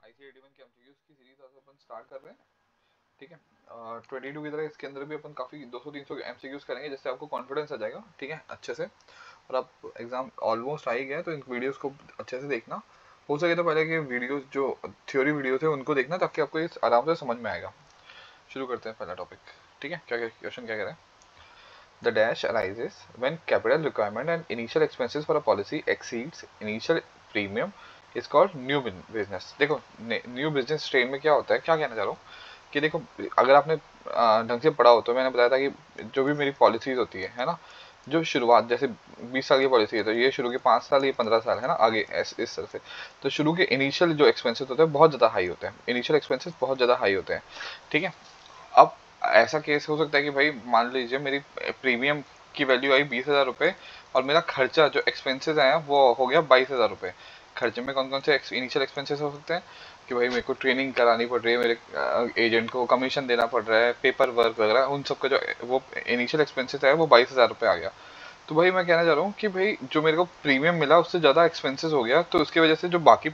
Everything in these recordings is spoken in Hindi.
IC81 के एमसीक्यूज की सीरीज आज अपन स्टार्ट कर रहे हैं। ठीक है, 22 की तरह इसके अंदर भी अपन काफी 200-300 एमसीक्यूज करेंगे, जिससे आपको कॉन्फिडेंस आ जाएगा। ठीक है, अच्छे से। और आप एग्जाम ऑलमोस्ट आ ही गया, तो इन वीडियोस को अच्छे से देखना। हो सके तो पहले के वीडियोस जो थ्योरी वीडियो थे उनको देखना, ताकि आपको ये आराम से समझ में आएगा। शुरू करते हैं पहला टॉपिक। ठीक है, क्या क्वेश्चन क्या कह रहा है? The dash arises when capital requirement and initial expenses for a policy exceeds initial premium is called new business। देखो, न्यू बिजनेस स्ट्रेन में क्या होता है, क्या कहना चाह रहा हूँ कि देखो, अगर आपने ढंग से पढ़ा हो तो मैंने बताया था कि जो भी मेरी पॉलिसीज होती है ना, जो शुरुआत जैसे 20 साल की पॉलिसी है तो ये शुरू के 5 साल, ये 15 साल है ना, आगे इस तरह से। तो शुरू के इनिशियल जो एक्सपेंसेस होते हैं बहुत ज़्यादा हाई होते हैं, इनिशियल एक्सपेंसेस बहुत ज़्यादा हाई होते हैं। ठीक है, अब ऐसा केस हो सकता है कि भाई मान लीजिए मेरी प्रीमियम की वैल्यू आई 20,000 रुपये, और मेरा खर्चा जो एक्सपेंसेस आया वो हो गया 22,000 रुपये। खर्चे में कौन कौन से इनिशियल एक्सपेंसेस हो सकते हैं कि भाई मेरे को ट्रेनिंग करानी पड़ रही है, मेरे एजेंट को कमीशन देना पड़ रहा है, पेपर वर्क वगैरह, उन सब का जो वो इनिशियल एक्सपेंसेस है वो 22,000 रुपये आ गया। तो भाई मैं कहना चाह रहा हूँ कि भाई जो मेरे को प्रीमियम मिला उससे ज़्यादा एक्सपेंसेस हो गया, तो उसकी वजह से जो बाकी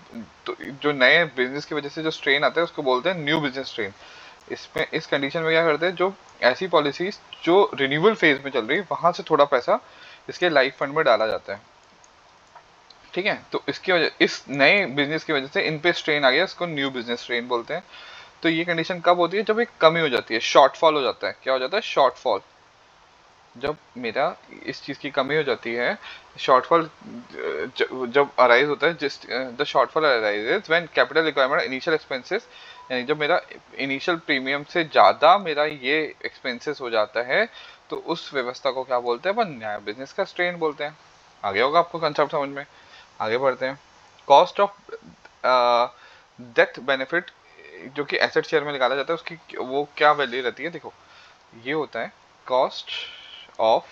तो जो नए बिजनेस की वजह से जो स्ट्रेन आता है उसको बोलते हैं न्यू बिजनेस स्ट्रेन। इसमें इस कंडीशन में क्या करते हैं, जो ऐसी पॉलिसीज जो रिन्यूअल फेज में चल रही है वहां से थोड़ा पैसा इसके लाइफ फंड में डाला जाता है। ठीक है, तो इसकी वजह, इस नए बिजनेस की वजह से इन पे स्ट्रेन आ गया, इसको न्यू बिजनेस स्ट्रेन बोलते हैं। तो ये कंडीशन कब होती है? जब एक कमी हो जाती है, शॉर्टफॉल हो जाता है। क्या हो जाता है? शॉर्टफॉल। जब मेरा इस चीज की कमी हो जाती है, शॉर्टफॉल जब अराइज होता है, जिस the shortfall arises when capital requirement initial expenses, यानी जब मेरा इनिशियल प्रीमियम से ज्यादा मेरा ये एक्सपेंसेस हो जाता है, तो उस व्यवस्था को क्या बोलते हैं? अपन नया बिजनेस का स्ट्रेन बोलते हैं। आगे होगा आपको कंसेप्ट समझ में। आगे बढ़ते हैं। कॉस्ट ऑफ डेथ बेनिफिट, जो कि एसेट शेयर में निकाला जाता है, उसकी वो क्या वैल्यू रहती है? देखो, ये होता है कॉस्ट ऑफ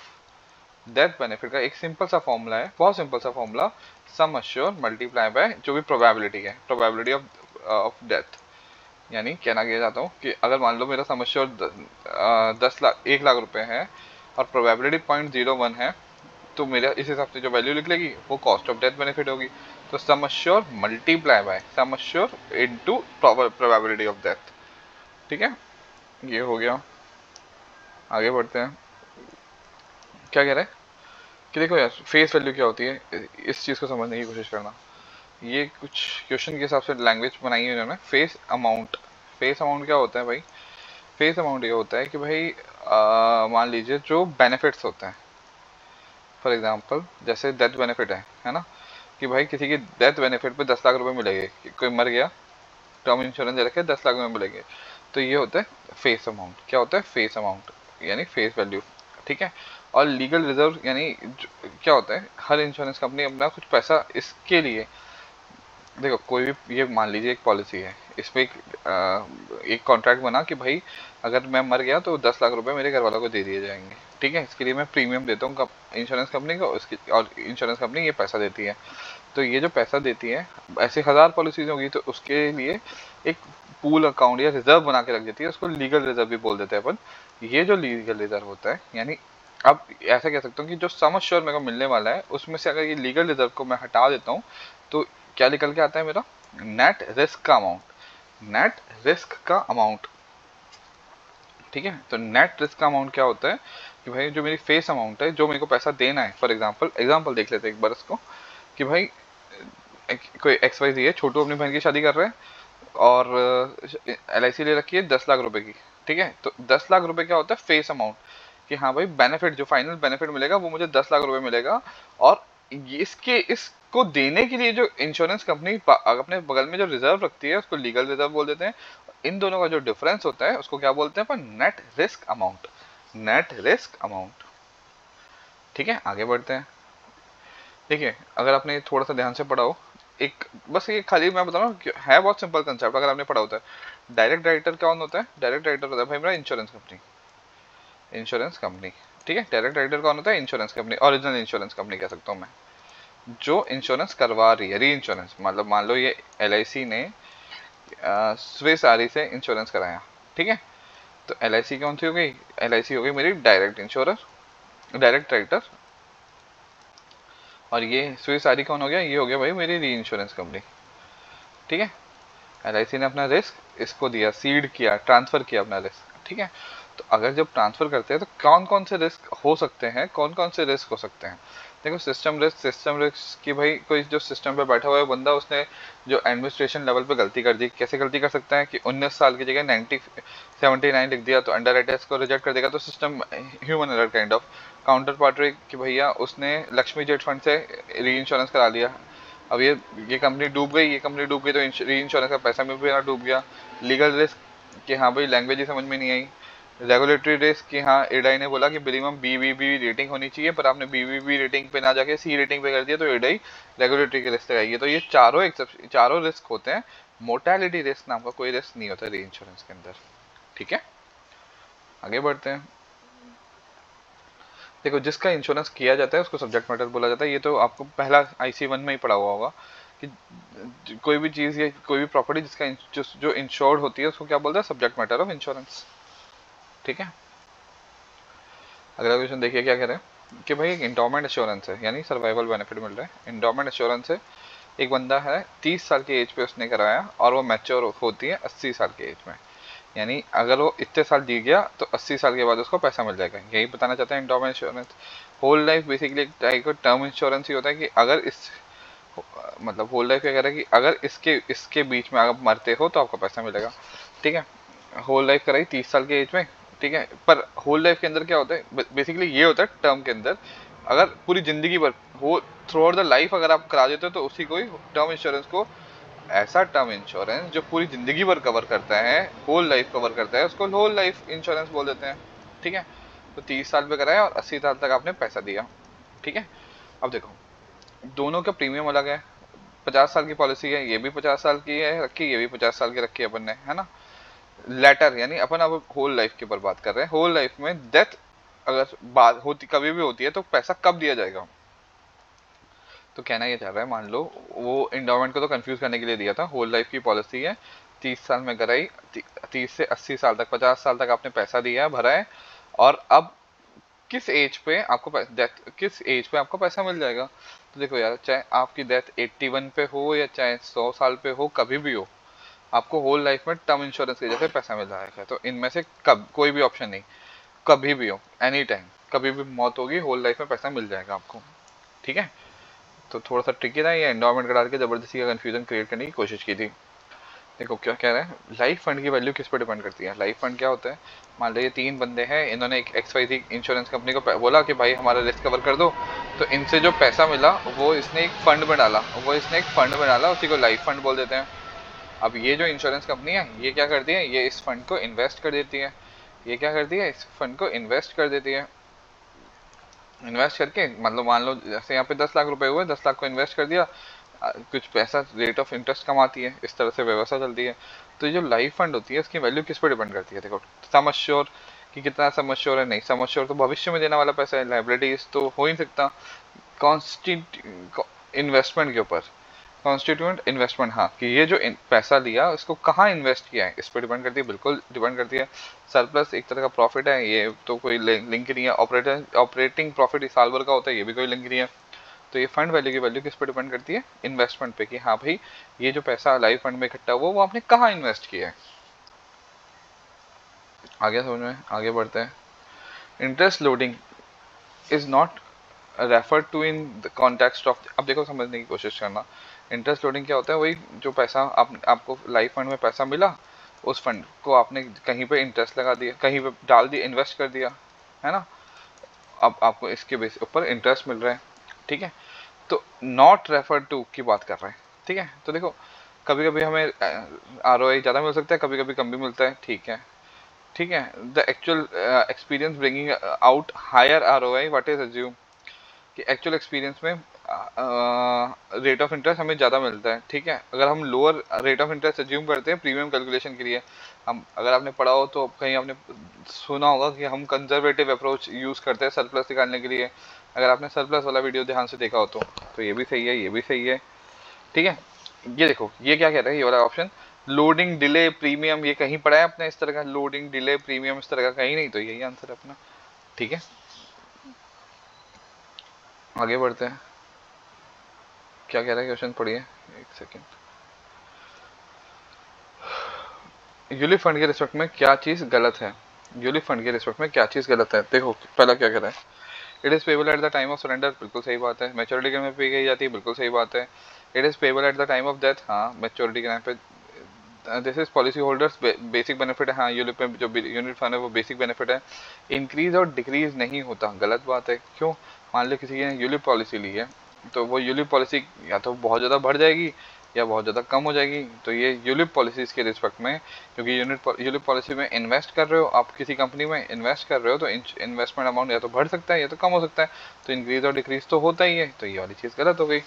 डेथ बेनिफिट का एक सिंपल सा फॉर्मूला है, बहुत सिंपल सा formula. Sum assure multiply by जो भी प्रोबेबिलिटी है, प्रोबेबिलिटी ऑफ डेथ। यानी कहना क्या चाहता हूँ कि अगर मान लो मेरा सम अश्योर 10 लाख 1 लाख रुपए है और प्रोबेबिलिटी 0.01 है, तो मेरा इस हिसाब से जो वैल्यू निकलेगी वो कॉस्ट ऑफ डेथ बेनिफिट होगी। तो sum assure multiply by sum assure into probability of death. ठीक है, ये हो गया। आगे बढ़ते हैं। क्या कह रहे हैं कि देखो यार, फेस वैल्यू क्या होती है, इस चीज़ को समझने की कोशिश करना। ये कुछ क्वेश्चन के हिसाब से लैंग्वेज बनाई है उन्होंने। फेस अमाउंट, फेस अमाउंट क्या होता है भाई? फेस अमाउंट ये होता है कि भाई मान लीजिए जो बेनिफिट्स होते हैं, फॉर एग्जांपल जैसे डेथ बेनिफिट है ना, कि भाई किसी की डेथ बेनिफिट पे 10 लाख रुपए मिलेंगे, कोई मर गया, टर्म इंश्योरेंस दे रखे 10 लाख में मिलेंगे। तो ये होता है फेस अमाउंट। क्या होता है? फेस अमाउंट, यानी फेस वैल्यू। ठीक है, और लीगल रिजर्व यानी क्या होता है, हर इंश्योरेंस कंपनी अपना कुछ पैसा इसके लिए, देखो कोई भी, ये मान लीजिए एक पॉलिसी है, इसमें एक कॉन्ट्रैक्ट बना कि भाई अगर मैं मर गया तो 10 लाख रुपए मेरे घर वालों को दे दिए जाएंगे। ठीक है, इसके लिए मैं प्रीमियम देता हूँ इंश्योरेंस कंपनी को, उसकी और इंश्योरेंस कंपनी ये पैसा देती है। तो ये जो पैसा देती है, ऐसे 1000 पॉलिसीज होगी तो उसके लिए एक पूल अकाउंट या रिजर्व बना के रख देती है, उसको लीगल रिजर्व भी बोल देते हैं अपन। ये जो लीगल रिजर्व होता है, यानी अब ऐसा कह सकता हूँ कि जो सम एश्योर मेरे को मिलने वाला है उसमें से अगर ये लीगल रिजर्व को मैं हटा देता हूँ, तो क्या निकल के आता है मेरा? नेट रिस्क का अमाउंट। नेट रिस्क का अमाउंट। ठीक है, तो नेट रिस्क का अमाउंट क्या होता है कि भाई जो मेरी फेस अमाउंट है, जो मेरे को पैसा देना है, फॉर एग्जांपल देख लेते हैं एक बार इसको, कि भाई कोई एक्स वाई जी है, छोटू अपनी बहन की शादी कर रहे हैं और LIC ले रखी है 10 लाख रुपए की। ठीक है, तो 10 लाख रुपए क्या होता है? Face amount. कि हाँ भाई बेनिफिट, जो फाइनल बेनिफिट मिलेगा वो मुझे 10 लाख रुपए मिलेगा। और इसको देने के लिए जो इंश्योरेंस कंपनी अपने बगल में जो रिजर्व रखती है उसको लीगल रिजर्व बोल देते हैं। इन दोनों का जो डिफरेंस होता है उसको क्या बोलते हैं अपन? Net risk amount. Net risk amount. ठीक है, आगे बढ़ते हैं। देखिए, अगर आपने थोड़ा सा ध्यान से पढ़ा हो, एक बस ये खाली मैं बता रहा हूँ, है बहुत सिंपल कंसेप्ट, अगर आपने पढ़ा होता है। डायरेक्ट डायरेक्टर कौन होता है? डायरेक्ट डायरेक्टर होता है भाई मेरा इंश्योरेंस कंपनी। Insurance company. ठीक है, डायरेक्ट डायरेक्टर कौन होता है? Insurance company, original insurance company कह सकता हूँ मैं, जो इंश्योरेंस करवा रही है। री इंश्योरेंस मतलब मान लो ये LIC ने स्विस आरी से इंश्योरेंस कराया। ठीक है, तो LIC कौन सी हो गई? LIC हो गई मेरी डायरेक्ट इंश्योरर, डायरेक्ट डायरेक्टर। और ये स्विस आरी कौन हो गया? ये हो गया भाई मेरी री इंश्योरेंस कंपनी। ठीक है, LIC ने अपना रिस्क इसको दिया, सीड किया, ट्रांसफर किया अपना रिस्क, ठीक है। तो अगर जब ट्रांसफर करते हैं तो कौन कौन से रिस्क हो सकते हैं, कौन कौन से रिस्क हो सकते हैं? देखो सिस्टम रिस्क की भाई कोई जो सिस्टम पे बैठा हुआ है बंदा, उसने जो एडमिनिस्ट्रेशन लेवल पे गलती कर दी। कैसे गलती कर सकता है कि 19 साल की जगह 79 लिख दिया, तो अंडर राइटर्स को रिजेक्ट कर देगा, तो system human error kind of. Counter party कि भैया उसने लक्ष्मी जेट फंड से री इंश्योरेंस करा लिया, अब ये कंपनी डूब गई, ये कंपनी डूब गई तो री इंश्योरेंस का पैसा भी मेरा डूब गया। लीगल रिस्क कि हाँ भाई लैंग्वेज ही समझ में नहीं आई। रेगुलेटरी रिस्क कि हाँ एडाई ने बोला कि मिनिमम BBB रेटिंग होनी चाहिए, पर आपने BBB रेटिंग पे ना जाके C रेटिंग पे कर दिया, तो एडाई रेगुलेटरी के रिस्क लगाएगी। तो ये चारों रिस्क होते हैं। मोर्टेलिटी रिस्क नाम का कोई रिस्क नहीं होता री इंश्योरेंस के अंदर, ठीक है। आगे बढ़ते हैं। देखो जिसका इंश्योरेंस किया जाता है उसको सब्जेक्ट मैटर बोला जाता है। ये तो आपको पहला IC1 में ही पढ़ा हुआ होगा कि कोई भी चीज या कोई भी प्रॉपर्टी जिसका जो इंश्योर्ड होती है उसको क्या बोलते हैं? सब्जेक्ट मैटर ऑफ इंश्योरेंस, ठीक है। अगला क्वेश्चन देखिए क्या कह रहे हैं कि भाई एक इंडोमेंट एश्योरेंस है, यानी सर्वाइवल बेनिफिट मिल रहा है। इंडोमेंट एश्योरेंस है, एक बंदा है 30 साल की एज पे उसने कराया और वो मैच्योर होती है 80 साल की एज में, यानी अगर वो इतने साल जी गया तो 80 साल के बाद उसको पैसा मिल जाएगा। यही बताना चाहते हैं endowment insurance. Whole life basically एक टाइप का टर्म इंश्योरेंस ही होता है कि अगर इस मतलब होल लाइफ क्या कह रहा है कि अगर इसके इसके बीच में आप मरते हो तो आपको पैसा मिलेगा, ठीक है। होल लाइफ कराई 30 साल की एज में, ठीक है। पर होल लाइफ के अंदर क्या होता है? बेसिकली ये होता है टर्म के अंदर, अगर पूरी जिंदगी भर हो थ्रू आउट द लाइफ अगर आप करा देते हो तो उसी को ही टर्म इंश्योरेंस को, ऐसा टर्म इंश्योरेंस जो पूरी जिंदगी भर कवर करता है, होल लाइफ कवर करता है, उसको होल लाइफ इंश्योरेंस बोल देते हैं, ठीक है। तो 30 साल पे कराया और 80 साल तक आपने पैसा दिया, ठीक है। अब देखो दोनों का प्रीमियम अलग है। 50 साल की पॉलिसी है, ये भी 50 साल की है रखी, ये भी 50 साल की रखी है अपन ने, है ना। लेटर यानी अपन अब होल लाइफ के ऊपर बात कर रहे हैं। होल लाइफ में डेथ अगर बात होती कभी भी होती है तो पैसा कब दिया जाएगा? तो कहना ये चाह रहा है, मान लो वो इंडोमेंट को तो कंफ्यूज करने के लिए दिया था। होल लाइफ की पॉलिसी है, 30 साल में कराई, 30 से 80 साल तक, 50 साल तक आपने पैसा दिया है, भरा है, और अब किस एज पे आपको डेथ किस एज पे आपको पैसा मिल जाएगा? तो देखो यार, चाहे आपकी डेथ 81 पे हो या चाहे 100 साल पे हो, कभी भी हो, आपको होल लाइफ में टर्म इंश्योरेंस के जैसे पैसा मिल जाएगा। तो इनमें से कब कोई भी ऑप्शन नहीं, कभी भी हो, एनी टाइम, कभी भी मौत होगी, होल लाइफ में पैसा मिल जाएगा आपको, ठीक है। तो थोड़ा सा ट्रिकी था ये, एंडोमेंट का डाल के जबरदस्ती का कंफ्यूजन क्रिएट करने की कोशिश की थी। देखो क्या कह रहे हैं, लाइफ फंड की वैल्यू किस पर डिपेंड करती है? लाइफ फंड क्या होता है? मान लीजिए 3 बंदे हैं, इन्होंने एक XYZ इंश्योरेंस कंपनी को बोला कि भाई हमारा रिस्क कवर कर दो, तो इनसे जो पैसा मिला वो इसने एक फंड में डाला, उसी को लाइफ फंड बोल देते हैं। अब ये जो इंश्योरेंस कंपनी है ये क्या करती है, ये इस फंड को इन्वेस्ट कर देती है, इस फंड को इन्वेस्ट कर देती है। इन्वेस्ट करके मतलब मान लो जैसे यहाँ पे 10 लाख रुपए हुए, 10 लाख को इन्वेस्ट कर दिया, कुछ पैसा रेट ऑफ इंटरेस्ट कमाती है, इस तरह से व्यवस्था चलती है। तो ये जो लाइफ फंड होती है इसकी वैल्यू किस पर डिपेंड करती है? देखो सम अश्योर कि कितना सम अश्योर है, नहीं सम अश्योर तो भविष्य में देने वाला पैसा है, लाइबिलिटीज तो हो ही सकता। कॉन्स्टिट इन्वेस्टमेंट के ऊपर, कॉन्स्टिट्यूएंट इन्वेस्टमेंट, हाँ, कि ये जो पैसा लिया इसको कहाँ इन्वेस्ट किया है इस पर डिपेंड करती है, बिल्कुल डिपेंड करती है। सरप्लस एक तरह का प्रॉफिट है, ये तो कोई लिंक नहीं है। ऑपरेटिंग प्रॉफिट इस साल भर का होता है, ये भी कोई लिंक नहीं है। तो ये फंड वैल्यू की वैल्यू किस पर डिपेंड करती है? इन्वेस्टमेंट पे, कि हाँ भाई ये जो पैसा लाइफ फंड में इकट्ठा हुआ वो आपने कहाँ इन्वेस्ट किया है। आगे समझ में, आगे बढ़ते हैं। Interest loading is not refer to in the context of, अब देखो समझने की कोशिश करना। इंटरेस्ट लोडिंग क्या होता है? वही जो पैसा आपको लाइफ फंड में पैसा मिला, उस फंड को आपने कहीं पे इंटरेस्ट लगा दिया, कहीं पे डाल दिया, इन्वेस्ट कर दिया, है ना। अब आपको इसके बेस ऊपर इंटरेस्ट मिल रहा है, ठीक है। तो नॉट रेफर टू की बात कर रहे हैं, ठीक है। तो देखो कभी कभी हमें ROI ज़्यादा मिल सकता है, कभी कभी कम भी मिलता है, ठीक है, ठीक है। The actual experience bringing out higher ROI what is assume, कि एक्चुअल एक्सपीरियंस में रेट ऑफ इंटरेस्ट हमें ज़्यादा मिलता है, ठीक है। अगर हम lower rate of interest assume करते हैं प्रीमियम कैलकुलेशन के लिए, हम अगर आपने पढ़ा हो तो कहीं आपने सुना होगा कि हम कंजर्वेटिव अप्रोच यूज़ करते हैं सरप्लस निकालने के लिए। अगर आपने सरप्लस वाला वीडियो ध्यान से देखा हो तो ये भी सही है, ये भी सही है, ठीक है। ये देखो ये क्या कह रहा है, ये वाला ऑप्शन लोडिंग डिले प्रीमियम, ये कहीं पढ़ा है अपने इस तरह का? लोडिंग डिले प्रीमियम इस तरह का कहीं नहीं, तो यही आंसर है अपना, ठीक है। आगे बढ़ते हैं, क्या कह रहा है क्वेश्चन पढ़िए, एक सेकेंड। यूलिप फंड के रिस्पेक्ट में क्या चीज़ गलत है, यूलिप फंड के रिस्पेक्ट में क्या चीज़ गलत है। देखो पहला क्या कह रहा है, it is payable at the time of surrender, बिल्कुल सही बात है। मैच्योरिटी के में पे की जाती है, बिल्कुल सही बात है। It is payable at the time of death, हाँ मैच्योरिटी के टाइम पे। This is policy holders basic benefit है, हाँ यूलिप में जो यूनिट फंड है वो बेसिक बेनिफिट है। इंक्रीज और डिक्रीज नहीं होता, गलत बात है। क्यों? मान लो किसी ने यूलिप पॉलिसी ली है तो वो यूलिप पॉलिसी या तो बहुत ज़्यादा बढ़ जाएगी या बहुत ज़्यादा कम हो जाएगी। तो ये यूलिप पॉलिसीज़ के रिस्पेक्ट में, क्योंकि यूलिप पॉलिसी में इन्वेस्ट कर रहे हो आप, किसी कंपनी में इन्वेस्ट कर रहे हो, तो इन्वेस्टमेंट अमाउंट या तो बढ़ सकता है या तो कम हो सकता है। तो इंक्रीज और डिक्रीज तो होता ही है, तो ये वाली चीज़ गलत हो गई।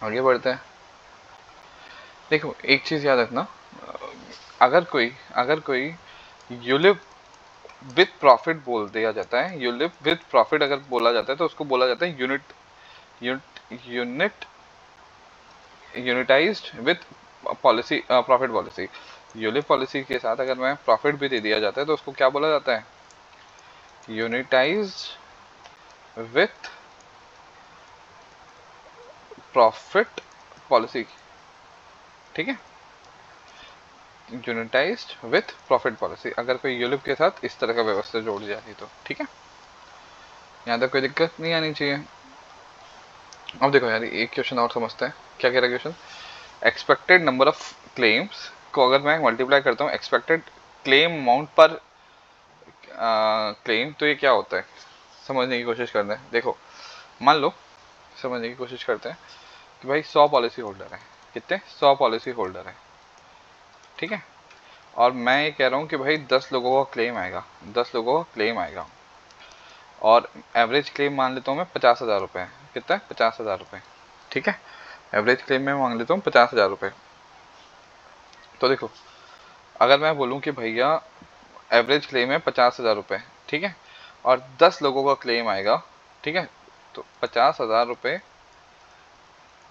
आगे बढ़ते हैं। देखो एक चीज़ याद रखना, अगर कोई यूलिप विथ प्रॉफिट बोल दिया जाता है, यूलिप विथ प्रॉफिट अगर बोला जाता है तो उसको बोला जाता है unit unitized with policy, profit policy. ULIP policy के साथ अगर मैं प्रॉफिट भी दे दिया जाता है तो उसको क्या बोला जाता है, यूनिटाइज्ड विथ प्रॉफिट पॉलिसी। ठीक है, यूनिटाइज्ड विथ प्रॉफिट पॉलिसी अगर कोई यूलिप के साथ इस तरह का व्यवस्था जोड़ जाती तो ठीक है, यहाँ तक कोई दिक्कत नहीं आनी चाहिए। अब देखो यार एक क्वेश्चन और समझते हैं, क्या कह रहा है question, expected number of claims को अगर मैं मल्टीप्लाई करता हूँ एक्सपेक्टेड क्लेम अमाउंट पर क्लेम, तो ये क्या होता है समझने की कोशिश करते हैं। देखो मान लो, समझने की कोशिश करते हैं कि भाई 100 पॉलिसी होल्डर है, कितने 100 पॉलिसी होल्डर है, ठीक है। और मैं ये कह रहा हूँ कि भाई 10 लोगों का क्लेम आएगा, 10 लोगों का क्लेम आएगा, और एवरेज क्लेम मान लेता हूँ मैं 50,000 रुपये, कितना है 50,000 रुपये, ठीक है। एवरेज क्लेम में मांग लेता हूँ 50,000 रुपये। तो देखो अगर मैं बोलूँ कि भैया एवरेज क्लेम है 50,000 रुपये, ठीक है, और 10 लोगों का क्लेम आएगा, ठीक है, तो 50,000 रुपये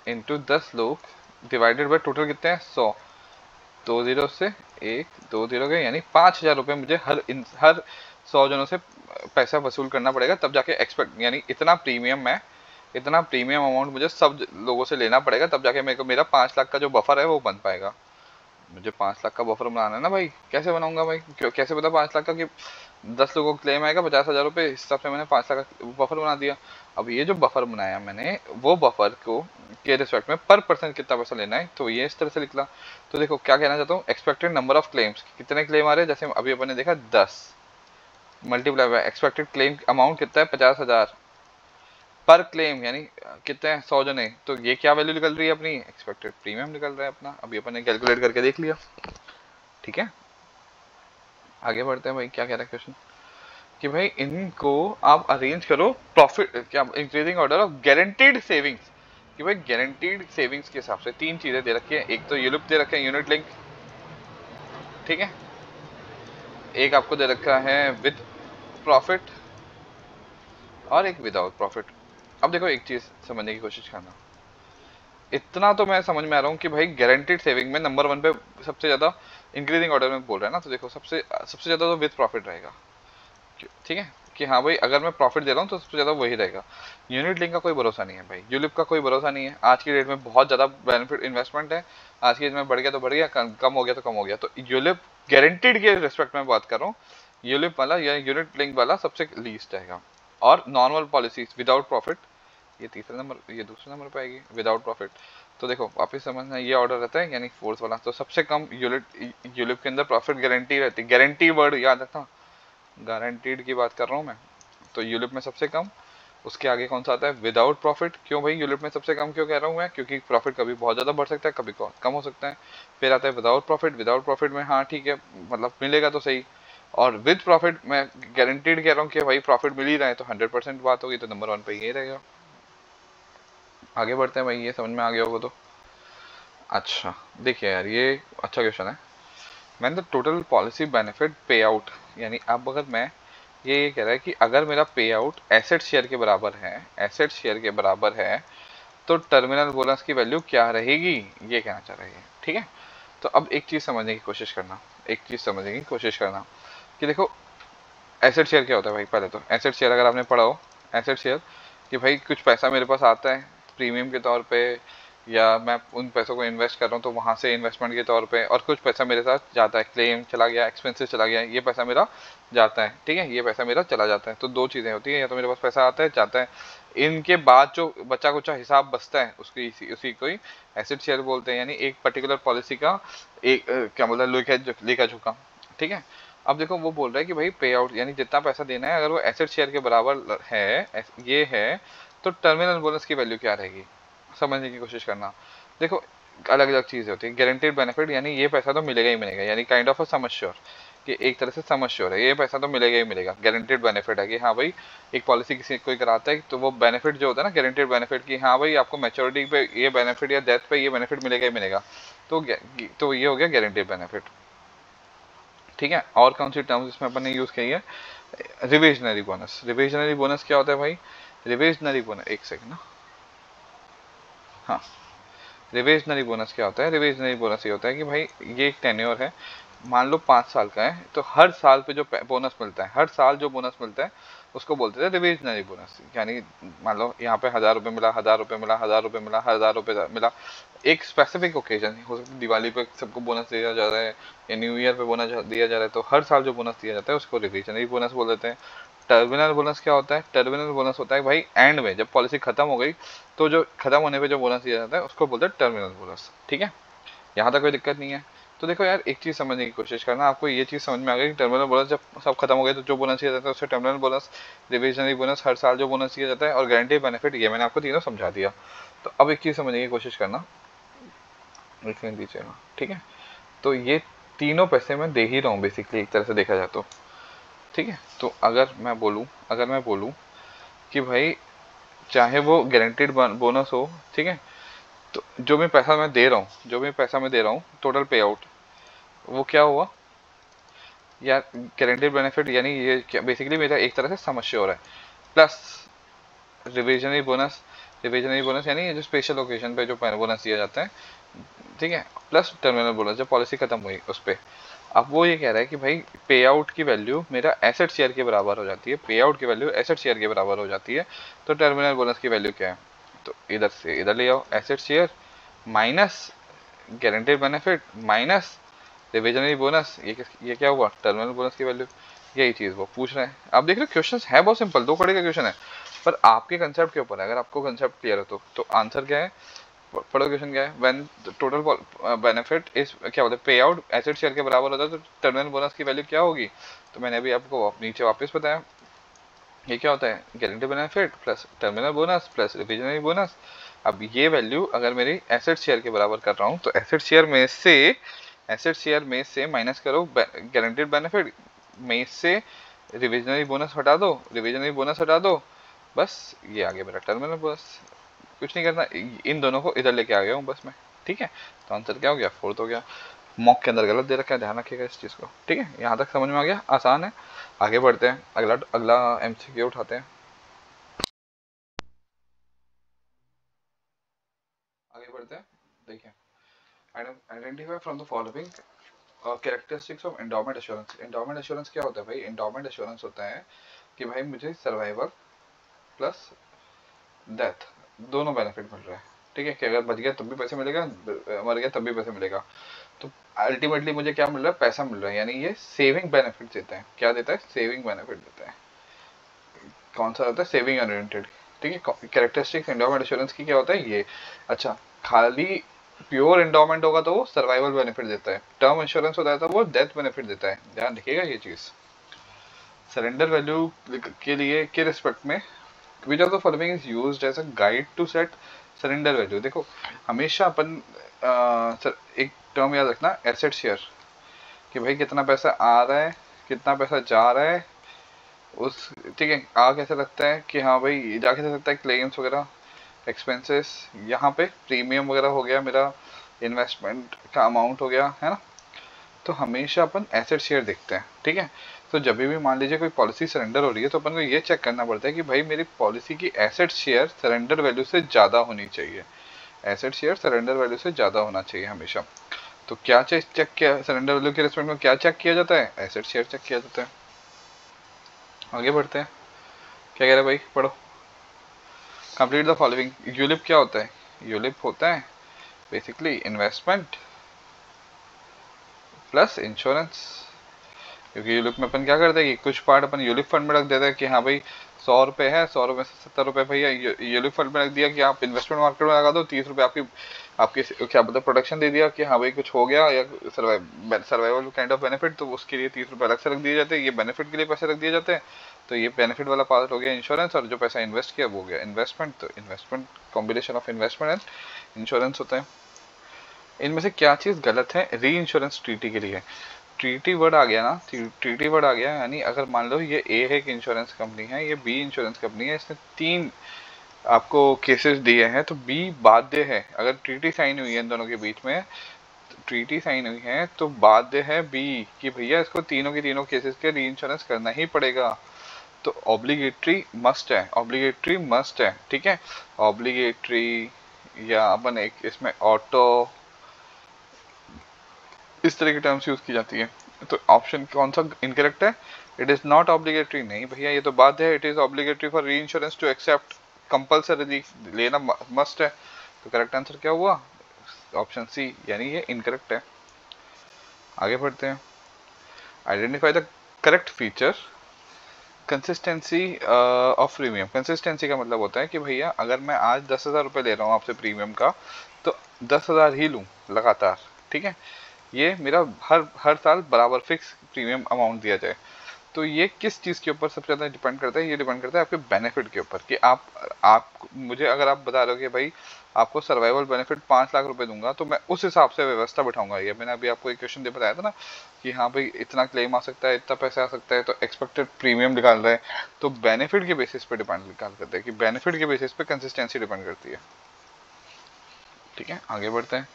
इंटू 10 लोग डिवाइडेड बाई टोटल कितने हैं 100, 2 जीरो से 1 2 जीरो गए, यानी 5,000 रुपये मुझे हर 100 जनों से पैसा वसूल करना पड़ेगा, तब जाके एक्सपेक्ट यानी इतना प्रीमियम अमाउंट मुझे सब लोगों से लेना पड़ेगा, तब जाके मेरे को मेरा 5 लाख का जो बफर है वो बन पाएगा। मुझे 5 लाख का बफर बनाना है ना भाई, कैसे बनाऊंगा भाई, कैसे पता 5 लाख का कि 10 लोगों को क्लेम आएगा 50,000 रुपये, इस हिसाब से मैंने 5 लाख का बफर बना दिया। अब ये जो बफर बनाया मैंने, वो बफर को के रिस्पेक्ट में पर पर्सन कितना पैसा लेना है, तो ये इस तरह से निकला। तो देखो क्या कहना चाहता हूँ, एक्सपेक्टेड नंबर ऑफ क्लेम्स, कितने क्लेम आ रहे हैं, जैसे अभी अपन ने देखा 10 multiply by expected claim amount कितना है 50,000 पर क्लेम, यानी कितने 100 जने, तो ये क्या वैल्यू निकल रही है अपनी, एक्सपेक्टेड प्रीमियम निकल रहा है अपना। अभी अपन ने कैलकुलेट करके देख लिया, ठीक है। आगे बढ़ते हैं भाई, क्या कह रहा है क्वेश्चन कि भाई इनको आप अरेंज करो प्रॉफिट क्या increasing order of guaranteed savings, कि भाई गारंटीड सेविंग्स के हिसाब से 3 चीजें दे रखी है, एक तो यूलिप दे रखे हैं यूनिट लिंक, ठीक है, एक आपको दे रखा है विद प्रॉफिट और एक विदाउट प्रॉफिट। अब देखो एक चीज समझने की कोशिश करना, इतना तो मैं समझ में आ रहा हूँ कि भाई गारंटीड सेविंग में नंबर 1 पे सबसे ज्यादा इंक्रीजिंग ऑर्डर में बोल रहा है ना, तो देखो सबसे सबसे ज्यादा तो विद प्रॉफिट रहेगा, ठीक है, कि हाँ भाई अगर मैं प्रॉफिट दे रहा हूँ तो सबसे ज्यादा वही रहेगा। यूनिट लिंक का कोई भरोसा नहीं है भाई, यूलिप का कोई भरोसा नहीं है, आज की डेट में बहुत ज्यादा बेनिफिट इन्वेस्टमेंट है, आज की डेट में बढ़ गया तो बढ़ गया, कम हो गया तो कम हो गया। तो यूलिप गारंटीड के रिस्पेक्ट में बात कर रहा हूँ, यूलिप वाला या यूनिट लिंक वाला सबसे लीस्ट रहेगा। और नॉर्मल पॉलिसी विदाउट प्रॉफिट, ये तीसरे नंबर, ये दूसरे नंबर पे आएगी विदाउट प्रॉफिट। तो देखो वापस समझना, ये ऑर्डर रहता है यानी फोर्थ वाला, तो सबसे कम यूलिप के अंदर प्रॉफिट गारंटी रहती है, गारंटी वर्ड याद रखना, गारंटीड की बात कर रहा हूँ मैं। तो यूलिप में सबसे कम, उसके आगे कौन सा आता है विदाउट प्रॉफिट। क्यों भाई यूलिप में सबसे कम क्यों कह रहा हूँ मैं, क्योंकि प्रॉफिट कभी बहुत ज़्यादा बढ़ सकता है, कभी कम हो सकता है। फिर आता है विदाउट प्रॉफिट, विदाउट प्रॉफिट में हाँ ठीक है मतलब मिलेगा तो सही, और विद प्रॉफिट मैं गारंटीड कह रहा हूँ कि भाई प्रॉफिट मिल ही रहा है, तो 100% बात होगी, तो नंबर 1 पे ये रहेगा। आगे बढ़ते हैं भाई, ये समझ में आ गया होगा तो। अच्छा देखिए यार ये अच्छा क्वेश्चन है, मैंने तो टोटल पॉलिसी बेनिफिट पे आउट, यानी अब अगर मैं ये कह रहा है कि अगर मेरा पे आउट एसेट शेयर के बराबर है, एसेट शेयर के बराबर है, तो टर्मिनल बोनस की वैल्यू क्या रहेगी, ये कहना चाह रही है, ठीक है। तो अब एक चीज समझने की कोशिश करना, एक चीज समझने की कोशिश करना कि देखो एसेट शेयर क्या होता है भाई। पहले तो एसेट शेयर अगर आपने पढ़ा हो, एसेट शेयर कि भाई कुछ पैसा मेरे पास आता है प्रीमियम के तौर पे, या मैं उन पैसों को इन्वेस्ट कर रहा हूँ तो वहाँ से इन्वेस्टमेंट के तौर पे, और कुछ पैसा मेरे साथ जाता है, क्लेम चला गया, एक्सपेंसेस चला गया, ये पैसा मेरा जाता है, ठीक है, ये पैसा मेरा चला जाता है। तो दो चीज़ें होती है, या तो मेरे पास पैसा आता है, जाता है, इनके बाद जो बचा कुचा हिसाब बचता है उसकी उसी को ही एसेट शेयर बोलते हैं, यानी एक पर्टिकुलर पॉलिसी का एक क्या बोलते हैं, लेखा जोखा, ठीक है। अब देखो वो बोल रहा है कि भाई पे आउट यानी जितना पैसा देना है, अगर वो एसेट शेयर के बराबर है, ये है, तो टर्मिनल बोनस की वैल्यू क्या रहेगी, समझने की कोशिश करना। देखो अलग अलग चीज़ें होती है। गारंटीड बेनिफिट यानी ये पैसा तो मिलेगा ही मिलेगा, यानी kind of a sum assure, कि एक तरह से सम एश्योर है, ये पैसा तो मिलेगा ही मिलेगा। गारंटीड बेनिफिट है कि हाँ भाई एक पॉलिसी किसी कोई कराता है तो वो बेनिफिट जो होता है ना गारंटीड बेनिफिट, की हाँ भाई आपको मैच्योरिटी पे ये बेनिफिट या डेथ पे ये बेनिफिट मिलेगा ही मिलेगा, तो ये हो गया गारंटीड बेनिफिट, ठीक है। और कौन सी टर्म्स इसमें अपन ने यूज़ की है, रिविजनरी बोनस। रिविजनरी बोनस क्या होता है भाई, रिविजनरी बोनस, एक सेकंड ना, हाँ, रिविजनरी बोनस क्या होता है, रिविजनरी बोनस ये होता है कि भाई ये एक टेन्योर है, मान लो 5 साल का है, तो हर साल पे जो बोनस मिलता है, हर साल जो बोनस मिलता है उसको बोलते थे रिविजनरी बोनस। यानी मान लो यहाँ पे 1000 रुपये मिला, 1000 रुपये मिला, 1000 रुपये मिला, 1000 रुपये मिला, एक स्पेसिफिक ओकेजन हो सकता है, दिवाली पे सबको बोनस दिया जा रहा है या न्यू ईयर पे बोनस दिया जा रहा है, तो हर साल जो बोनस दिया जाता है उसको रिविजनरी बोनस बोल देते हैं। टर्मिनल बोनस क्या होता है, टर्मिनल बोनस होता है भाई एंड में, जब पॉलिसी खत्म हो गई तो जो खत्म होने पे जो बोनस दिया जाता है उसको बोलते हैं टर्मिनल बोनस, ठीक है। यहाँ तक कोई दिक्कत नहीं है। तो देखो यार एक चीज़ समझने की कोशिश करना, आपको ये चीज़ समझ में आ गई कि टर्मिनल बोनस जब सब खत्म हो गए तो जो बोनस दिया जाता है उससे टर्मिनल बोनस, रिविजनरी बोनस हर साल जो बोनस दिया जाता है, और गारंटी बेनिफिट, ये मैंने आपको तीनों समझा दिया। तो अब एक चीज़ समझने की कोशिश करना, एक सेकंड दीजिएगा, ठीक है। तो ये तीनों पैसे मैं दे ही रहा हूँ बेसिकली, एक तरह से देखा जाए तो, ठीक है। तो अगर मैं बोलूँ कि भाई चाहे वो गारंटीड बोनस हो, ठीक है, तो जो भी पैसा मैं दे रहा हूँ टोटल पे आउट, वो क्या हुआ यार, गारंटीड बेनिफिट यानी ये बेसिकली मेरा एक तरह से सम एश्योर है, plus revisionary bonus, revisionary bonus यानी ये जो स्पेशल ओकेजन पे जो बोनस दिया जाता है, ठीक है, प्लस टर्मिनल बोनस जब पॉलिसी खत्म हुई उस पर। अब वो ये कह रहा है कि भाई पे आउट की वैल्यू मेरा एसेट शेयर के बराबर हो जाती है, पे आउट की वैल्यू एसेट शेयर के बराबर हो जाती है, तो टर्मिनल बोनस की वैल्यू क्या है, तो इधर से इधर ले आओ, asset share minus guaranteed benefit minus revisionary bonus, ये क्या हुआ, टर्मिनल बोनस की वैल्यू। यही चीज़ वो पूछ रहे हैं। आप देख रहे हो क्वेश्चन है बहुत सिंपल, 2 कड़े का क्वेश्चन है, पर आपके कंसेप्ट के ऊपर है। अगर आपको कंसेप्ट क्लियर हो तो आंसर क्या है, पढ़ो क्वेश्चन क्या है, व्हेन टोटल बेनिफिट इज क्या बोलते हैं पे आउट एसेट शेयर के बराबर होता है, तो टर्मिनल बोनस की वैल्यू क्या होगी। तो मैंने अभी आपको नीचे वापस बताया, ये क्या होता है, guarantee benefit plus terminal bonus plus revisionary bonus. अब ये वैल्यू अगर मेरी एसेट शेयर के बराबर कर रहा हूँ, तो एसेट शेयर में से माइनस करो गारंटीड बेनिफिट में से, रिविजनरी बोनस हटा दो, बस ये आ गया मेरा टर्मिनल बोनस। कुछ नहीं करना, इन दोनों को इधर लेके आ गया हूँ बस मैं, ठीक है। तो आंसर क्या हो गया, फोर्थ हो गया। मॉक के अंदर गलत दे रखा है, ध्यान रखिएगा इस चीज़ को, ठीक है। यहाँ तक समझ में आ गया, आसान है। आगे बढ़ते हैं, अगला अगला एमसीक्यू उठाते हैं, आगे बढ़ते हैं। देखिए, identify from the following characteristics of endowment assurance. Endowment assurance क्या होता है भाई, एंडोमेंट एश्योरेंस होता है कि भाई मुझे सर्वाइवल प्लस डेथ दोनों बेनिफिट मिल रहा है, ठीक है, कि अगर बच गया तब भी पैसे मिलेगा, मर गया तब भी पैसे मिलेगा। तो अल्टीमेटली मुझे क्या मिल रहा है, पैसा मिल रहा है, यानी ये सेविंग बेनिफिट देता है। क्या देता है, सेविंग बेनिफिट देता है। कौन सा होता है, सेविंग ओरिएंटेड, ठीक है। कैरेक्टरिस्टिक्स एंडोमेंट इंश्योरेंस की क्या होता है ये, अच्छा, खाली प्योर एंडोमेंट होगा तो वो सर्वाइवल बेनिफिट देता है, टर्म इंश्योरेंस होता है तो वो डेथ बेनिफिट देता है, ध्यान रखिएगा ये चीज। सरेंडर वैल्यू के लिए के रिस्पेक्ट में which of the following is used as a guide to set surrender value. देखो हमेशा अपन एक टर्म याद रखना, एसेट शेयर, कि भाई कितना पैसा आ रहा है, कितना पैसा जा रहा है, उस, ठीक है, आ कैसे लगता है कि हाँ भाई जा कैसे सकता है, क्लेम्स वगैरह, एक्सपेंसेस, यहाँ पे प्रीमियम वगैरह हो गया, मेरा इन्वेस्टमेंट का अमाउंट हो गया, है ना। तो हमेशा अपन एसेट शेयर देखते हैं, ठीक है। तो जब भी मान लीजिए कोई पॉलिसी सरेंडर हो रही है तो अपन को ये चेक करना पड़ता है कि भाई मेरी पॉलिसी की एसेट शेयर सरेंडर वैल्यू से ज़्यादा होनी चाहिए, एसेट शेयर सरेंडर वैल्यू से ज़्यादा होना चाहिए हमेशा। तो क्या चेक किया, सरेंडर वैल्यू के रिस्पेक्ट में क्या चेक किया जाता है, एसेट शेयर चेक किया जाता है। आगे बढ़ते हैं, क्या कह रहे हैं भाई, पढ़ो। कंप्लीट द फॉलोइंग, यूलिप क्या होता है, यूलिप होता है बेसिकली इन्वेस्टमेंट प्लस इंश्योरेंस। क्योंकि यूलिप में अपन क्या करते हैं कि कुछ पार्ट अपन यूलिप फंड में रख देते हैं कि हाँ भाई 100 रुपये है, 100 रुपये से 70 रुपये भैया यूलिप फंड में रख दिया कि आप इन्वेस्टमेंट मार्केट में लगा दो, 30 रुपये आपकी आपकी क्या बोलते प्रोटेक्शन दे दिया कि हाँ भाई कुछ हो गया या सर्वाइवल काइंड ऑफ बेनिफिट, तो उसके लिए 30 रुपये अलग से रख दिए जाते हैं, ये बेनिफिट के लिए पैसे रख दिए जाते हैं। तो ये बेनिफिट वाला पार्ट हो गया इंश्योरेंस, और जो पैसा इन्वेस्ट किया वो हो गया इन्वेस्टमेंट। तो investment combination of investment and insurance होता है। इनमें से क्या चीज़ गलत है री इंश्योरेंस ट्रीटी के लिए? ट्रीटी वर्ड आ गया ना, ट्रीटी वर्ड आ गया, यानी अगर मान लो ये ए है कि इंश्योरेंस कंपनी है, ये बी इंश्योरेंस कंपनी है, इसने 3 आपको केसेस दिए हैं, तो बी बाध्य है, अगर ट्रीटी साइन हुई है इन दोनों के बीच में, ट्रीटी साइन हुई है तो बाध्य है बी कि भैया इसको तीनों के तीनों केसेस के री इंश्योरेंस करना ही पड़ेगा। तो ऑब्लिगेटरी मस्ट है, ऑब्लिगेटरी मस्ट है, ठीक है। ऑब्लिगेटरी या अपन एक इसमें ऑटो, इस तरह की टर्म्स यूज की जाती है। तो ऑप्शन कौन सा इनकरेक्ट है? इट इज नॉट ऑब्लिगेटरी, नहीं भैया ये तो बाध्य है। It is obligatory for reinsurance to accept, compulsory लेना मस्ट है। तो करेक्ट आंसर क्या हुआ? ऑप्शन सी, यानी ये इनकरेक्ट है। आगे बढ़ते हैं। Identify the correct feature consistency of premium. Consistency का मतलब होता है कि भैया अगर मैं आज 10,000 रुपये ले रहा हूँ आपसे प्रीमियम का, तो 10,000 ही लूँ लगातार, ठीक है। ये मेरा हर हर साल बराबर फिक्स प्रीमियम अमाउंट दिया जाए। तो ये किस चीज़ के ऊपर सबसे ज़्यादा डिपेंड करता है? ये डिपेंड करता है आपके बेनिफिट के ऊपर, कि आप मुझे अगर आप बता रहे हो कि भाई आपको सर्वाइवल बेनिफिट 5 लाख रुपए दूंगा, तो मैं उस हिसाब से व्यवस्था बिठाऊंगा। ये मैंने अभी आपको एक क्वेश्चन दे बताया था ना कि हाँ भाई इतना क्लेम आ सकता है, इतना पैसा आ सकता है, तो एक्सपेक्टेड प्रीमियम निकाल रहे हैं। तो बेनिफिट के बेसिस पे डिपेंड निकाल करते हैं, कि बेनिफिट के बेसिस पे कंसिस्टेंसी डिपेंड करती है, ठीक है। आगे बढ़ते हैं।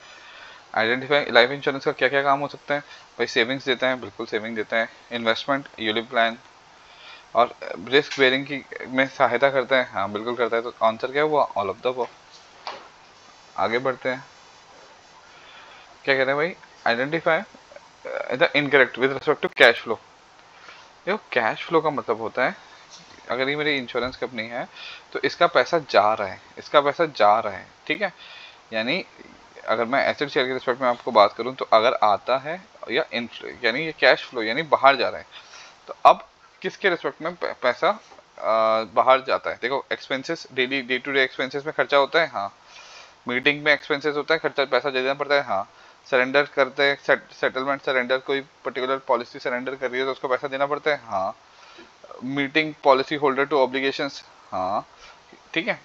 आइडेंटिफाई लाइफ इंश्योरेंस का क्या क्या काम हो सकता है? भाई सेविंग्स देता है, बिल्कुल सेविंग देता है। इन्वेस्टमेंट, यूलिप प्लान, और रिस्क बेयरिंग की में सहायता करता है, हाँ बिल्कुल करता है। तो आंसर क्या हुआ? All of the above. आगे बढ़ते हैं। क्या कह रहे हैं भाई? Identify the incorrect with respect to cash flow. देखो कैश फ्लो का मतलब होता है, अगर ये मेरी इंश्योरेंस कंपनी है तो इसका पैसा जा रहा है, इसका पैसा जा रहा है, ठीक है। यानी अगर मैं एसेट शेयर के रिस्पेक्ट में आपको बात करूं, तो अगर आता है या यानी ये कैश फ्लो यानी बाहर जा रहा है। तो अब किसके रिस्पेक्ट में पैसा बाहर जाता है? देखो expenses, daily day to day expenses में खर्चा होता है, हाँ। मीटिंग में एक्सपेंसेस होता है, खर्चा पैसा दे देना पड़ता है, हाँ। सरेंडर करते हैं, सेटलमेंट सरेंडर, कोई पर्टिकुलर पॉलिसी सरेंडर कर रही है तो उसको पैसा देना पड़ता है, हाँ। Meeting policy holder to obligations, हाँ, ठीक है।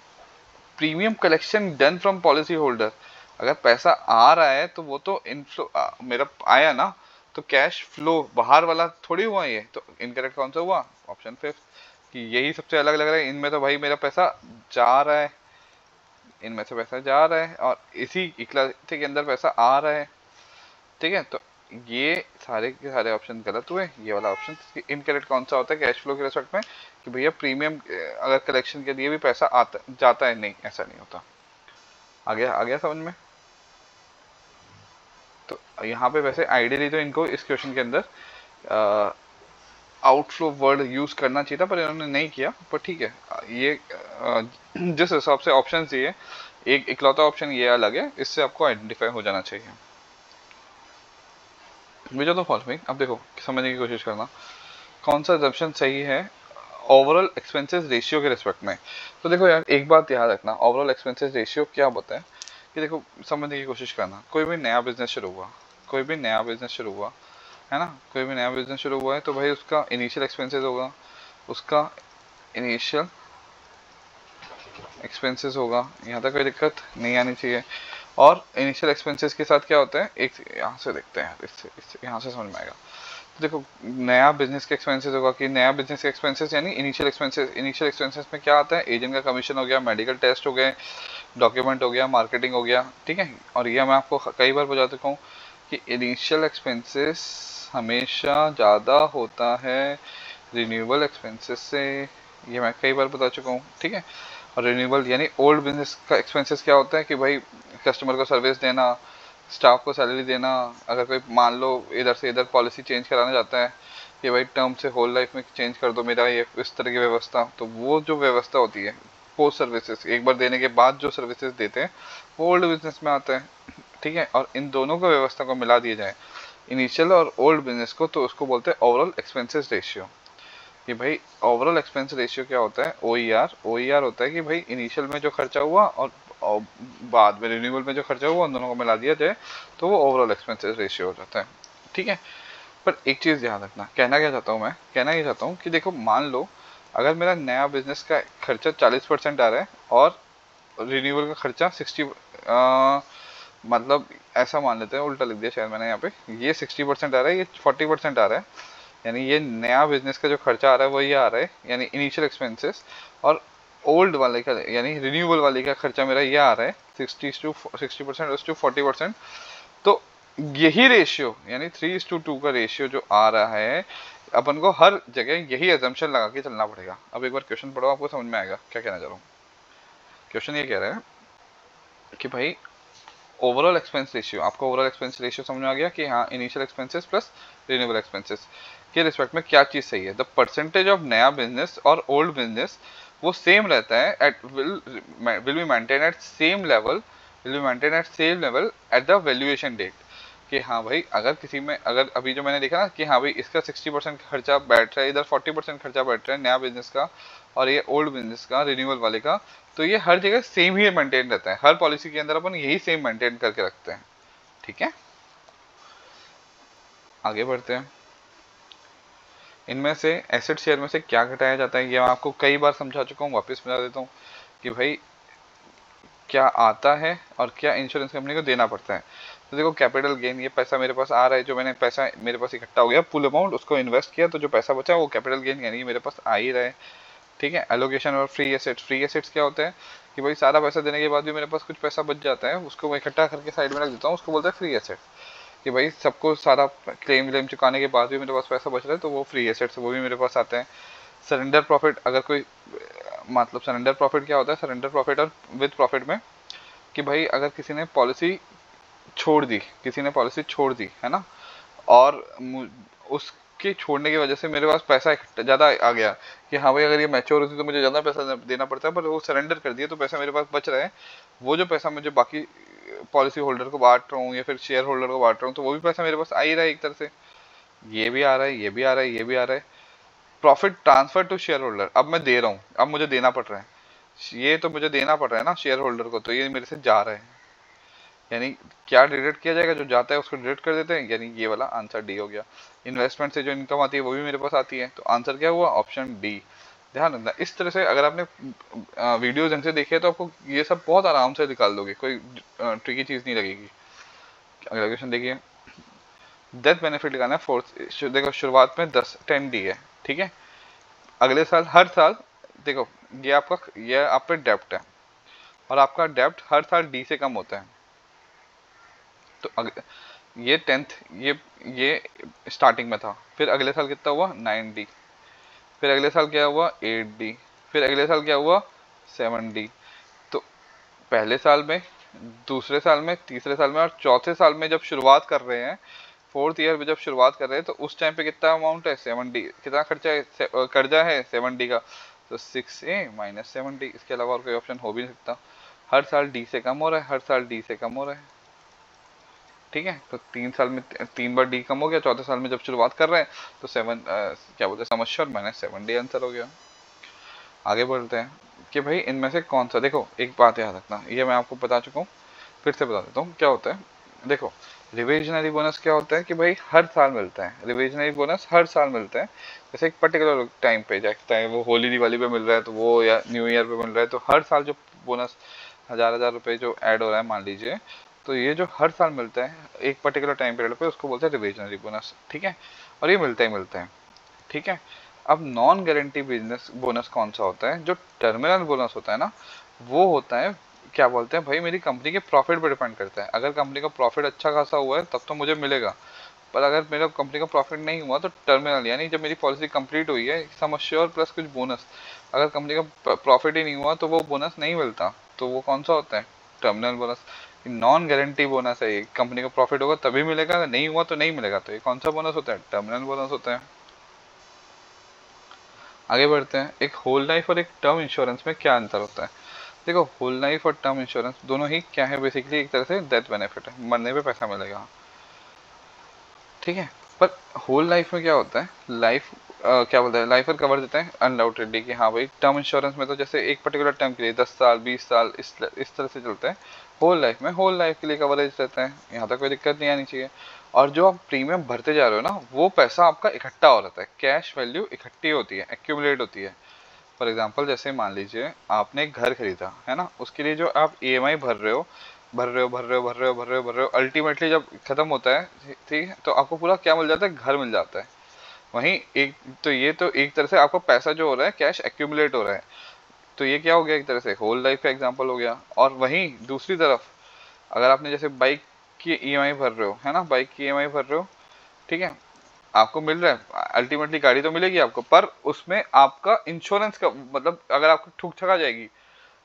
Premium collection done from policy holder, अगर पैसा आ रहा है तो वो तो इनफ्लो मेरा आया ना, तो कैश फ्लो बाहर वाला थोड़ी हुआ ये। तो इनकरेक्ट कौन सा हुआ? ऑप्शन फिफ्थ, कि यही सबसे अलग लग रहा है। इनमें तो भाई मेरा पैसा जा रहा है, इनमें से पैसा जा रहा है, और इसी इकलौते के अंदर पैसा आ रहा है, ठीक है। तो ये सारे के सारे ऑप्शन गलत हुए। ये वाला ऑप्शन इनकरेक्ट कौन सा होता है कैश फ्लो के रिस्पेक्ट में? कि भैया प्रीमियम अगर कलेक्शन के लिए भी पैसा आता जाता है, नहीं, ऐसा नहीं होता। आ गया समझ में? तो यहाँ पे वैसे आइडियली तो इनको इस क्वेश्चन के अंदर आउटफ्लो वर्ड यूज करना चाहिए था, पर इन्होंने नहीं किया। पर ठीक है, ये जिस हिसाब से ऑप्शन दिए, एक इकलौता ऑप्शन ये अलग है, इससे आपको आइडेंटिफाई हो जाना चाहिए। मुझे तो फॉलोइंग, अब देखो समझने की कोशिश करना कौन सा assumption सही है ओवरऑल एक्सपेंसेस रेशियो के रिस्पेक्ट में। तो देखो यार एक बात याद रखना, ओवरऑल एक्सपेंसेस रेशियो क्या होता है कि देखो समझने की कोशिश करना, कोई भी नया बिजनेस शुरू हुआ, कोई भी नया बिजनेस शुरू हुआ है ना, कोई भी नया बिजनेस शुरू हुआ है, तो भाई उसका इनिशियल एक्सपेंसेस होगा, उसका इनिशियल एक्सपेंसेस होगा, यहाँ तक कोई दिक्कत नहीं आनी चाहिए। और इनिशियल एक्सपेंसेस के साथ क्या होता है, एक यहाँ से देखते हैं, इससे यहाँ से समझ में आएगा। तो देखो नया बिजनेस के एक्सपेंसेस होगा, कि नया बिजनेस के एक्सपेंसेस यानी इनिशियल एक्सपेंसेस। इनिशियल एक्सपेंसेस में क्या आता है? एजेंट का कमीशन हो गया, मेडिकल टेस्ट हो गए, डॉक्यूमेंट हो गया, मार्केटिंग हो गया, ठीक है। और ये मैं आपको कई बार बता चुका हूँ कि इनिशियल एक्सपेंसेस हमेशा ज़्यादा होता है रिन्यूएबल एक्सपेंसेस से, ये मैं कई बार बता चुका हूँ, ठीक है। और रिन्यूएबल यानी ओल्ड बिजनेस का एक्सपेंसेस क्या होता है कि भाई कस्टमर को सर्विस देना, स्टाफ को सैलरी देना, अगर कोई मान लो इधर से इधर पॉलिसी चेंज कराना चाहता है कि भाई टर्म से होल लाइफ में चेंज कर दो मेरा, ये इस तरह की व्यवस्था, तो वो जो व्यवस्था होती है पोस्ट सर्विसेज एक बार देने के बाद जो सर्विसेज देते हैं वो ओल्ड बिजनेस में आता है। ठीक है, और इन दोनों को व्यवस्था को मिला दिया जाए, इनिशियल और ओल्ड बिजनेस को, तो उसको बोलते हैं ओवरऑल एक्सपेंसेस रेशियो। कि भाई ओवरऑल एक्सपेंस रेशियो क्या होता है, ओईआर। ओईआर होता है कि भाई इनिशियल में जो खर्चा हुआ और बाद में रिन्यूअल में जो खर्चा हुआ, उन दोनों को मिला दिया जाए तो वो ओवरऑल एक्सपेंसेस रेशियो हो जाता है। ठीक है, पर एक चीज़ ध्यान रखना, कहना क्या चाहता हूँ मैं, कहना ये चाहता हूँ कि देखो मान लो अगर मेरा नया बिजनेस का खर्चा 40% आ रहा है और रिन्यूअल का खर्चा 60, मतलब ऐसा मान लेते हैं, उल्टा लिख दिया शायद मैंने यहाँ पे, ये 60% आ रहा है, ये 40% आ रहा है, यानी ये नया बिजनेस का जो खर्चा आ रहा है वो ये आ रहा है, यानी इनिशियल एक्सपेंसेस, और ओल्ड वाले का यानी रिन्यूअल वाले का खर्चा मेरा ये आ रहा है 60% तो यही रेशियो यानी 3:2 का रेशियो जो आ रहा है, अपन को हर जगह यही एजम्पशन लगा के चलना पड़ेगा। अब एक बार क्वेश्चन पढ़ो, आपको समझ में आएगा क्या कहना चाह रहा हूँ। क्वेश्चन ये कह रहा है कि भाई ओवरऑल एक्सपेंस रेशियो, आपको ओवरऑल एक्सपेंस रेशियो समझ में आ गया कि हाँ initial expenses plus renewable expenses के रिस्पेक्ट में क्या चीज़ सही है। द परसेंटेज ऑफ नया बिजनेस और ओल्ड बिजनेस वो सेम रहता है, it will be maintain at same level, will be maintain at same level at the valuation date. कि हाँ भाई अगर किसी में, अगर अभी जो मैंने देखा ना कि हाँ भाई इसका 60% खर्चा बैठ रहा है, इधर 40% खर्चा बैठ रहा है नया बिजनेस का, और ये ओल्ड बिजनेस का रिन्यूअल वाले का, तो ये हर जगह सेम ही मेंटेन रहता है, हर पॉलिसी के अंदर अपन यही सेम मेंटेन करके रखते हैं। ठीक है, आगे बढ़ते हैं। इनमें से एसेट शेयर में से क्या घटाया जाता है, ये मैं आपको कई बार समझा चुका हूँ, वापस बता देता हूँ कि भाई क्या आता है और क्या इंश्योरेंस कंपनी को देना पड़ता है। तो देखो कैपिटल गेन, ये पैसा मेरे पास आ रहा है, जो मैंने पैसा मेरे पास इकट्ठा हो गया फुल अमाउंट, उसको इन्वेस्ट किया, तो जो पैसा बचा वो कैपिटल गेन यानी मेरे पास आ ही रहा है। ठीक है, एलोकेशन और फ्री एसेट्स, फ्री एसेट्स क्या होते हैं कि भाई सारा पैसा देने के बाद भी मेरे पास कुछ पैसा बच जाता है, उसको मैं इकट्ठा करके साइड में रख देता हूँ, उसको बोलते हैं फ्री एसेट्स। कि भाई सबको सारा क्लेम व्लेम चुकाने के बाद भी मेरे पास पैसा बच रहा है तो वो फ्री एसेट्स, वो भी मेरे पास आते हैं। सरेंडर प्रॉफिट, अगर कोई मतलब सरेंडर प्रॉफिट क्या होता है, सरेंडर प्रॉफिट और विद प्रॉफिट में कि भाई अगर किसी ने पॉलिसी छोड़ दी, किसी ने पॉलिसी छोड़ दी है ना, और उसके छोड़ने की वजह से मेरे पास पैसा ज़्यादा आ गया कि हाँ भाई अगर ये मैच्योर होती तो मुझे ज़्यादा पैसा देना पड़ता है, पर वो सरेंडर कर दिया तो पैसा मेरे पास बच रहा है, वो जो पैसा मुझे बाकी पॉलिसी होल्डर को बांट रहा हूँ या फिर शेयर होल्डर को बांट रहा हूँ, तो वो भी पैसा मेरे पास आ ही रहा है एक तरह से, ये भी आ रहा है, ये भी आ रहा है, ये भी आ रहा है। Profit transfer to share holder, अब मैं दे रहा हूँ, अब मुझे देना पड़ रहा है, ये तो मुझे देना पड़ रहा है ना शेयर होल्डर को, तो ये मेरे से जा रहा है, यानी क्या डिडक्ट किया जाएगा, जो जाता है उसको डिडक्ट कर देते हैं, यानी ये वाला आंसर डी हो गया। इन्वेस्टमेंट से जो इनकम आती है वो भी मेरे पास आती है, तो आंसर क्या हुआ, ऑप्शन डी। ध्यान रखना, इस तरह से अगर आपने वीडियो ढंग से देखी है तो आपको ये सब बहुत आराम से निकाल दोगे, कोई ट्रिकी चीज़ नहीं लगेगी। अगला क्वेश्चन देखिए, डेथ बेनिफिट लगाना है फोर्थ, देखो शुरुआत में 10 डी है, ठीक है, अगले साल हर साल, देखो ये आप पे डेप्ट है और आपका डेप्ट हर साल डी से कम होता है, तो ये 10th, ये स्टार्टिंग में था, फिर अगले साल कितना हुआ 9D, फिर अगले साल क्या हुआ 8D, फिर अगले साल क्या हुआ 7D। तो पहले साल में, दूसरे साल में, तीसरे साल में और चौथे साल में जब शुरुआत कर रहे हैं, फोर्थ ईयर में जब शुरुआत कर रहे हैं, तो उस टाइम पे कितना अमाउंट है 7D, कितना खर्चा है कर्जा है 7D का, तो 6A माइनस 7D, इसके अलावा और कोई ऑप्शन हो भी नहीं सकता। हर साल डी से कम हो रहा है, हर साल डी से कम हो रहा है। ठीक है, तो 3 साल में 3 बार डी कम हो गया, चौथे साल में जब शुरुआत कर रहे हैं तो क्या बोलते हैं समस्या, माइनस 7D आंसर हो गया। आगे बढ़ते हैं कि भाई इनमें से कौन सा, देखो एक बात याद रखना, ये मैं आपको बता चुका हूँ, फिर से बता देता हूँ क्या होता है। देखो रिविजनरी बोनस क्या होता है कि भाई हर साल मिलता है, रिविजनरी बोनस हर साल मिलता है, जैसे एक पर्टिकुलर टाइम पे जाता है, वो होली दिवाली पे मिल रहा है तो वो, या न्यू ईयर पे मिल रहा है, तो हर साल जो बोनस 1000 रुपये जो ऐड हो रहा है मान लीजिए, तो ये जो हर साल मिलता है एक पर्टिकुलर टाइम पीरियड पे, उसको बोलते हैं रिविजनरी बोनस। ठीक है, और ये मिलता ही मिलता है। ठीक है, अब नॉन गारंटी बिजनेस बोनस कौन सा होता है, जो टर्मिनल बोनस होता है ना, वो होता है क्या बोलते हैं भाई, मेरी कंपनी के प्रॉफिट पर डिपेंड करता है, अगर कंपनी का प्रॉफिट अच्छा खासा हुआ है तब तो मुझे मिलेगा, पर अगर मेरा कंपनी का प्रॉफिट नहीं हुआ तो टर्मिनल, यानी जब मेरी पॉलिसी कंप्लीट हुई है सम अश्योर प्लस कुछ बोनस, अगर कंपनी का प्रॉफिट ही नहीं हुआ तो वो बोनस नहीं मिलता, तो वो कौन सा होता है terminal bonus. Non guarantee bonus है, ये कंपनी का प्रॉफिट होगा तभी मिलेगा, अगर नहीं हुआ तो नहीं मिलेगा, तो ये कौन सा बोनस होता है, टर्मिनल बोनस होता है। आगे बढ़ते हैं, एक होल लाइफ और एक टर्म इंश्योरेंस में क्या अंतर होता है। देखो होल लाइफ और टर्म इंश्योरेंस दोनों ही क्या है, बेसिकली एक तरह से डेथ बेनिफिट है, मरने पे पैसा मिलेगा, ठीक है। पर होल लाइफ में क्या होता है, लाइफ क्या बोलते हैं, लाइफ पर कवर देते हैं अनडाउटेडली कि हाँ भाई टर्म इंश्योरेंस में तो जैसे एक पर्टिकुलर टाइम के लिए 10 साल 20 साल इस तरह से चलता है। होल लाइफ में होल लाइफ के लिए कवरेज रहता है, यहाँ तक कोई दिक्कत नहीं आनी चाहिए। और जो आप प्रीमियम भरते जा रहे हो ना, वो पैसा आपका इकट्ठा हो रहता है, कैश वैल्यू इकट्ठी होती है, एक्यूमुलेट होती है। फॉर एग्जाम्पल जैसे मान लीजिए आपने एक घर खरीदा है ना, उसके लिए जो आप ईएमआई भर रहे हो, अल्टीमेटली जब खत्म होता है, ठीक है, तो आपको पूरा क्या मिल जाता है, घर मिल जाता है। वहीं एक, तो एक तरह से आपका पैसा जो हो रहा है कैश एक्यूमुलेट हो रहा है। तो ये क्या हो गया, एक तरह से होल लाइफ का एग्जांपल हो गया। और वहीं दूसरी तरफ अगर आपने जैसे बाइक की ईएमआई भर रहे हो है ना, बाइक की ईएमआई भर रहे हो, ठीक है, आपको मिल रहा है, अल्टीमेटली गाड़ी तो मिलेगी आपको, पर उसमें आपका इंश्योरेंस का मतलब अगर आपको ठुक ठका जाएगी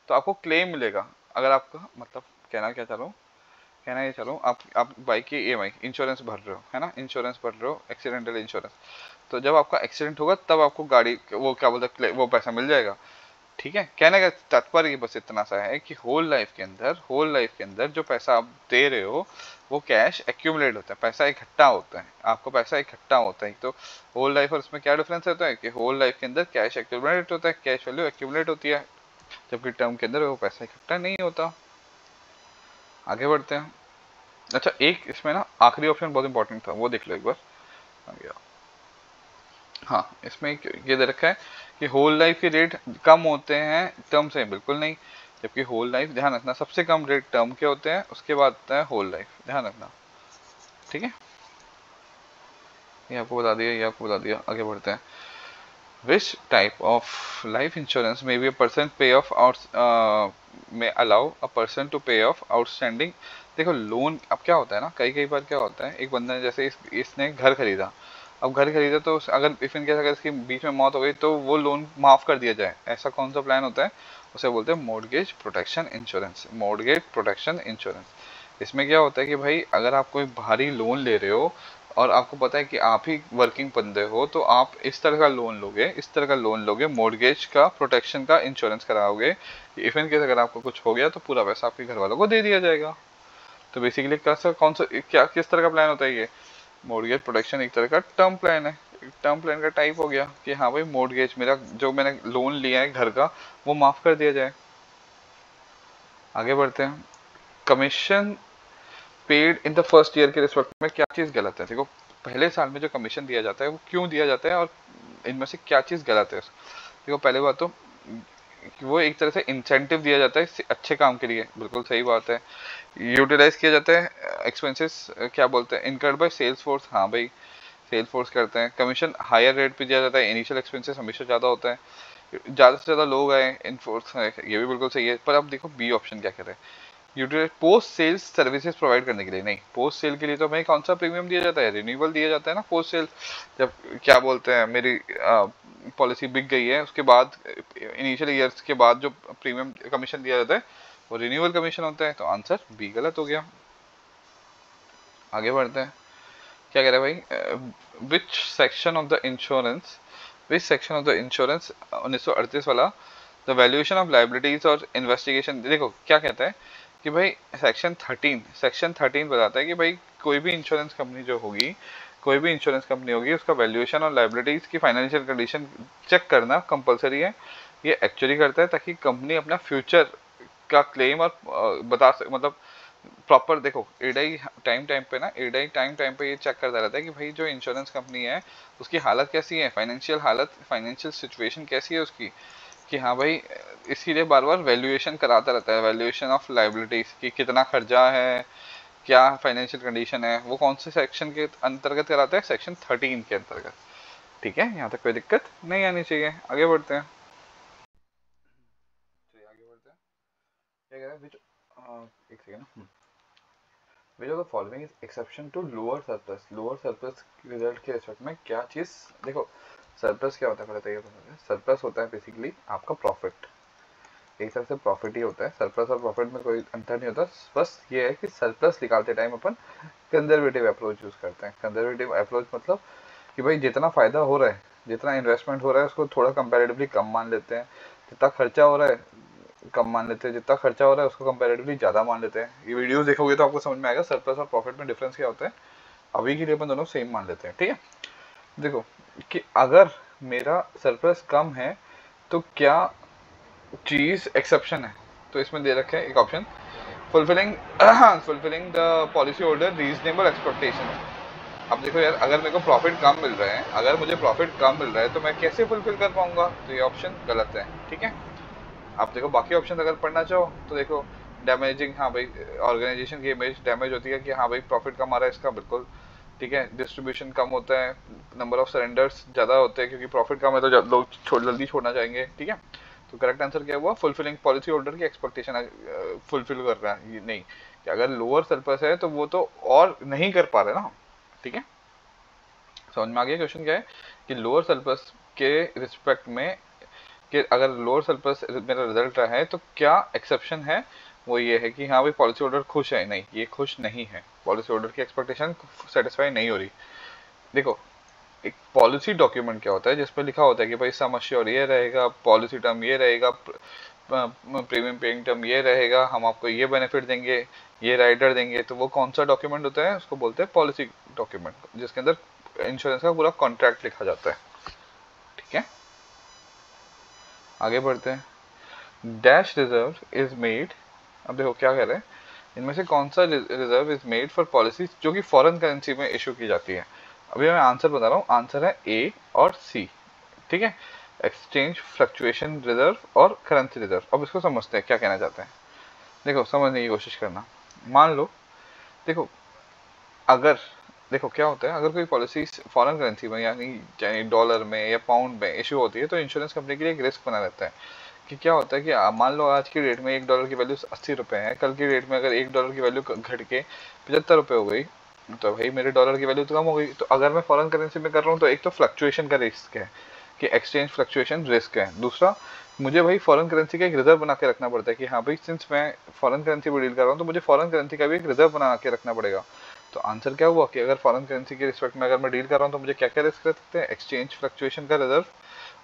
तो आपको क्लेम मिलेगा। अगर आपका मतलब कहना ये चाह रहा हूँ, आप बाइक की ईएमआई इंश्योरेंस भर रहे हो है ना, इंश्योरेंस भर रहे हो, एक्सीडेंटल इंश्योरेंस। तो जब आपका एक्सीडेंट होगा तब आपको गाड़ी वो क्या बोलते हैं वो पैसा मिल जाएगा, ठीक है। कहने का तात्पर्य बस इतना सा है कि होल लाइफ के अंदर जो पैसा आप दे रहे हो वो कैश एक्यूमुलेट होता है, पैसा इकट्ठा होता है, आपको पैसा इकट्ठा होता है। तो होल लाइफ और उसमें क्या डिफरेंस होता है कि होल लाइफ के अंदर कैश एक्यूमुलेट होता है, कैश वैल्यू एक्यूमुलेट होती है, जबकि टर्म के अंदर वो पैसा इकट्ठा नहीं होता। आगे बढ़ते हैं। अच्छा एक इसमें ना आखिरी ऑप्शन बहुत इंपॉर्टेंट था, वो देख लो एक बार। आ गया। हाँ इसमें ये दे रखा है कि होल लाइफ के रेट कम होते हैं टर्म से, बिल्कुल नहीं। जबकि होल लाइफ, ध्यान रखना, सबसे कम रेट टर्म के होते हैं, उसके बाद आता है होल लाइफ, ध्यान रखना, ठीक है। ये आपको बता दिया, ये आपको बता दिया। आगे बढ़ते हैं। Which type of life insurance may be a person पे ऑफ आउट में अलाउ अ पर्सन टू पे ऑफ आउटस्टैंडिंग। देखो लोन अब क्या होता है ना, कई कई बार क्या होता है, एक बंदा ने जैसे इसने घर खरीदा, अब घर खरीदा तो अगर इफ इन केस अगर इसकी बीच में मौत हो गई तो वो लोन माफ कर दिया जाए, ऐसा कौन सा प्लान होता है, उसे बोलते हैं mortgage protection insurance. Mortgage protection insurance, इसमें क्या होता है कि भाई अगर आप कोई भारी लोन ले रहे हो और आपको पता है कि आप ही वर्किंग बंदे हो, तो आप इस तरह का लोन लोगे, इस तरह का लोन लोगे, मॉर्गेज का प्रोटेक्शन का इंश्योरेंस कराओगे, इफ इन केस अगर आपको कुछ हो गया तो पूरा पैसा आपके घर वालों को दे दिया जाएगा। तो बेसिकली कैसा कौन सा क्या किस तरह का प्लान होता है ये, मॉर्गेज प्रोटेक्शन एक तरह का टर्म प्लान है। टर्म प्लान का टाइप हो गया कि हाँ भाई मॉर्गेज मेरा जो मैंने लोन लिया है घर का वो माफ कर दिया जाए। आगे बढ़ते हैं। Commission paid in the first year के रिस्पेक्ट में क्या चीज़ गलत है, देखो पहले साल में जो कमीशन दिया जाता है वो क्यों दिया जाता है और इनमें से क्या चीज़ गलत है। देखो पहले बात तो कि वो एक तरह से इंसेंटिव दिया जाता है अच्छे काम के लिए, बिल्कुल सही बात है। यूटिलाइज किया जाता है एक्सपेंसेस, क्या बोलते हैं, इनकर्ड बाय सेल्स फोर्स, हाँ भाई सेल्स फोर्स करते हैं। कमीशन हायर रेट पे दिया जाता है, इनिशियल एक्सपेंसेस हमेशा ज़्यादा होता है, ज़्यादा से ज़्यादा लोग आए इनफोर्स है, ये भी बिल्कुल सही है। पर अब देखो बी ऑप्शन क्या कहते हैं, utilize post sales services provide करने के लिए, नहीं पोस्ट सेल के लिए तो भाई कौन सा प्रीमियम दिया जाता है, रिन्यूअल दिया जाता है ना पोस्ट सेल। जब क्या बोलते हैं मेरी पॉलिसी बिक गई है उसके बाद इनिशियल ईयर्स के बाद जो प्रीमियम कमीशन दिया जाता है वो रिन्यूअल कमीशन होता है, तो आंसर बी गलत हो गया। आगे बढ़ते हैं। क्या कह रहे हैं भाई, which section of the insurance, which section of the insurance 1938 वाला, द वैल्यूएशन ऑफ लाइबिलिटीज और इन्वेस्टिगेशन, देखो क्या कहता है कि भाई सेक्शन 13 बताता है कि भाई कोई भी इंश्योरेंस कंपनी जो होगी, कोई भी इंश्योरेंस कंपनी होगी उसका वैल्यूएशन और लाइबिलिटीज की फाइनेंशियल कंडीशन चेक करना कंपलसरी है। ये एक्चुअली करता है ताकि कंपनी अपना फ्यूचर का क्लेम और मतलब प्रॉपर, देखो एडाई टाइम टाइम पे ना, एडाई टाइम टाइम पे ये चेक करता रहता है कि भाई जो इंश्योरेंस कंपनी है उसकी हालत कैसी है, फाइनेंशियल हालत, फाइनेंशियल सिचुएशन कैसी है उसकी, कि हाँ भाई इसीलिए बार बार वैल्यूएशन कराता रहता है, वैल्यूएशन ऑफ लाइबिलिटीज की कितना खर्चा है, क्या फाइनेंशियल कंडीशन है, वो कौन से सेक्शन के अंतर्गत कराता है, सेक्शन 13 के अंतर्गत, ठीक है। यहाँ तक कोई दिक्कत नहीं आनी चाहिए। आगे बढ़ते हैं। चलिए आगे बढ़ते हैं। क्या कह रहे हैं एक second. which of the following is exception to lower surplus result के रिस्पेक्ट में क्या चीज, देखो सरप्लस क्या होता है पहले तो ये बताते हैं। सरप्लस होता है बेसिकली आपका प्रॉफिट, एक तरह से प्रॉफिट ही होता है, सरप्लस और प्रॉफिट में कोई अंतर नहीं होता। बस ये है कि सरप्लस निकालते टाइम अपन कंजर्वेटिव अप्रोच यूज करते हैं। कंजर्वेटिव अप्रोच मतलब कि भाई जितना फायदा हो रहा है, जितना इन्वेस्टमेंट हो रहा है उसको थोड़ा कंपैरेटिवली कम मान लेते हैं, जितना खर्चा हो रहा है कम मान लेते हैं, जितना खर्चा हो रहा है उसको कंपैरेटिवली ज़्यादा मान लेते हैं। ये वीडियोस देखोगे तो आपको समझ में आएगा सरप्लस और प्रॉफिट में डिफरेंस क्या होता है। अभी के लिए अपन दोनों सेम मान लेते हैं, ठीक है। देखो कि अगर मेरा सरप्लस कम है तो क्या चीज़ एक्सेप्शन है, तो इसमें दे रखे है एक option, fulfilling fulfilling the policy holder reasonable expectation. अब देखो यार, अगर मेरे को प्रॉफिट कम मिल रहा है, अगर मुझे प्रॉफिट कम मिल रहा है तो मैं कैसे फुलफिल कर पाऊंगा, तो ये ऑप्शन गलत है, ठीक है। आप देखो बाकी ऑप्शन अगर पढ़ना चाहो तो देखो डैमेजिंग, हाँ भाई ऑर्गेनाइजेशन की इमेज डैमेज होती है कि हाँ भाई प्रॉफिट कम आ रहा है इसका, बिल्कुल ठीक है। डिस्ट्रीब्यूशन कम होता है, नंबर ऑफ सरेंडर्स ज़्यादा होते हैं क्योंकि प्रॉफिट कम है तो लोग जल्दी छोड़ना चाहेंगे, ठीक है। तो करेक्ट आंसर क्या हुआ, फुलफिलिंग पॉलिसी होल्डर की एक्सपेक्टेशन फुलफिल कर रहा है, ये नहीं कि अगर लोअर सरप्लस है तो वो तो और नहीं कर पा रहे ना, ठीक है। समझ में आ गया क्वेश्चन क्या है कि लोअर सरप्लस के रिस्पेक्ट में, कि अगर लोअर सरप्लस मेरा रिजल्ट रहा है तो क्या एक्सेप्शन है, वो ये है कि हाँ भाई पॉलिसी होल्डर खुश है, नहीं ये खुश नहीं है, पॉलिसी होल्डर की एक्सपेक्टेशन सेटिस्फाई नहीं हो रही। देखो एक पॉलिसी डॉक्यूमेंट क्या होता है, जिसपे लिखा होता है कि भाई सम एश्योर्ड ये रहेगा, पॉलिसी टर्म ये रहेगा, प्रीमियम पेइंग टर्म ये रहेगा, हम आपको ये बेनिफिट देंगे, ये राइडर देंगे, तो वो कौन सा डॉक्यूमेंट होता है, उसको बोलते हैं पॉलिसी डॉक्यूमेंट, जिसके अंदर इंश्योरेंस का पूरा कॉन्ट्रैक्ट लिखा जाता है, ठीक है। आगे बढ़ते हैं। डैश रिजर्व इज मेड, अब देखो क्या कह रहे हैं, इनमें से कौन सा reserve is made for policy जो कि फॉरेन करेंसी में इशू की जाती है। अभी मैं आंसर बता रहा हूँ, आंसर है ए और सी, ठीक है। एक्सचेंज फ्लक्चुएशन रिजर्व और करेंसी रिजर्व। अब इसको समझते हैं क्या कहना चाहते हैं। देखो समझने की कोशिश करना। मान लो, देखो अगर, देखो क्या होता है, अगर कोई पॉलिसी फॉरेन करेंसी में यानी चाहे डॉलर में या पाउंड में इशू होती है तो इंश्योरेंस कंपनी के लिए एक रिस्क बना रहता है कि क्या होता है कि मान लो आज की डेट में $1 की वैल्यू 80 रुपये है, कल की डेट में अगर $1 की वैल्यू घट के 75 रुपये हो गई तो भाई मेरे डॉलर की वैल्यू तो कम हो गई। तो अगर मैं फॉरेन करेंसी में कर रहा हूँ तो एक तो फ्लक्चुएशन का रिस्क है कि एक्सचेंज फ्लक्चुएशन रिस्क है, दूसरा मुझे भाई फॉरेन करेंसी का एक रिजर्व बना के रखना पड़ता है कि हाँ भाई सिंस मैं फॉरेन करेंसी में डील कर रहा हूँ तो मुझे फॉरेन करेंसी का भी एक रिजर्व बना के रखना पड़ेगा। तो आंसर क्या हुआ कि अगर फॉरेन करेंसी के रिस्पेक्ट में अगर मैं डील कर रहा हूँ तो मुझे क्या क्या रिस्क रख सकते हैं, एक्सचेंज फ्लक्चुएशन का रिजर्व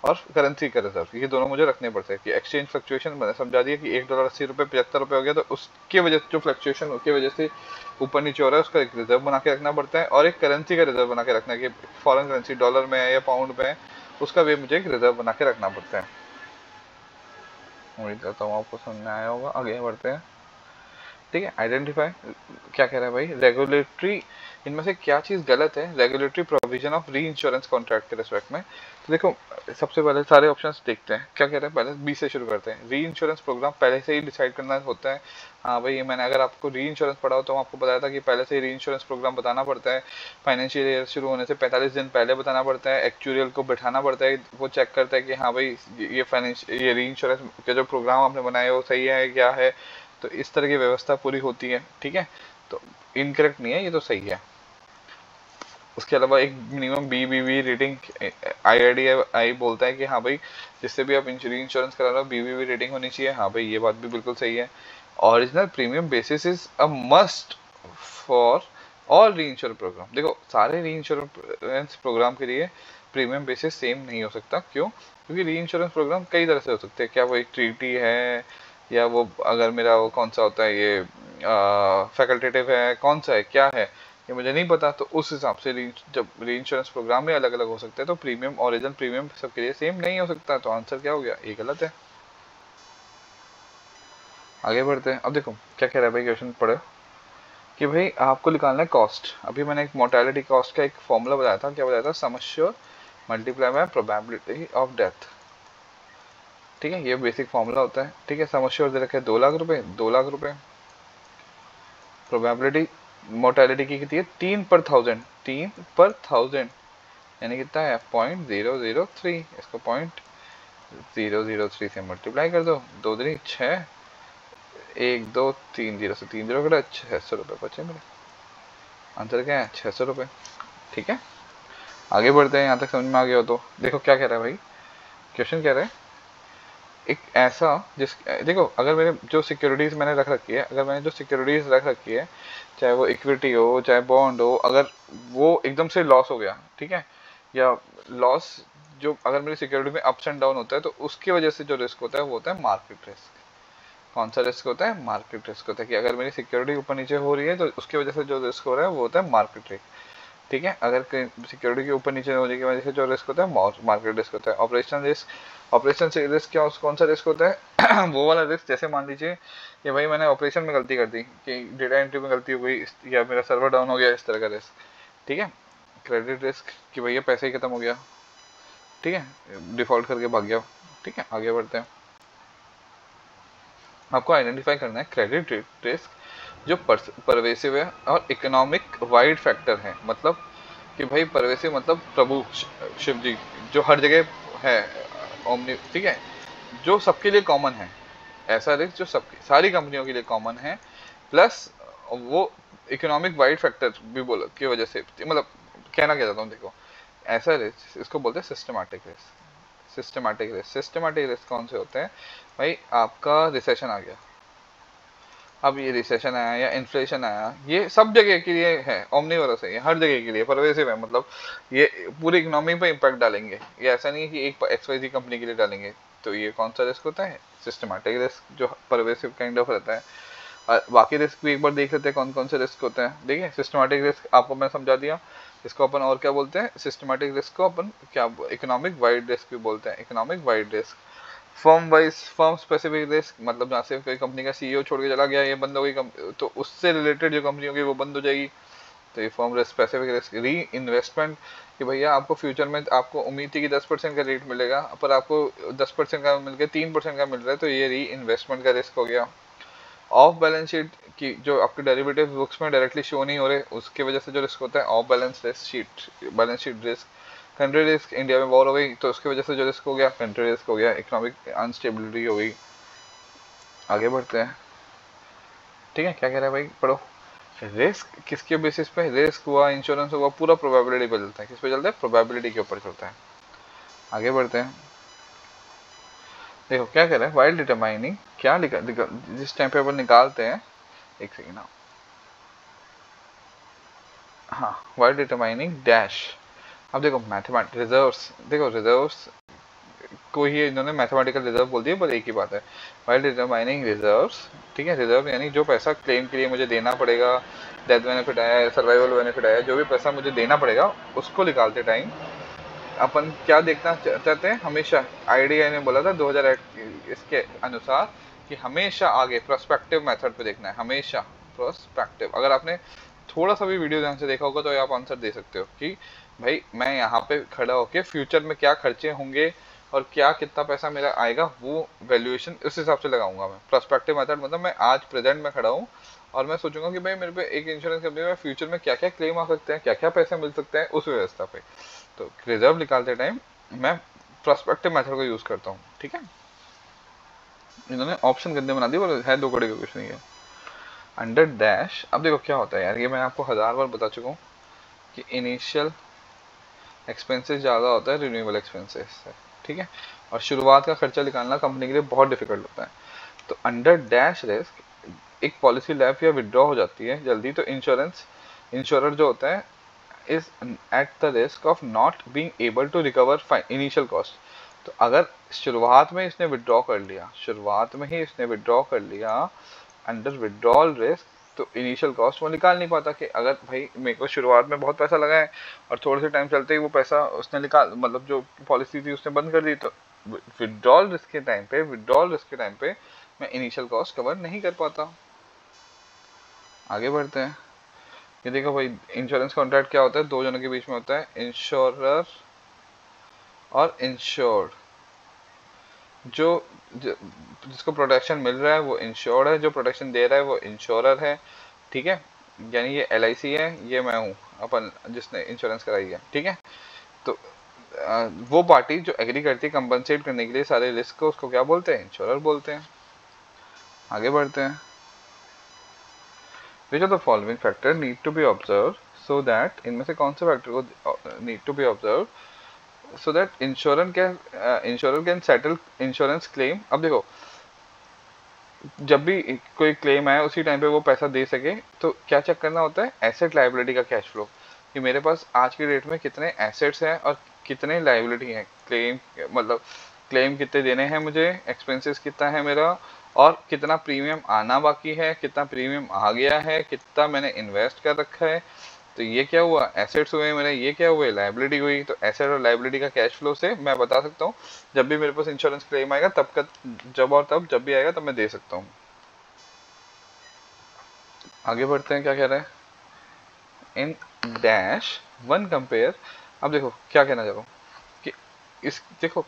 और करेंसी का रिजर्व, ये दोनों मुझे रखने पड़ते हैं। कि एक्सचेंज फ्लक्चुएशन मैंने समझा दिया कि $1 80 रुपये 75 रुपये हो गया तो उसकी वजह से जो फ्लक्चुएशन उसकी वजह से ऊपर नीचे हो रहा है उसका एक रिजर्व बना के रखना पड़ता है, और एक करेंसी का रिजर्व बना के रखना है कि फॉरेन करेंसी डॉलर में है या पाउंड में है उसका भी मुझे एक रिजर्व बना के रखना पड़ता है। उम्मीद करता हूँ आपको समझ में आया होगा। आगे बढ़ते हैं, ठीक है। आइडेंटिफाई, क्या कह रहा है भाई, रेगुलेटरी, इनमें से क्या चीज़ गलत है रेगुलेटरी प्रोविजन ऑफ री इंश्योरेंस कॉन्ट्रैक्ट के रिस्पेक्ट में। तो देखो सबसे पहले सारे ऑप्शंस देखते हैं क्या कह रहे हैं, पहले बी से शुरू करते हैं। री इंश्योरेंस प्रोग्राम पहले से ही डिसाइड करना होता है। हाँ भाई मैंने अगर आपको री इंश्योरेंस पढ़ा हो तो आपको बताया था कि पहले से ही री इंश्योरेंस प्रोग्राम बताना पड़ता है, फाइनेंशियल ईयर शुरू होने से 45 दिन पहले बताना पड़ता है, एक्चुरियल को बैठाना पड़ता है, वो चेक करता है कि हाँ भाई ये री इंश्योरेंस के जो प्रोग्राम आपने बनाए वो सही है क्या है, तो इस तरह की व्यवस्था पूरी होती है, ठीक है। तो इनकरेक्ट नहीं है, ये तो सही है। उसके अलावा एक मिनिमम बीबीबी रेटिंग आई बोलता है कि हाँ भाई जिससे भी आप इंश्योरेंस करा रहे हो बीबीबी रेटिंग होनी चाहिए, हाँ भाई ये बात भी बिल्कुल सही है। Original premium basis is a must for all री इंश्योरेंस प्रोग्राम। देखो सारे री इंश्योरेंस प्रोग्राम के लिए प्रीमियम बेसिस सेम नहीं हो सकता, क्यों, क्योंकि री इंश्योरेंस प्रोग्राम कई तरह से हो सकते हैं। क्या वो एक ट्रीटी है, या वो अगर मेरा वो कौन सा होता है ये फैकल्टेटिव है, कौन सा है क्या है ये मुझे नहीं पता। तो उस हिसाब से जब री इंश्योरेंस प्रोग्राम में अलग अलग हो सकते हैं तो प्रीमियम ओरिजिनल प्रीमियम सबके लिए सेम नहीं हो सकता। तो आंसर क्या हो गया, ये गलत है। आगे बढ़ते हैं। अब देखो क्या कह रहा है भाई, क्वेश्चन पढ़ो कि भाई आपको निकालना है कॉस्ट। अभी मैंने एक मोर्टेलिटी कॉस्ट का एक फॉर्मूला बताया था, क्या बताया था, sum assured multiply by probability of death, ठीक है। ये बेसिक फॉर्मूला होता है, ठीक है। सम एश्योर्ड दे रखे 2 लाख रुपए, 2 लाख रुपए, प्रोबेबिलिटी मोर्टेलिटी की कितनी है 3/1000, यानी कितना है 0.003, इसको 0.003 से मल्टीप्लाई कर दो, 2 दूनी 6, 1 2 3 0 से 3 0 कटा, 600 रुपये बचे मेरे। आंसर क्या है 600 रुपये, ठीक है। आगे बढ़ते हैं, यहाँ तक समझ में आ गया हो तो देखो क्या कह रहा है भाई, क्वेश्चन कह रहा है एक ऐसा जिस, देखो अगर मेरे जो सिक्योरिटीज मैंने रख रखी है, अगर मैंने जो सिक्योरिटीज रख रखी है चाहे वो इक्विटी हो चाहे बॉन्ड हो, अगर वो एकदम से लॉस हो गया, ठीक है, या लॉस जो अगर मेरी सिक्योरिटी में अप्स एंड डाउन होता है तो उसकी वजह से जो रिस्क होता है वो होता है मार्केट रिस्क, कौन सा रिस्क होता है? मार्केट रिस्क होता है, कि अगर मेरी सिक्योरिटी ऊपर नीचे हो रही है तो उसकी वजह से जो रिस्क हो रहा है वो होता है मार्केट रिस्क। ठीक है, अगर सिक्योरिटी के ऊपर नीचे होने की वजह से जो रिस्क होता है मार्केट रिस्क होता है। ऑपरेशन रिस्क, ऑपरेशन से रिस्क क्या, कौन सा रिस्क होता है? वो वाला रिस्क, जैसे मान लीजिए कि भाई मैंने ऑपरेशन में गलती कर दी, कि डेटा एंट्री में गलती हो गई, या मेरा सर्वर डाउन हो गया, इस तरह का रिस्क। ठीक है, क्रेडिट रिस्क, कि भैया पैसे ही खत्म हो गया, ठीक है, डिफॉल्ट करके भाग गया। ठीक है, आगे बढ़ते हैं। आपको आइडेंटिफाई करना है क्रेडिट रिस्क जो परवेसिव है और इकोनॉमिक वाइड फैक्टर है। मतलब कि भाई परवेसिव मतलब प्रभु शिव जी, जो हर जगह है, ओमनी, ठीक है, जो सबके लिए कॉमन है। ऐसा रिस्क जो सबकी सारी कंपनियों के लिए कॉमन है, प्लस वो इकोनॉमिक वाइड फैक्टर भी बोलो की वजह से, मतलब कहना क्या चाहता हूँ, देखो ऐसा रिस्क इसको बोलते हैं सिस्टमैटिक रिस्क। सिस्टमैटिक रिस्क कौन से होते हैं? भाई आपका रिसेशन आ गया, अब ये रिसेशन आया या इन्फ्लेशन आया, ये सब जगह के लिए है, ओमनीवरस है, ये हर जगह के लिए परवेसिव है, मतलब ये पूरी इकोनॉमी पे इम्पैक्ट डालेंगे। ये ऐसा नहीं है कि एक XYZ कंपनी के लिए डालेंगे। तो ये कौन सा रिस्क होता है? सिस्टमैटिक रिस्क, जो परवेसिव काइंड ऑफ रहता है। बाकी रिस्क भी एक बार देख लेते हैं कौन कौन से रिस्क होते हैं। देखिए, सिस्टमैटिक रिस्क आपको मैं समझा दिया, इसको अपन और क्या बोलते हैं? सिस्टमैटिक रिस्क को अपन क्या, इकोनॉमिक वाइड रिस्क भी बोलते हैं। Economic wide risk, firm wise, firm specific risk, मतलब जहाँ से कोई कंपनी का CEO छोड़ के चला गया, ये बंद हो गई, तो उससे रिलेटेड जो कंपनी होगी वो बंद हो जाएगी, तो ये फर्म स्पेसिफिक रिस्क। री इन्वेस्टमेंट, कि भैया आपको फ्यूचर में आपको उम्मीद थी कि 10% का रेट मिलेगा, पर आपको 10% का मिल गया, 3% का मिल रहा है, तो ये री इन्वेस्टमेंट का रिस्क हो गया। ऑफ बैलेंस शीट, की जो आपके डेरिवेटिव बुक्स में डायरेक्टली शो नहीं हो रहे, उसकी वजह से जो रिस्क होता है of balance sheet, balance sheet risk. Country risk, India में वॉर हो गई तो उसकी वजह से जो रिस्क हो गया, कंट्री रिस्क हो गया, इकोनॉमिक अनस्टेबिलिटी हो गई। आगे बढ़ते हैं। ठीक है, क्या कह रहा है भाई, पढ़ो। रिस्क किसके बेसिस पे? रिस्क हुआ, इंश्योरेंस हुआ, पूरा प्रोबेबिलिटी पे चलता है। किस पे चलता है? प्रोबेबिलिटी के ऊपर चलता है। आगे बढ़ते हैं। देखो क्या कह रहा है, वाइल डिटरमाइनिंग, क्या लिखा, जिस टाइम पे अपन निकालते हैं, एक सेकेंड ना, हाँ, वाइल डिटरमाइनिंग डैश। अब देखो मैथमेटिक रिजर्व्स, देखो रिजर्व्स को ही इन्होंने मैथमेटिकल रिजर्व बोल दिया, पर एक ही बात है, वाइल डिटरमाइनिंग रिजर्व्स। ठीक है, रिजर्व यानी जो पैसा क्लेम के लिए मुझे देना पड़ेगा, डेथ बेनिफिट आया, सर्वाइवल बेनिफिट आया, जो भी पैसा मुझे देना पड़ेगा, उसको निकालते टाइम अपन क्या देखना चाहते हैं हमेशा? आईडीआई ने बोला था 2008 इसके अनुसार कि हमेशा आगे प्रोस्पेक्टिव मेथड पे देखना है, हमेशा प्रोस्पेक्टिव। अगर आपने थोड़ा सा भी वीडियो ध्यान से देखा होगा तो आप आंसर दे सकते हो कि भाई मैं यहाँ पे खड़ा होके फ्यूचर में क्या खर्चे होंगे और क्या कितना पैसा मेरा आएगा, वो वैल्यूएशन उस हिसाब से लगाऊंगा मैं। प्रोस्पेक्टिव मेथड मतलब मैं आज प्रेजेंट में खड़ा हूँ और मैं सोचूंगा कि भाई मेरे पे एक इंश्योरेंस कंपनी में फ्यूचर में क्या क्या क्लेम आ सकते हैं, क्या क्या पैसे मिल सकते हैं, उस व्यवस्था पे। तो रिजर्व निकालते टाइम मैं प्रोस्पेक्टिव मेथड को यूज करता हूँ। ठीक है, इन्होंने ऑप्शन गंदे बना दिए, और है दो कड़े का कुछ नहीं है। अंडर डैश, अब देखो क्या होता है यार, ये मैं आपको 1000 बार बता चुका हूँ कि इनिशियल एक्सपेंसेस ज़्यादा होता है रिन्यूएबल एक्सपेंसेस से। ठीक है, और शुरुआत का खर्चा निकालना कंपनी के लिए बहुत डिफिकल्ट होता है। तो अंडर डैश रिस्क एक पॉलिसी लैप या विड्रॉ हो जाती है जल्दी, तो इंश्योरर जो होता है is at the risk of not being able to recover initial cost। तो अगर शुरुआत में इसने विड्रॉ कर लिया, शुरुआत में ही इसने विड्रॉ कर लिया अंडर विड्रॉल रिस्क, तो इनिशियल कॉस्ट वो निकाल नहीं पाता। कि अगर भाई मेरे को शुरुआत में बहुत पैसा लगा है और थोड़े से टाइम चलते ही वो पैसा उसने निकाल, मतलब जो पॉलिसी थी उसने बंद कर दी, तो विड्रॉल रिस्क के टाइम पे मैं इनिशियल कॉस्ट कवर नहीं कर पाता। आगे बढ़ते हैं। ये देखो भाई, इंश्योरेंस कॉन्ट्रैक्ट क्या होता है? दो जनों के बीच में होता है, इंश्योरर और इंश्योर्ड। जो जिसको प्रोटेक्शन मिल रहा है वो इंश्योर्ड है, जो प्रोटेक्शन दे रहा है वो इंश्योरर है। ठीक है, यानी ये LIC है, ये मैं हूँ अपन जिसने इंश्योरेंस कराई है। ठीक है, तो वो पार्टी जो एग्री करती है कंपनसेट करने के लिए सारे रिस्क को, उसको क्या बोलते हैं? इंश्योरर बोलते हैं। आगे बढ़ते हैं। Which are the following factor need to be observe so that, इनमें से कौन से फैक्टर को need to be observe so that insurer can settle insurance claim. अब देखो, जब भी कोई क्लेम आए उसी टाइम पे वो पैसा दे सके, तो क्या चेक करना होता है? एसेट लाइबिलिटी का कैश फ्लो, कि मेरे पास आज की डेट में कितने एसेट्स हैं और कितने लाइबिलिटी हैं। क्लेम मतलब क्लेम कितने देने हैं मुझे, एक्सपेंसेस कितना है मेरा, और कितना प्रीमियम आना बाकी है, कितना प्रीमियम आ गया है, कितना मैंने इन्वेस्ट कर रखा है। तो ये क्या हुआ, एसेट्स हुए मेरे, ये क्या हुए, लाइबिलिटी हुई। तो एसेट और लाइबिलिटी का कैश फ्लो से मैं बता सकता हूँ जब भी मेरे पास इंश्योरेंस क्लेम आएगा तब का, जब और तब जब भी आएगा तब मैं दे सकता हूँ। आगे बढ़ते हैं, क्या कह रहे हैं, इन डैश वन कंपेयर। अब देखो क्या कहना चाह रहा हूँ कि इस देखो,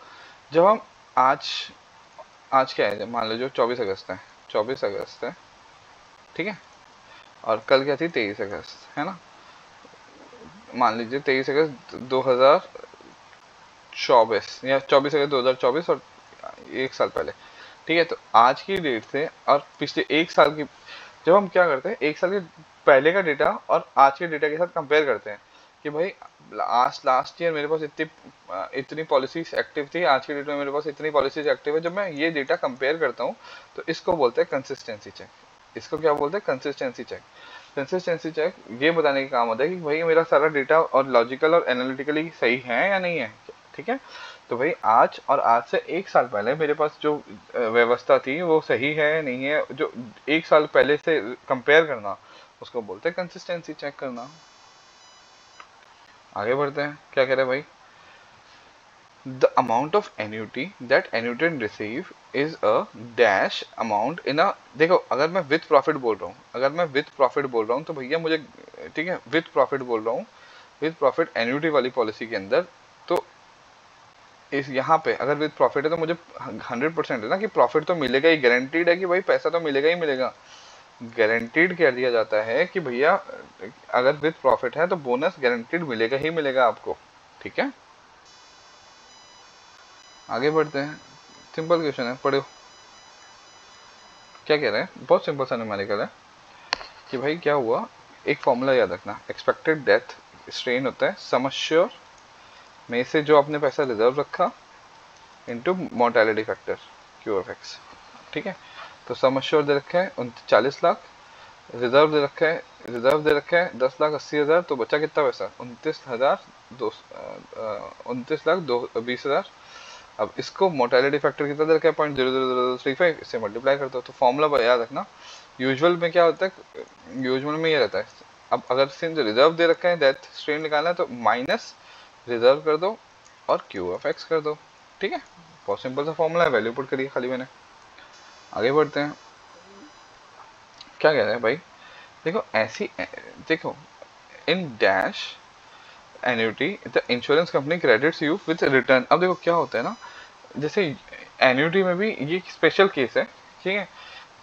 जब हम आज आज क्या है, मान लो जो 24 अगस्त है, 24 अगस्त है, ठीक है, और कल क्या थी, 23 अगस्त, है ना। मान लीजिए 23 अगस्त 2024 या 24 अगस्त 2024, और एक साल पहले, ठीक है। तो आज की डेट से और पिछले एक साल की, जब हम क्या करते हैं, एक साल के पहले का डेटा और आज के डेटा के साथ कंपेयर करते हैं कि भाई लास्ट ईयर मेरे पास इतनी इतनी पॉलिसीज एक्टिव थी, आज के डेट में मेरे पास इतनी पॉलिसीज एक्टिव है। जब मैं ये डेटा कंपेयर करता हूँ तो इसको बोलते हैं कंसिस्टेंसी चेक। इसको क्या बोलते हैं, कंसिस्टेंसी चेक। कंसिस्टेंसी चेक ये बताने का काम होता है कि भाई मेरा सारा डेटा और लॉजिकल और एनालिटिकली सही है या नहीं है, ठीक है। तो भाई आज और आज से एक साल पहले मेरे पास जो व्यवस्था थी वो सही है नहीं है, जो एक साल पहले से कंपेयर करना, उसको बोलते हैं कंसिस्टेंसी चेक करना। आगे बढ़ते हैं, क्या कह रहे हैं भाई, the amount of annuity that annuitant receive is a dash amount in a, देखो अगर मैं विथ प्रॉफिट बोल रहा हूँ, अगर मैं विथ प्रॉफिट बोल रहा हूँ तो भैया मुझे, ठीक है, विथ प्रॉफिट बोल रहा हूँ, विथ प्रॉफिट एन्यूटी वाली पॉलिसी के अंदर, तो इस यहाँ पे अगर विद प्रॉफिट है तो मुझे 100% है ना कि प्रॉफिट तो मिलेगा ही, गारंटीड है कि भाई पैसा तो मिलेगा ही मिलेगा। गारंटीड कह दिया जाता है कि भैया अगर विद प्रॉफिट है तो बोनस गारंटीड मिलेगा ही मिलेगा आपको, ठीक है। आगे बढ़ते हैं, सिंपल क्वेश्चन है, पढ़ो क्या कह रहे हैं, बहुत सिंपल सा न्यूमेरिकल है कि भाई क्या हुआ, एक फॉर्मूला याद रखना, एक्सपेक्टेड डेथ स्ट्रेन होता है सम एश्योर में से जो आपने पैसा रिजर्व रखा into mortality factor Q F x, ठीक है। तो सम एश्योर दे रखा है 40 लाख, रिजर्व दे रखा है, 10,80,000, तो बचा कितना पैसा, 29,20,000। अब इसको मोर्टेलिटी फैक्टर कितना दे रखा है, 0.00035, इससे मल्टीप्लाई कर दो। तो फॉर्मूला याद रखना, यूजुअल में क्या होता है, यूजुअल में ये रहता है, अब अगर सिंस रिजर्व दे रखा है, डेथ स्ट्रेन निकालना है तो माइनस रिजर्व कर दो और क्यू एफ एक्स कर दो, ठीक है। बहुत सिंपल सा फॉर्मूला है, वैल्यू पुट करिए खाली मैंने। आगे बढ़ते हैं, क्या कह रहे हैं भाई, देखो ऐसी, देखो in dash annuity the insurance company credits you with return. अब देखो क्या होता है ना, जैसे एन्यूटी में भी ये स्पेशल केस है, ठीक है,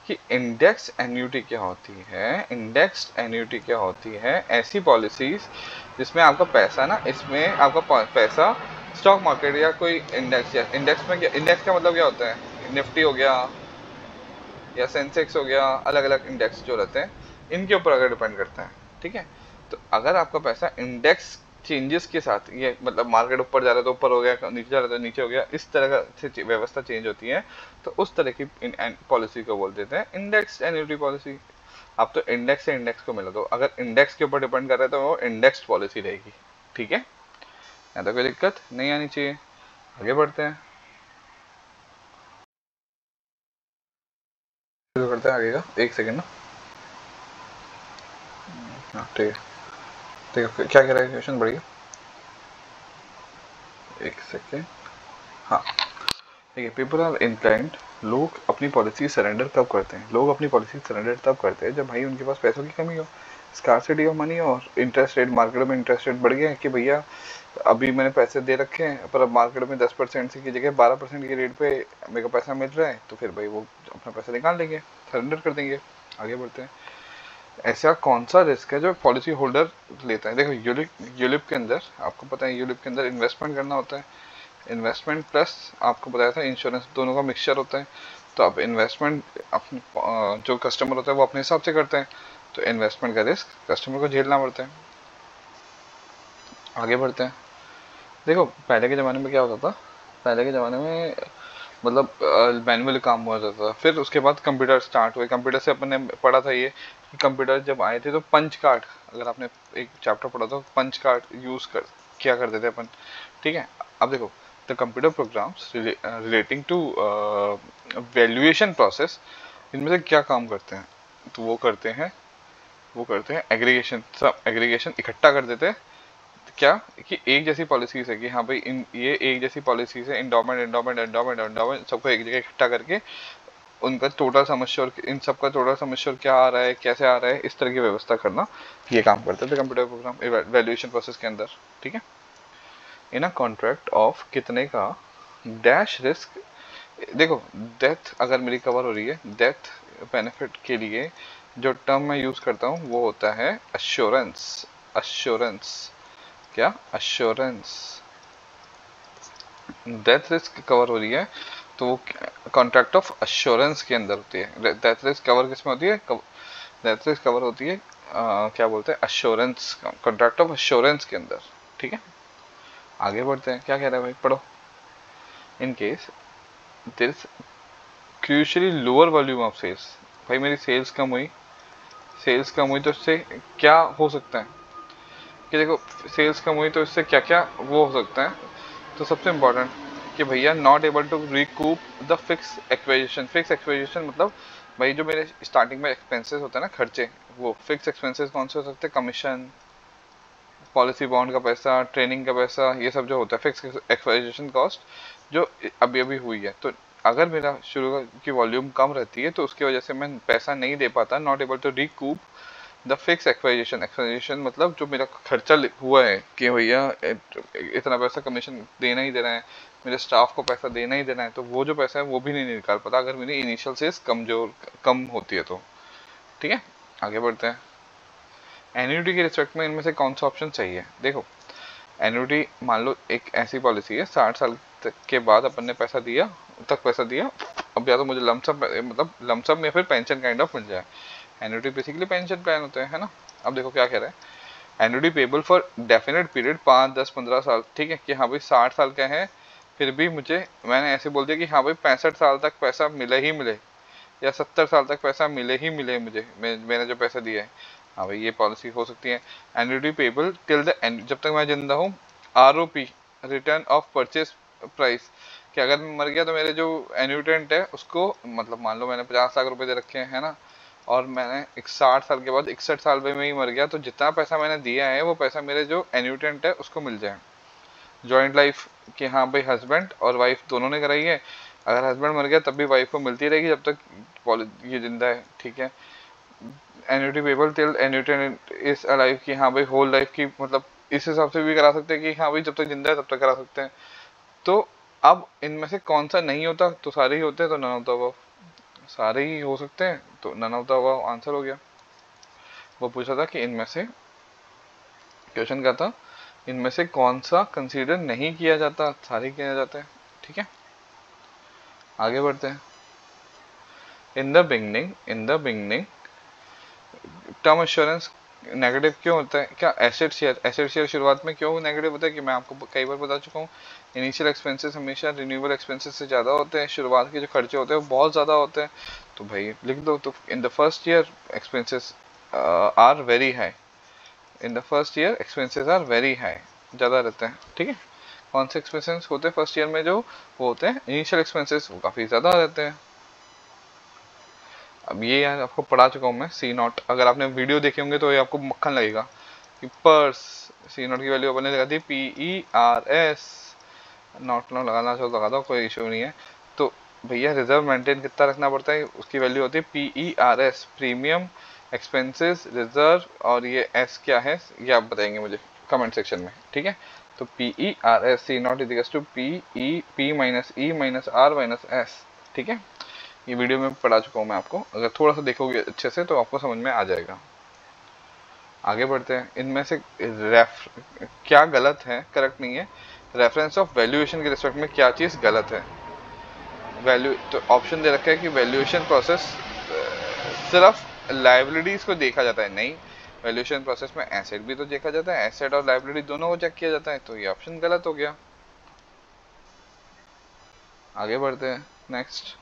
कि इंडेक्स एन्यूटी क्या होती है, इंडेक्स एन्यूटी क्या होती है, ऐसी पॉलिसीज जिसमें आपका पैसा ना, इसमें आपका पैसा स्टॉक मार्केट या कोई इंडेक्स, या इंडेक्स में क्या, इंडेक्स का मतलब क्या होता है, निफ्टी हो गया या सेंसेक्स हो गया, अलग अलग इंडेक्स जो रहते हैं इनके ऊपर अगर डिपेंड करता है, ठीक है। तो अगर आपका पैसा इंडेक्स चेंजेस के साथ, ये मतलब मार्केट ऊपर जा रहा है तो ऊपर हो गया, नीचे जा रहा है तो नीचे हो गया, इस तरह का से व्यवस्था चेंज होती है, तो उस तरह की पॉलिसी को बोल देते हैं इंडेक्स एन्युटी पॉलिसी। आप तो इंडेक्स से इंडेक्स को मिला दो, अगर इंडेक्स के ऊपर डिपेंड कर रहा है तो वो इंडेक्स पॉलिसी रहेगी, ठीक है। यहाँ तो कोई दिक्कत नहीं आनी चाहिए। आगे बढ़ते हैं, शुरू करते हैं आगे का, एक सेकेंड ना। हाँ ठीक है, ठीक है, क्या कह रहा है क्वेश्चन, बढ़िया, एक सेकेंड। हाँ ठीक है, पीपल आर इनक्लाइंड, लोग अपनी पॉलिसी सरेंडर कब करते हैं, लोग अपनी पॉलिसी सरेंडर तब करते हैं जब भाई उनके पास पैसों की कमी हो, स्कार्सिटी ऑफ मनी, और इंटरेस्ट रेट, मार्केट में इंटरेस्ट रेट बढ़ गया है कि भैया अभी मैंने पैसे दे रखे हैं पर अब मार्केट में 10% की जगह 12% की रेट पे मेरे को पैसा मिल रहा है, तो फिर भाई वो अपना पैसा निकाल लेंगे, सरेंडर कर देंगे। आगे बढ़ते हैं, ऐसा कौन सा रिस्क है जो पॉलिसी होल्डर लेता है, देखो यूलिप के अंदर आपको पता है, यूलिप के अंदर इन्वेस्टमेंट करना होता है, इन्वेस्टमेंट प्लस आपको बताया था इंश्योरेंस, दोनों का मिक्सचर होता है। तो आप इन्वेस्टमेंट अपने जो कस्टमर होता है वो अपने हिसाब से करते हैं, तो इन्वेस्टमेंट का रिस्क कस्टमर को झेलना पड़ता है। आगे बढ़ते हैं, देखो पहले के ज़माने में क्या होता था, पहले के ज़माने में मतलब मैनुअल काम हुआ जाता था, फिर उसके बाद कंप्यूटर स्टार्ट हुए, कंप्यूटर से अपन ने पढ़ा था ये कि कंप्यूटर जब आए थे तो पंच कार्ड, अगर आपने एक चैप्टर पढ़ा तो पंच कार्ड यूज़ कर क्या करते थे अपन, ठीक है। अब देखो the computer programs relating to valuation process, इनमें से क्या काम करते हैं? तो वो करते हैं एग्रीगेशन, सब एग्रीगेशन इकट्ठा कर देते हैं। क्या कि एक जैसी पॉलिसीज है कि हाँ भाई इन ये एक जैसी पॉलिसीज है, इंडोमेंट इंडोमेंट इंडोमेंट इंडोमेंट सबको एक जगह इकट्ठा करके उनका टोटल समश्योर, इन सबका टोटल समश्योर क्या आ रहा है, कैसे आ रहा है, इस तरह की व्यवस्था करना, ये काम करते थे कंप्यूटर प्रोग्राम वैल्यूएशन प्रोसेस के अंदर। ठीक है, इन अ कॉन्ट्रैक्ट ऑफ कितने का डैश रिस्क, देखो डेथ अगर मेरी कवर हो रही है, डेथ बेनिफिट के लिए जो टर्म मैं यूज करता हूँ वो होता है अश्योरेंस। अश्योरेंस क्या? अश्योरेंस। डेथ रिस्क कवर हो रही है तो वो कॉन्ट्रैक्ट ऑफ अश्योरेंस के अंदर होती है। डेथ रिस्क कवर किस में होती है? डेथ रिस्क कवर होती है क्या बोलते हैं, अश्योरेंस, कॉन्ट्रैक्ट ऑफ अश्योरेंस के अंदर। ठीक है, आगे बढ़ते हैं, क्या कह रहा है भाई, पढ़ो। In case there is crucially lower volume of sales, भाई मेरी सेल्स कम हुई, सेल्स कम हुई तो इससे क्या हो सकता है कि देखो, सेल्स कम हुई तो इससे क्या क्या वो हो सकता है। तो सबसे इम्पोर्टेंट कि भैया not able to recoup the fix acquisition. Fix acquisition मतलब भाई जो मेरे स्टार्टिंग में एक्सपेंसेस होते हैं ना, खर्चे, वो फिक्स एक्सपेंसेस कौन से हो सकते हैं? कमीशन, पॉलिसी बॉन्ड का पैसा, ट्रेनिंग का पैसा, ये सब जो होता है फिक्स एक्विजिशन कॉस्ट जो अभी अभी हुई है। तो अगर मेरा शुरू की वॉल्यूम कम रहती है तो उसकी वजह से मैं पैसा नहीं दे पाता, not able to recoup the fix acquisition. Acquisition मतलब जो मेरा खर्चा हुआ है कि भैया इतना पैसा कमीशन देना ही देना है, मेरे स्टाफ को पैसा देना ही देना है, तो वो जो पैसा है वो भी नहीं निकाल पाता अगर मेरी इनिशियल से कम होती है तो। ठीक है, आगे बढ़ते हैं। एन्युटी के रिस्पेक्ट में इनमें से कौन सा ऑप्शन सही है? देखो, एन्युटी मान लो एक ऐसी पॉलिसी है 60 साल तक के बाद अपन ने पैसा दिया, अब या तो मुझे लमसम मतलब लमसम या फिर पेंशन काइंड ऑफ मिल जाए। एन्युटी बेसिकली पेंशन प्लान होते हैं, है ना। अब देखो क्या कह रहा है, annuity payable for definite period 5, 10, 15 साल। ठीक है, कि हाँ भाई 60 साल का है फिर भी मुझे, मैंने ऐसे बोल दिया कि हाँ भाई 65 साल तक पैसा मिले ही मिले, या 70 साल तक पैसा मिले ही मिले मुझे, मैंने जो पैसा दिया है, हाँ भाई ये पॉलिसी हो सकती है। Annuity payable till the end, जब तक मैं जिंदा हूँ। ROP, return of purchase price, कि अगर मैं मर गया तो मेरे जो एन्यूटेंट है उसको, मतलब मान लो मैंने 50 लाख रुपए दे रखे हैं, है ना, और मैंने 60 साल के बाद 61 साल में ही मर गया, तो जितना पैसा मैंने दिया है वो पैसा मेरे जो एन्यूटेंट है उसको मिल जाए। जॉइंट लाइफ कि हाँ भाई हस्बैंड और वाइफ दोनों ने कराई है, अगर हस्बैंड मर गया तब भी वाइफ को मिलती रहेगी जब तक ये जिंदा है। ठीक है, annuity payable till annuitant is alive, कि हाँ भाई होल लाइफ की, मतलब इस हिसाब से भी करा सकते हैं कि हाँ भाई जब तक जिंदा है तब तक करा सकते हैं। तो अब इनमें से कौन सा नहीं होता? तो सारे ही होते हैं, तो नन ऑफ द अबव, सारे ही हो सकते हैं, तो none of the above answer हो गया। वो पूछा था कि इनमें से, क्वेश्चन क्या था, इनमें से कौन सा कंसीडर नहीं किया जाता? सारे किया जाते हैं। ठीक है, आगे बढ़ते हैं। In the beginning term insurance negative क्यों होता है? क्या एसेट शेयर शुरुआत में क्यों नेगेटिव होता है? कि मैं आपको कई बार बता चुका हूँ, इनिशियल एक्सपेंसेस हमेशा रिन्यूएबल एक्सपेंसेस से ज़्यादा होते हैं, शुरुआत के जो खर्चे होते हैं वो बहुत ज़्यादा होते हैं। तो भाई लिख दो, तो in the first year expenses are very high, in the first year expenses are very high, ज़्यादा रहते हैं। ठीक है, कौन से एक्सपेंसेस होते हैं फर्स्ट ईयर में? जो वो होते हैं इनिशियल एक्सपेंसेस, वो काफ़ी ज़्यादा रहते हैं। अब ये यार आपको पढ़ा चुका हूँ मैं, C0, अगर आपने वीडियो देखे होंगे तो ये आपको मक्खन लगेगा कि पर्स, C0 की वैल्यू अपने लगा दी PERS, नॉट नॉट लगाना चाहो लगा दो, कोई इशू नहीं है। तो भैया रिजर्व मेंटेन कितना रखना पड़ता है, उसकी वैल्यू होती है PERS, प्रीमियम एक्सपेंसेस रिजर्व, और ये S क्या है ये आप बताएंगे मुझे कमेंट सेक्शन में। ठीक है, तो PERS C0 is to P minus E minus R minus S। ठीक है, ये वीडियो में पढ़ा चुका हूँ मैं आपको, अगर थोड़ा सा देखोगे अच्छे से तो आपको समझ में आ जाएगा। आगे बढ़ते हैं। इनमें से क्या गलत है, करेक्ट नहीं है? रेफरेंस ऑफ वैल्यूएशन के रिस्पेक्ट में क्या चीज़ गलत है? वैल्यू, तो ऑप्शन दे रखा है कि वैल्यूएशन प्रोसेस सिर्फ लाइबिलिटीज को देखा जाता है, नहीं, वैल्यूएशन प्रोसेस में एसेट भी तो देखा जाता है, एसेट और लाइबिलिटी दोनों को चेक किया जाता है, तो ये ऑप्शन गलत हो गया। आगे बढ़ते हैं। Next,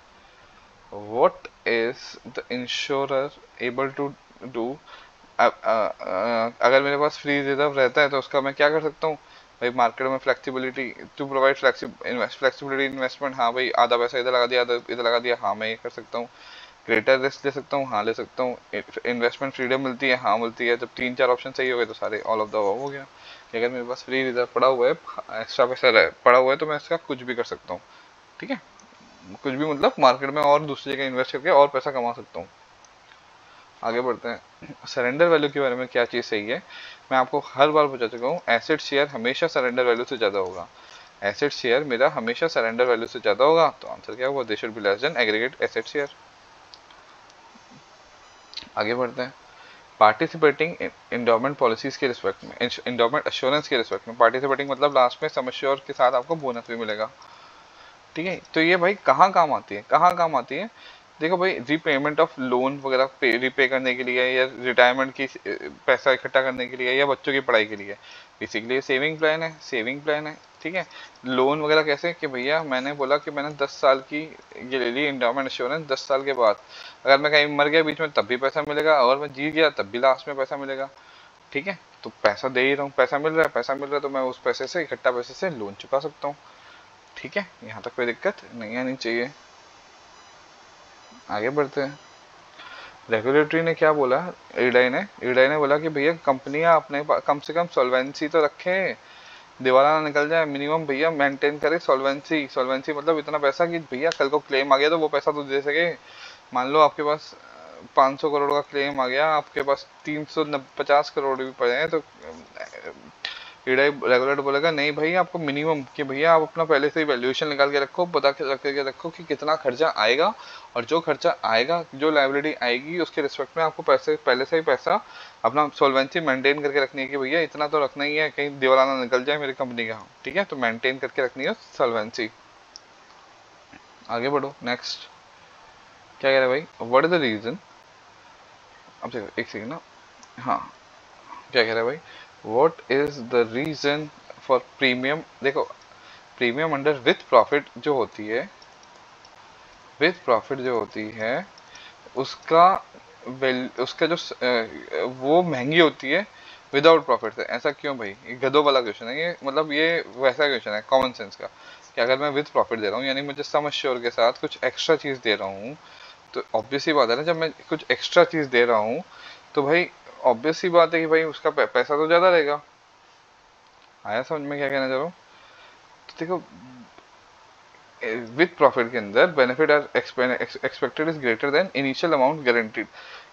what is the insurer able to do? अगर मेरे पास फ्री रिजर्व रहता है तो उसका मैं क्या कर सकता हूँ? भाई मार्केट में flexibility to provide flexibility investment, हाँ भाई आधा पैसा इधर लगा दिया, आधा इधर लगा दिया, हाँ मैं ये कर सकता हूँ। ग्रेटर रिस्क ले सकता हूँ, हाँ ले सकता हूँ। इन्वेस्टमेंट फ्रीडम मिलती है, हाँ मिलती है। जब 3-4 ऑप्शन सही हो गए तो सारे ऑल ऑफ द अबव हो गया कि अगर मेरे पास फ्री रिजर्व पड़ा हुआ है, एक्स्ट्रा पैसा पड़ा हुआ है, तो मैं इसका कुछ भी कर सकता हूँ। ठीक है, कुछ भी मतलब मार्केट में और दूसरी जगह इन्वेस्ट करके और पैसा कमा सकता हूँ। आगे बढ़ते हैं। सरेंडर वैल्यू के बारे में क्या चीज़ सही है, मैं आपको हर बार बता चुका हूँ, एसेट शेयर हमेशा सरेंडर वैल्यू से ज़्यादा होगा। एसेट शेयर मेरा हमेशा सरेंडर वैल्यू से ज़्यादा होगा, तो आंसर क्या होगा, they should be less than aggregate asset share. आगे बढ़ते हैं। पार्टिसिपेटिंग इंडोमेंट पॉलिसीज के रिस्पेक्ट में, इंडोमेंट एश्योरेंस के रिस्पेक्ट में, पार्टिसिपेटिंग मतलब लास्ट में सम एश्योर के साथ आपको बोनस भी मिलेगा। ठीक है, तो ये भाई कहाँ काम आती है, कहाँ काम आती है, देखो भाई रीपेमेंट ऑफ लोन वगैरह रिपे करने के लिए, या रिटायरमेंट की पैसा इकट्ठा करने के लिए, या बच्चों की पढ़ाई के लिए। बेसिकली सेविंग प्लान है, सेविंग प्लान है। ठीक है, लोन वगैरह कैसे कि भैया मैंने बोला कि मैंने 10 साल की ये ले ली इंडोमेंट इंश्योरेंस, 10 साल के बाद अगर मैं कहीं मर गया बीच में तब भी पैसा मिलेगा, और मैं जी गया तब भी लास्ट में पैसा मिलेगा। ठीक है, तो पैसा दे ही रहा हूँ, पैसा मिल रहा है, पैसा मिल रहा है, तो मैं उस पैसे से, इकट्ठा पैसे से लोन चुका सकता हूँ। ठीक है, यहाँ तक कोई दिक्कत नहीं आनी चाहिए। आगे बढ़ते हैं। रेगुलेटरी ने क्या बोला, ईडाई ने बोला कि भैया कंपनियां अपने कम से कम सॉल्वेंसी तो रखे, दिवाला ना निकल जाए, मिनिमम भैया मेंटेन करे सॉल्वेंसी। सॉल्वेंसी मतलब इतना पैसा कि भैया कल को क्लेम आ गया तो वो पैसा तो दे सके। मान लो आपके पास 500 करोड़ का क्लेम आ गया, आपके पास 350 करोड़ भी पड़े हैं, तो ईडाई रेगुलेटर बोलेगा नहीं भाई, आपको मिनिमम कि भैया आप अपना पहले से ही वैल्यूएशन निकाल के रखो, बता के रख के रखो कि कितना खर्चा आएगा, और जो खर्चा आएगा, जो लाइबिलिटी आएगी, उसके रिस्पेक्ट में आपको पैसे पहले से ही पैसा अपना सॉल्वेंसी मेंटेन करके रखनी है कि भैया इतना तो रखना ही है, कहीं दिवाला ना निकल जाए मेरी कंपनी का। ठीक है, तो मेंटेन करके रखनी है सॉल्वेंसी। आगे बढ़ो, नेक्स्ट क्या कह रहे हैं भाई, व्हाट इज द रीजन, अब देखो एक सेकंड ना, हाँ क्या कह रहे हैं भाई, what is the reason for premium, देखो प्रीमियम अंडर विथ प्रॉफिट जो होती है, विथ प्रॉफिट जो होती है उसका उसका जो वो महंगी होती है विदाउट प्रॉफिट से, ऐसा क्यों भाई, ये गधों वाला क्वेश्चन है ये, मतलब ये वैसा क्वेश्चन है कॉमन सेंस का कि अगर मैं विथ प्रॉफिट दे रहा हूँ, यानी मुझे सम एश्योर के साथ कुछ एक्स्ट्रा चीज़ दे रहा हूँ, तो ऑब्वियस ही बात है ना, जब मैं कुछ एक्स्ट्रा चीज़ दे रहा हूँ तो भाई ऑब्वियस ही बात है कि भाई उसका पैसा तो ज़्यादा रहेगा। आया समझ में क्या कहना चाह रहा हूँ, तो देखो विथ प्रॉफिट के अंदर benefit are expected is greater than initial amount guaranteed,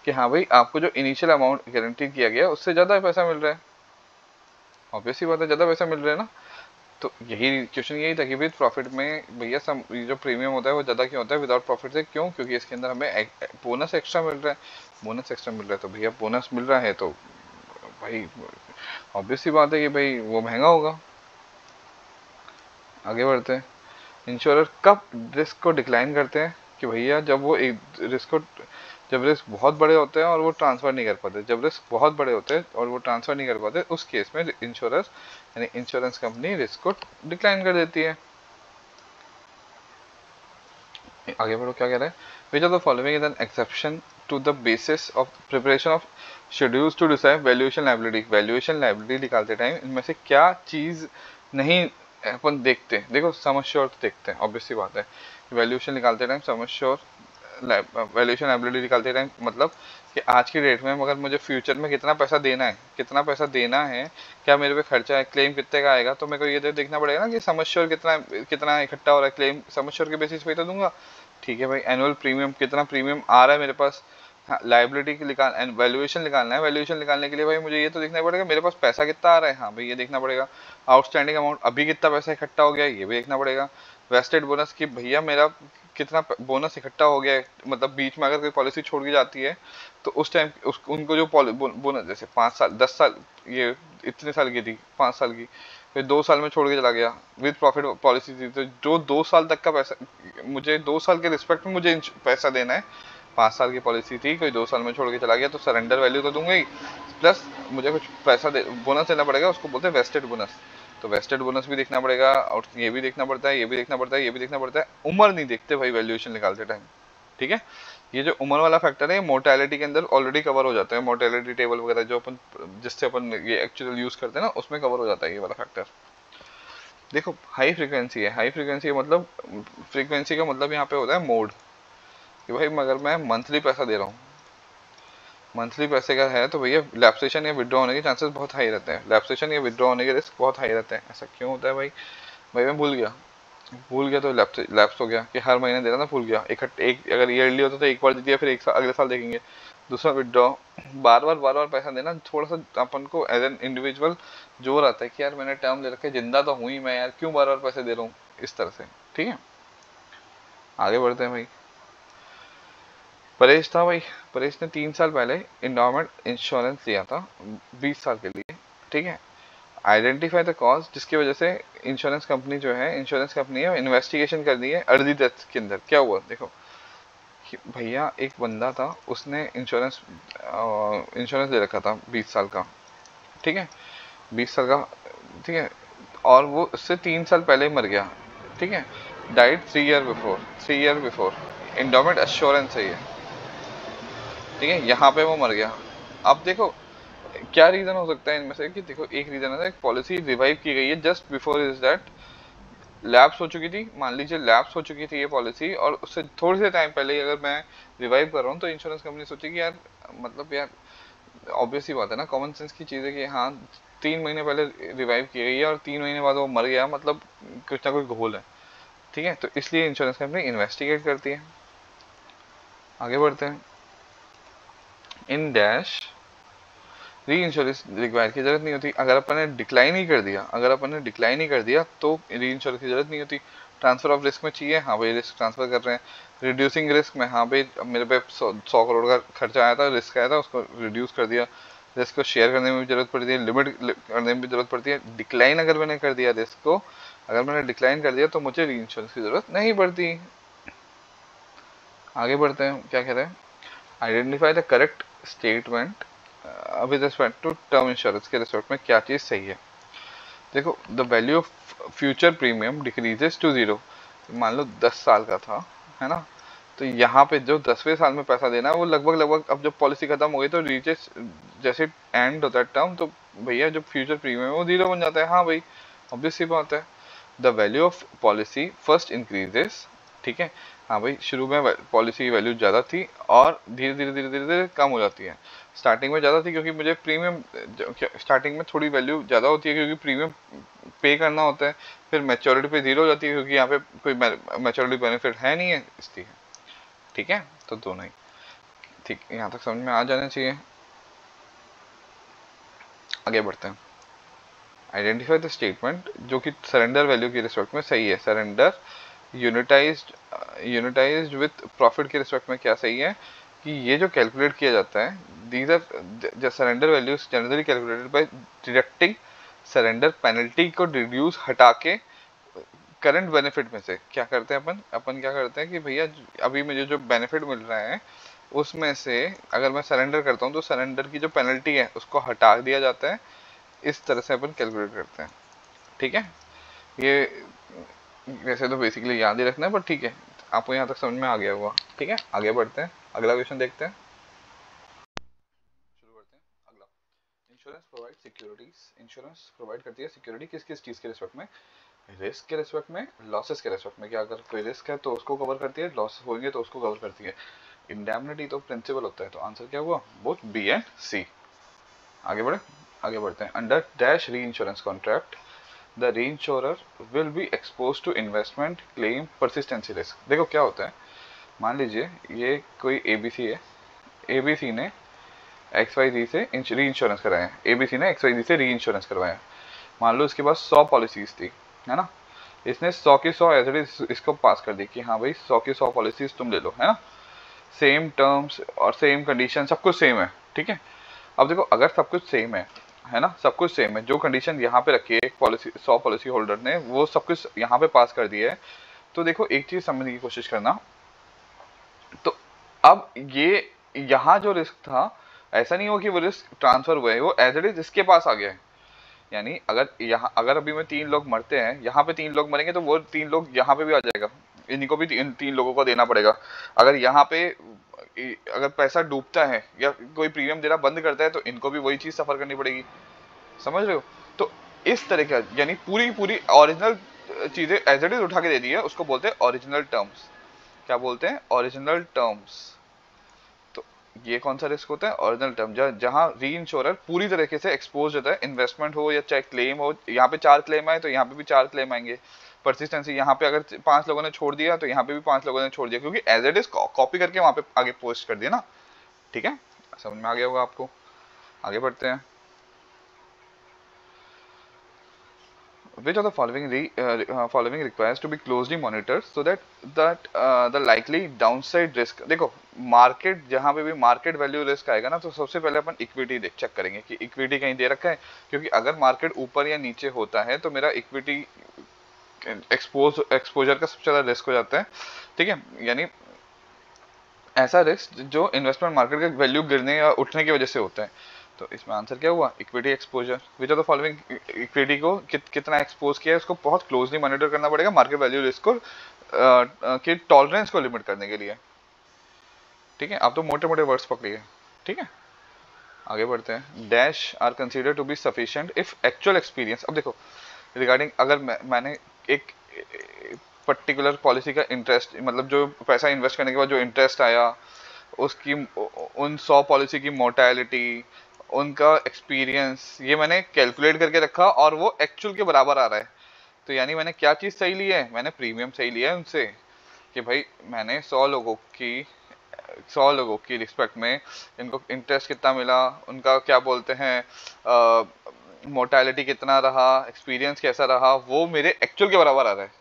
कि हाँ भाई आपको जो इनिशियल अमाउंट गारंटी किया गया उससे ज़्यादा पैसा मिल रहा है, ऑब्वियस ही बात है ज़्यादा पैसा मिल रहा है ना। तो यही क्वेश्चन यही था कि विद प्रॉफिट में भैया सम जो प्रीमियम होता है वो ज़्यादा क्यों होता है विदाउट प्रॉफिट से, क्यों, क्योंकि इसके अंदर हमें बोनस एक्स्ट्रा मिल रहा है, बोनस एक्स्ट्रा मिल रहा है, तो भैया बोनस मिल रहा है तो भाई ऑब्वियस सी बात है कि भाई वो महंगा होगा। आगे बढ़ते हैं। इंश्योरर कब रिस्क को डिक्लाइन करते हैं, कि भैया जब वो एक रिस्क को, जब रिस्क बहुत बड़े होते हैं और वो ट्रांसफर नहीं कर पाते, जब रिस्क बहुत बड़े होते हैं और वो ट्रांसफर नहीं कर पाते, उस केस में इंश्योरेंस यानी इंश्योरेंस कंपनी रिस्क को डिक्लाइन कर देती है। आगे बढ़ो, क्या कह रहा है, which are the following is an exception to the basis of preparation of schedules to decide valuation liability, valuation liability निकालते टाइम इनमें से क्या चीज नहीं अपन देखते, देखो सम एश्योर देखते हैं, ऑब्वियस सी बात है, वैल्यूएशन निकालते टाइम सम एश्योर, वैल्यूएशन लायबिलिटी निकालते टाइम मतलब कि आज की डेट में मगर मुझे फ्यूचर में कितना पैसा देना है, कितना पैसा देना है, क्या मेरे पे खर्चा है, क्लेम कितने का आएगा, तो मेरे को ये देखना पड़ेगा ना कि सम एश्योर कितना कितना इकट्ठा हो रहा है, क्लेम सम एश्योर के बेसिस पे तो दूंगा। ठीक है भाई, एनुअल प्रीमियम कितना प्रीमियम आ रहा है मेरे पास, हाँ लाइबिलिटी की निकाल वैल्यूएशन निकालना है, वैल्यूएशन निकालने के लिए भाई मुझे ये तो देखना पड़ेगा मेरे पास पैसा कितना आ रहा है, हाँ भाई ये देखना पड़ेगा, आउटस्टैंडिंग अमाउंट अभी कितना पैसा इकट्ठा हो गया है ये भी देखना पड़ेगा, वेस्टेड बोनस की भैया मेरा कितना बोनस इकट्ठा हो गया है, मतलब बीच में अगर कोई पॉलिसी छोड़ के जाती है तो उस टाइम उनको जो बोनस जैसे 5 साल 10 साल, ये इतने साल की थी 5 साल की, फिर 2 साल में छोड़ के चला गया, विद प्रॉफिट पॉलिसी थी, तो जो 2 साल तक का पैसा, मुझे 2 साल के रिस्पेक्ट में मुझे पैसा देना है, 5 साल की पॉलिसी थी, कोई 2 साल में छोड़ के चला गया तो सरेंडर वैल्यू तो दूंगा ही, प्लस मुझे कुछ पैसा बोनस देना पड़ेगा, उसको बोलते हैं वेस्टेड बोनस, तो वेस्टेड बोनस भी देखना पड़ेगा, और ये भी देखना पड़ता है, ये भी देखना पड़ता है, ये भी देखना पड़ता है, उम्र नहीं देखते भाई वैल्यूएशन निकालते टाइम। ठीक है, ये जो उम्र वाला फैक्टर है मोर्टेलिटी के अंदर ऑलरेडी कवर हो जाता है, मोर्टेलिटी टेबल वगैरह जो अपन जिससे अपन ये एक्चुअल यूज करते हैं ना उसमें कवर हो जाता है ये वाला फैक्टर। देखो हाई फ्रीक्वेंसी है, हाई फ्रीक्वेंसी मतलब, फ्रीक्वेंसी का मतलब यहाँ पे होता है मोड, कि भाई मगर मैं मंथली पैसा दे रहा हूँ, मंथली पैसे का है तो भैया लैप्सेशन या विड्रॉ होने के चांसेस बहुत हाई रहते हैं, लैप्सेशन या विड्रॉ होने के रिस्क बहुत हाई रहते हैं। ऐसा क्यों होता है भाई? भाई मैं भूल गया, भूल गया तो लैप्स हो गया, कि हर महीने दे रहा था भूल गया, एक अगर ईयरली होता तो एक बार दे दिया, फिर एक साल अगले साल देखेंगे। दूसरा विड्रॉ, बार बार पैसा देना थोड़ा सा अपन को एज एन इंडिविजुअल जोर आता है कि यार मैंने टर्म ले रखा है, जिंदा तो हुई मैं यार, क्यों बार पैसे दे रहा हूँ इस तरह से। ठीक है, आगे बढ़ते हैं भाई। परेश था भाई, परेश ने 3 साल पहले इंडोमेंट इंश्योरेंस लिया था 20 साल के लिए। ठीक है, आइडेंटिफाई द कॉज, जिसकी वजह से इंश्योरेंस कंपनी जो है, इंश्योरेंस कंपनी है, इन्वेस्टिगेशन कर दी है अर्ली डेथ के अंदर। क्या हुआ देखो भैया, एक बंदा था उसने इंश्योरेंस इंश्योरेंस ले रखा था 20 साल का। ठीक है, 20 साल का, ठीक है, और वो उससे 3 साल पहले ही मर गया। ठीक है, died 3 year before, 3 year before, endowment assurance है ये। ठीक है, यहाँ पे वो मर गया। अब देखो क्या रीजन हो सकता है इनमें से, कि देखो एक रीजन है, एक पॉलिसी रिवाइव की गई है just before is that lapse हो चुकी थी, मान लीजिए लैप्स हो चुकी थी ये पॉलिसी, और उससे थोड़े से टाइम पहले अगर मैं रिवाइव कर रहा हूँ, तो इंश्योरेंस कंपनी सोची कि यार मतलब यार ऑब्वियस ही बात है ना, कॉमन सेंस की चीज़ है कि हाँ 3 महीने पहले रिवाइव की गई है और 3 महीने बाद वो मर गया, मतलब कुछ ना कुछ घोल है। ठीक है, तो इसलिए इंश्योरेंस कंपनी इन्वेस्टिगेट करती है। आगे बढ़ते हैं। इन डैश री इंश्योरेंस रिक्वायर की जरूरत नहीं होती, अगर अपन ने डिक्लाइन ही कर दिया, अगर अपन ने डिक्लाइन ही कर दिया तो री इंश्योरेंस की जरूरत नहीं होती। ट्रांसफर ऑफ रिस्क में चाहिए, हाँ भाई रिस्क ट्रांसफर कर रहे हैं। रिड्यूसिंग रिस्क में, हाँ भाई मेरे पे 100 करोड़ का खर्चा आया था, रिस्क आया था, उसको रिड्यूस कर दिया। रिस्क को शेयर करने में भी जरूरत पड़ती है, लिमिट करने में भी जरूरत पड़ती है। डिक्लाइन अगर मैंने कर दिया रिस्क को, अगर मैंने डिक्लाइन कर दिया तो मुझे री इंश्योरेंस की जरूरत नहीं पड़ती। आगे बढ़ते हैं, क्या कह रहे हैं? Identify the correct statement with respect to term insurance के रिस्पेक्ट में क्या चीज़ सही है। देखो the value of future premium decreases to zero, मान लो 10 साल का था, है ना, तो यहाँ पे जो 10वें साल में पैसा देना है वो लगभग लगभग, अब जब पॉलिसी खत्म हो गई तो रीचेस जैसे एंड होता है टर्म, तो भैया जो फ्यूचर प्रीमियम है वो जीरो बन जाता है। हाँ भाई, ऑब्वियस सी बात है। The value of policy first increases, ठीक है, हाँ भाई शुरू में पॉलिसी की वैल्यू ज़्यादा थी और धीरे धीरे धीरे धीरे धीरे कम हो जाती है। स्टार्टिंग में ज़्यादा थी क्योंकि मुझे प्रीमियम, स्टार्टिंग में थोड़ी वैल्यू ज़्यादा होती है क्योंकि प्रीमियम पे करना होता है, फिर मैच्योरिटी पे जीरो हो जाती है क्योंकि यहाँ पे कोई मैच्योरिटी बेनिफिट है नहीं है इसलिए। ठीक है, तो दोनों ही ठीक, यहाँ तक समझ में आ जाना चाहिए। आगे बढ़ते हैं। आइडेंटिफाई द स्टेटमेंट जो कि सरेंडर वैल्यू के रिस्पेक्ट में सही है। सरेंडर यूनिटाइज्ड, यूनिटाइज्ड विथ प्रॉफिट के रिस्पेक्ट में क्या सही है, कि ये जो कैलकुलेट किया जाता है, these are surrender values generally calculated by deducting surrender penalty को रिड्यूस हटा के करंट बेनिफिट में से क्या करते हैं अपन, अपन क्या करते हैं कि भैया अभी मुझे जो बेनिफिट मिल रहा है उसमें से अगर मैं सरेंडर करता हूँ तो सरेंडर की जो पेनल्टी है उसको हटा दिया जाता है। इस तरह से अपन कैलकुलेट करते हैं। ठीक है, ये वैसे तो बेसिकली याद ही रखना है, पर ठीक है, आपको यहाँ तक समझ में आ गया होगा। ठीक है, आगे बढ़ते हैं, अगला क्वेश्चन देखते हैं, शुरू करते हैं। अगला, insurance provide securities, insurance provide करती है सिक्योरिटी किस किस चीज़ के रिस्पेक्ट में? रिस्क के रिस्पेक्ट में, लॉसेस के रिस्पेक्ट में, कि अगर कोई रिस्क है तो उसको कवर करती है, लॉस होंगे तो उसको कवर करती है। इंडेमनिटी तो प्रिंसिपल होता है, तो आंसर क्या हुआ, बोथ बी एंड सी। आगे बढ़े, आगे बढ़ते हैं। Under dash reinsurance contract the reinsurer will be expose to investment claim persistency risk. देखो क्या होता है, मान लीजिए ये कोई एबीसी है, एबीसी ने एक्स वाई जी से री इंश्योरेंस कराया है, एबीसी ने एक्स वाई जी से री इंश्योरेंस करवाया है। मान लो इसके पास 100 पॉलिसीज थी, है ना, इसने 100 की 100 एज इट इज इसको पास कर दी कि हाँ भाई 100 की 100 पॉलिसीज तुम ले लो, है ना, सेम टर्म्स और सेम कंडीशन, सब कुछ सेम है। ठीक है, अब देखो अगर सब कुछ सेम है ना, सब कुछ सेम है, जो कंडीशन यहाँ पे रखी है एक पॉलिसी 100 पॉलिसी होल्डर ने वो सब कुछ यहाँ पे पास कर दिया है, तो देखो एक चीज समझने की कोशिश करना, तो अब ये यहाँ जो रिस्क था, ऐसा नहीं हो कि वो रिस्क ट्रांसफर हुआ है, वो एज इट इज इसके पास आ गया है। यानी अगर यहाँ, अगर अभी में 3 लोग मरते हैं, यहाँ पे 3 लोग मरेंगे तो वो 3 लोग यहाँ पे भी आ जाएगा, इनको भी इन 3 लोगों को देना पड़ेगा। अगर यहाँ पे अगर पैसा डूबता है या कोई प्रीमियम देना बंद करता है तो इनको भी वही चीज सफर करनी पड़ेगी। समझ रहे हो? तो इस तरह का, यानी पूरी पूरी ओरिजिनल चीजें एज इट इज उठा के दे दी है, उसको बोलते हैं ओरिजिनल टर्म्स। क्या बोलते हैं? Original terms. तो ये कौन सा रिस्क होता है? ओरिजिनल टर्म, जहां री इंश्योरर पूरी तरीके से एक्सपोज होता है, इन्वेस्टमेंट हो या चाहे क्लेम हो। यहाँ पे 4 क्लेम आए तो यहाँ पे भी 4 क्लेम आएंगे। परसिस्टेंसी, यहाँ पे अगर 5 लोगों ने छोड़ दिया तो यहाँ पे भी 5 लोगों ने छोड़ दिया, क्योंकि एज इट इज कॉपी करके वहां पे आगे पोस्ट कर दिया ना। ठीक है, समझ में आ गया होगा आपको। आगे बढ़ते हैं। Which of the following requires to be closely monitored so that the likely downside risk। देखो, मार्केट, जहां पे भी मार्केट वैल्यू रिस्क आएगा ना, तो सबसे पहले अपन इक्विटी देख चेक करेंगे कि इक्विटी कहीं दे रखा है, क्योंकि अगर मार्केट ऊपर या नीचे होता है तो मेरा इक्विटी एक्सपोजर का सबसे ज्यादा रिस्क हो जाता है। ठीक है, यानी ऐसा रिस्क जो इन्वेस्टमेंट मार्केट का वैल्यू गिरने या उठने की वजह से होता है। तो इसमें आंसर क्या हुआ? Equity exposure. Which of the following, equity को कितना एक्सपोज किया है उसको बहुत क्लोजली मॉनिटर करना पड़ेगा मार्केट वैल्यू रिस्क को की टॉलरेंस को लिमिट करने के लिए। ठीक है, आप तो मोटे मोटे वर्ड्स पकड़िए। ठीक है, आगे बढ़ते हैं। Dash are consider to be sufficient if actual experience. अब देखो, रिगार्डिंग अगर मैंने एक पर्टिकुलर पॉलिसी का इंटरेस्ट, मतलब जो पैसा इन्वेस्ट करने के बाद जो इंटरेस्ट आया, उसकी उन 100 पॉलिसी की मोर्टेलिटी, उनका एक्सपीरियंस, ये मैंने कैलकुलेट करके रखा और वो एक्चुअल के बराबर आ रहा है। तो यानी मैंने क्या चीज़ सही ली है? मैंने प्रीमियम सही लिया है उनसे, कि भाई मैंने 100 लोगों की रिस्पेक्ट में इनको इंटरेस्ट कितना मिला, उनका क्या बोलते हैं मोर्टेलिटी कितना रहा, एक्सपीरियंस कैसा रहा, वो मेरे एक्चुअल के बराबर आ रहा है।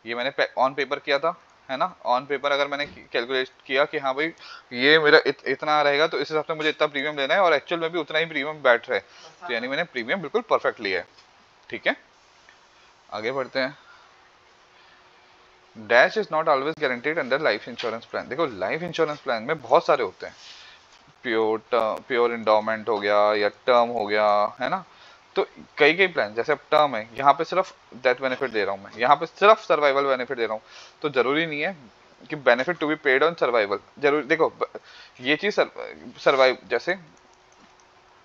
ये मैंने ऑन पेपर किया था, है ना। ऑन पेपर अगर मैंने कैलकुलेट किया कि हाँ भाई ये मेरा इतना रहेगा, तो इस हिसाब से मुझे इतना प्रीमियम लेना है, और एक्चुअल में भी उतना ही प्रीमियम बैठ रहा है, तो यानी मैंने प्रीमियम बिल्कुल परफेक्ट लिया है। ठीक है, आगे बढ़ते हैं। Dash is not always guaranteed under life insurance plan. देखो, लाइफ इंश्योरेंस प्लान में बहुत सारे होते हैं, प्योर इंडोमेंट हो गया या टर्म हो गया, है ना। तो कई कई प्लान, जैसे अब टर्म है, यहाँ पे सिर्फ डेथ बेनिफिट दे रहा हूँ मैं, यहाँ पे सिर्फ सर्वाइवल बेनिफिट दे रहा हूँ, तो जरूरी नहीं है कि benefit to be paid on survival. जरूरी, देखो ये चीज सर्वाइव, जैसे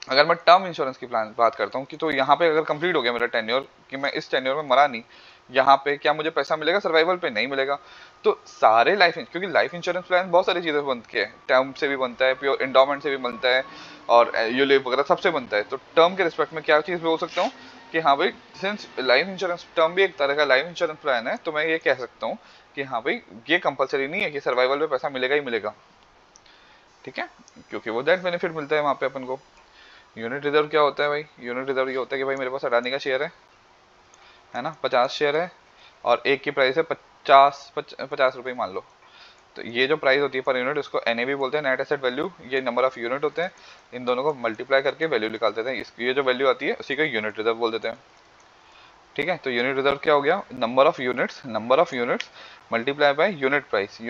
अगर मैं टर्म इंश्योरेंस की प्लान बात करता हूँ कि तो यहाँ पे अगर कंप्लीट हो गया मेरा टेन्योर, कि मैं इस टेन्योर में मरा नहीं, यहाँ पे क्या मुझे पैसा मिलेगा? सर्वाइवल पे नहीं मिलेगा। तो सारे क्योंकि लाइफ इंश्योरेंस प्लान बहुत सारी चीजें बनती है, टर्म से भी बनता है, प्योर इंडोमेंट से भी बनता है, और यूलिप वगैरह सबसे बनता है। तो टर्म के रिस्पेक्ट में क्या चीज बोल सकता हूँ कि हाँ भाई, सिंस लाइफ इंश्योरेंस टर्म भी एक तरह का लाइफ इंश्योरेंस प्लान है, तो मैं ये कह सकता हूँ कि हाँ भाई, ये कंपलसरी नहीं है कि सर्वाइवल पे पैसा मिलेगा ही मिलेगा। ठीक है, क्योंकि वो दैट बेनिफिट मिलता है वहां पे अपन को। यूनिट रिजर्व क्या होता है भाई? यूनिट रिजर्व ये होता है कि भाई मेरे पास अडानी का शेयर है ना, 50 शेयर है, और एक की प्राइस है 50 रुपये मान लो। तो ये जो प्राइस होती है पर यूनिट, इसको एनएवी बोलते हैं, नेट एसेट वैल्यू। ये नंबर ऑफ यूनिट होते हैं, इन दोनों को मल्टीप्लाई करके वैल्यू निकाल देते हैं। इसकी ये जो वैल्यू आती है उसी को यूनिट रिजर्व बोल देते हैं। ठीक है, तो यूनिट रिजर्व क्या हो गया? Number of units multiply by unit price.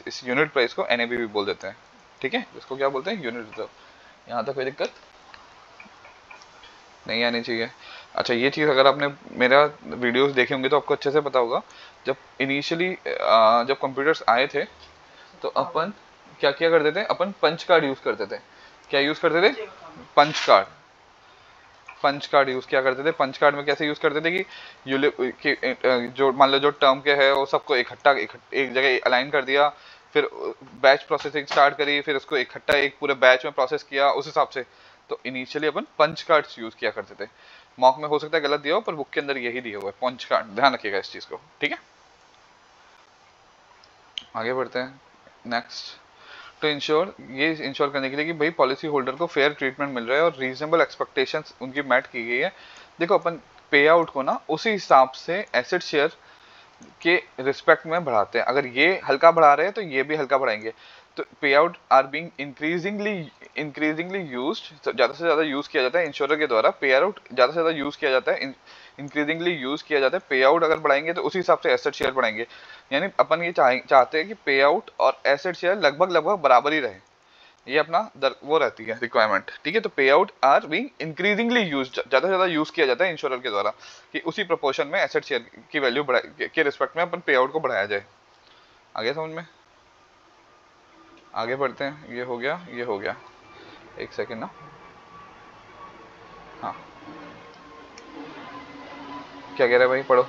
इस यूनिट प्राइस को एनएवी भी बोल देते हैं। ठीक है, इसको क्या बोलते हैं? Unit reserve. यहाँ तक कोई दिक्कत नहीं आनी चाहिए। अच्छा, ये चीज़ अगर आपने मेरा वीडियोस देखे होंगे तो आपको अच्छे से पता होगा, जब इनिशियली जब कंप्यूटर्स आए थे तो अपन क्या किया करते थे? अपन पंच कार्ड यूज करते थे। क्या यूज करते थे? पंच कार्ड यूज किया करते थे। पंच कार्ड में कैसे यूज करते थे कि जो मान लो जो टर्म के है वो सबको इकट्ठा एक जगह अलाइन कर दिया, फिर बैच प्रोसेसिंग स्टार्ट करी, फिर उसको इकट्ठा एक पूरे बैच में प्रोसेस किया उस हिसाब से। तो इनिशियली अपन पंच कार्ड्स यूज किया करते थे। मॉक में हो सकता है गलत दिया हो, पर बुक के अंदर यही दिया हुआ है, पंच कार्ड। ध्यान रखिएगा इस चीज को। ठीक है, आगे बढ़ते हैं। नेक्स्ट, तो ये इंश्योर करने के लिए कि भाई पॉलिसी होल्डर को फेयर ट्रीटमेंट मिल रहा है और रीजनेबल एक्सपेक्टेशंस उनकी मैट की गई है। देखो, अपन पे आउट को ना उसी हिसाब से एसेट शेयर के रिस्पेक्ट में बढ़ाते हैं। अगर ये हल्का बढ़ा रहे हैं तो ये भी हल्का बढ़ाएंगे। तो pay out are being increasingly used, ज्यादा से ज्यादा यूज किया जाता है इंश्योरर के द्वारा। पे आउट ज्यादा से ज्यादा यूज किया जाता है, इंक्रीजिंगली यूज किया जाता है। पे आउट अगर बढ़ाएंगे तो उसी हिसाब से एसेट शेयर बढ़ाएंगे। यानी अपन ये चाहते हैं कि पे आउट और एसेट शेयर लगभग लगभग बराबर ही रहे। ये अपना वो रहती है रिक्वायरमेंट। ठीक है, तो pay out are being increasingly use, ज्यादा से ज्यादा यूज किया जाता है इंश्योरर के द्वारा, कि उसी प्रोपोर्शन में एसेट शेयर की वैल्यू के रिस्पेक्ट में अपन पे आउट को बढ़ाया जाए। आगे समझ में? आगे बढ़ते हैं। ये हो गया, ये हो गया। एक सेकेंड ना। हाँ, क्या कह रहे हैं भाई, पढ़ो।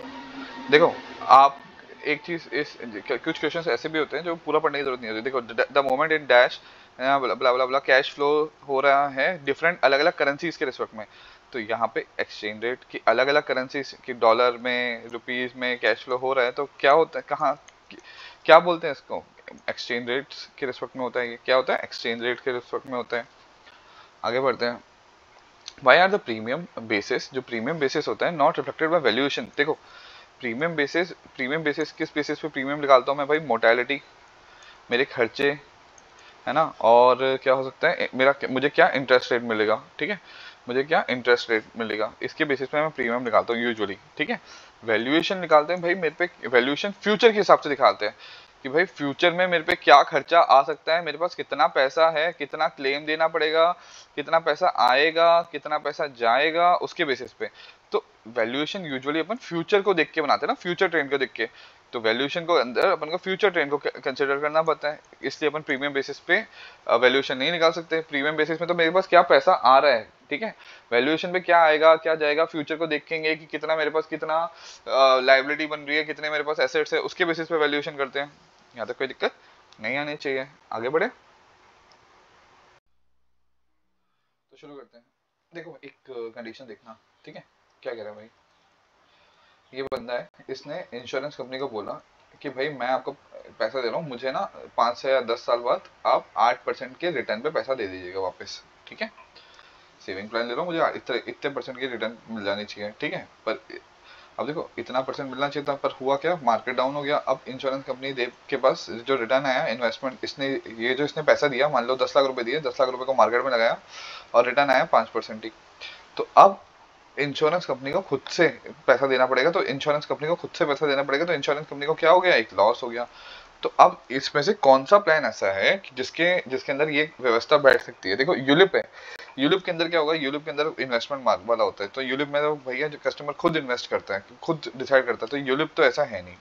देखो आप एक चीज इस कुछ क्वेश्चंस ऐसे भी होते हैं जो पूरा पढ़ने की जरूरत नहीं होती। देखो the moment in dash blah blah blah cash flow हो रहा है डिफरेंट अलग अलग करेंसीज के रिस्पेक्ट में, तो यहाँ पे एक्सचेंज रेट की अलग अलग करेंसीज की डॉलर में रुपीज में कैश फ्लो हो रहा है, तो क्या होता है, कहाँ क्या बोलते हैं इसको, एक्सचेंज रेट्स के रिस्पेक्ट में होता है। ये क्या होता है, एक्सचेंज रेट के रिस्पेक्ट में होता है। आगे बढ़ते हैं। Why are the premium basis, जो प्रीमियम बेसिस होता है नॉट रिफ्लेक्टेड बाय वैल्यूएशन। देखो प्रीमियम बेसिस किस बेसिस पे प्रीमियम निकालता हूँ मैं भाई, मोर्टेलिटी, मेरे खर्चे, है ना, और क्या हो सकता है मेरा, मुझे क्या इंटरेस्ट रेट मिलेगा, ठीक है, मुझे क्या इंटरेस्ट रेट मिलेगा, इसके बेसिस पे मैं प्रीमियम निकालता हूँ यूजुअली, ठीक है। वैल्यूएशन निकालते हैं भाई मेरे पे, वैल्यूएशन फ्यूचर के हिसाब से दिखाते हैं कि भाई फ्यूचर में मेरे पे क्या खर्चा आ सकता है, मेरे पास कितना पैसा है, कितना क्लेम देना पड़ेगा, कितना पैसा आएगा, कितना पैसा जाएगा, उसके बेसिस पे। तो वैल्यूएशन यूजुअली अपन फ्यूचर को देख के बनाते हैं ना, फ्यूचर ट्रेंड को देख के। तो वैल्यूएशन को अंदर अपन को फ्यूचर ट्रेंड को कंसिडर करना पड़ता है, इसलिए अपन प्रीमियम बेसिस पे वैल्यूएशन नहीं निकाल सकते। प्रीमियम बेसिस में तो मेरे पास क्या पैसा आ रहा है, ठीक है, वैल्यूएशन पे क्या आएगा क्या जाएगा, फ्यूचर को देखेंगे कि कितना मेरे पास, कितना लाइबिलिटी बन रही है, कितने मेरे पास एसेट्स है, उसके बेसिस पे वैल्यूएशन करते हैं। यहाँ तक कोई दिक्कत नहीं आनी चाहिए। आगे बढ़े तो शुरू करते हैं। देखो एक कंडीशन देखना, ठीक है, क्या कह रहा है भाई, ये बंदा है, इसने इंश्योरेंस कंपनी को बोला कि भाई मैं आपको पैसा दे रहा हूँ, मुझे ना 5 से या 10 साल बाद आप 8% के रिटर्न पे पैसा दे दीजिएगा वापस, ठीक है, सेविंग प्लान ले रहा हूँ, मुझे इतने इतने परसेंट की रिटर्न मिल जानी चाहिए, ठीक है। पर अब देखो इतना परसेंट मिलना चाहिए था, पर हुआ क्या, मार्केट डाउन हो गया। अब इंश्योरेंस कंपनी दे के पास जो रिटर्न आया इन्वेस्टमेंट, इसने ये जो इसने पैसा दिया, मान लो 10 लाख रुपए दिए, 10 लाख रुपए को मार्केट में लगाया और रिटर्न आया 5% ही। तो अब इंश्योरेंस कंपनी को खुद से पैसा देना पड़ेगा, तो इंश्योरेंस कंपनी को खुद से पैसा देना पड़ेगा, तो इंश्योरेंस कंपनी को क्या हो गया, एक लॉस हो गया। तो अब इसमें से कौन सा प्लान ऐसा है कि जिसके जिसके अंदर ये व्यवस्था बैठ सकती है। देखो यूलिप है, यूलिप के अंदर क्या होगा, यूलिप के अंदर इन्वेस्टमेंट वाला होता है, तो यूलिप में तो भैया जो कस्टमर खुद इन्वेस्ट करता है, खुद डिसाइड करता है, तो यूलिप तो ऐसा है नहीं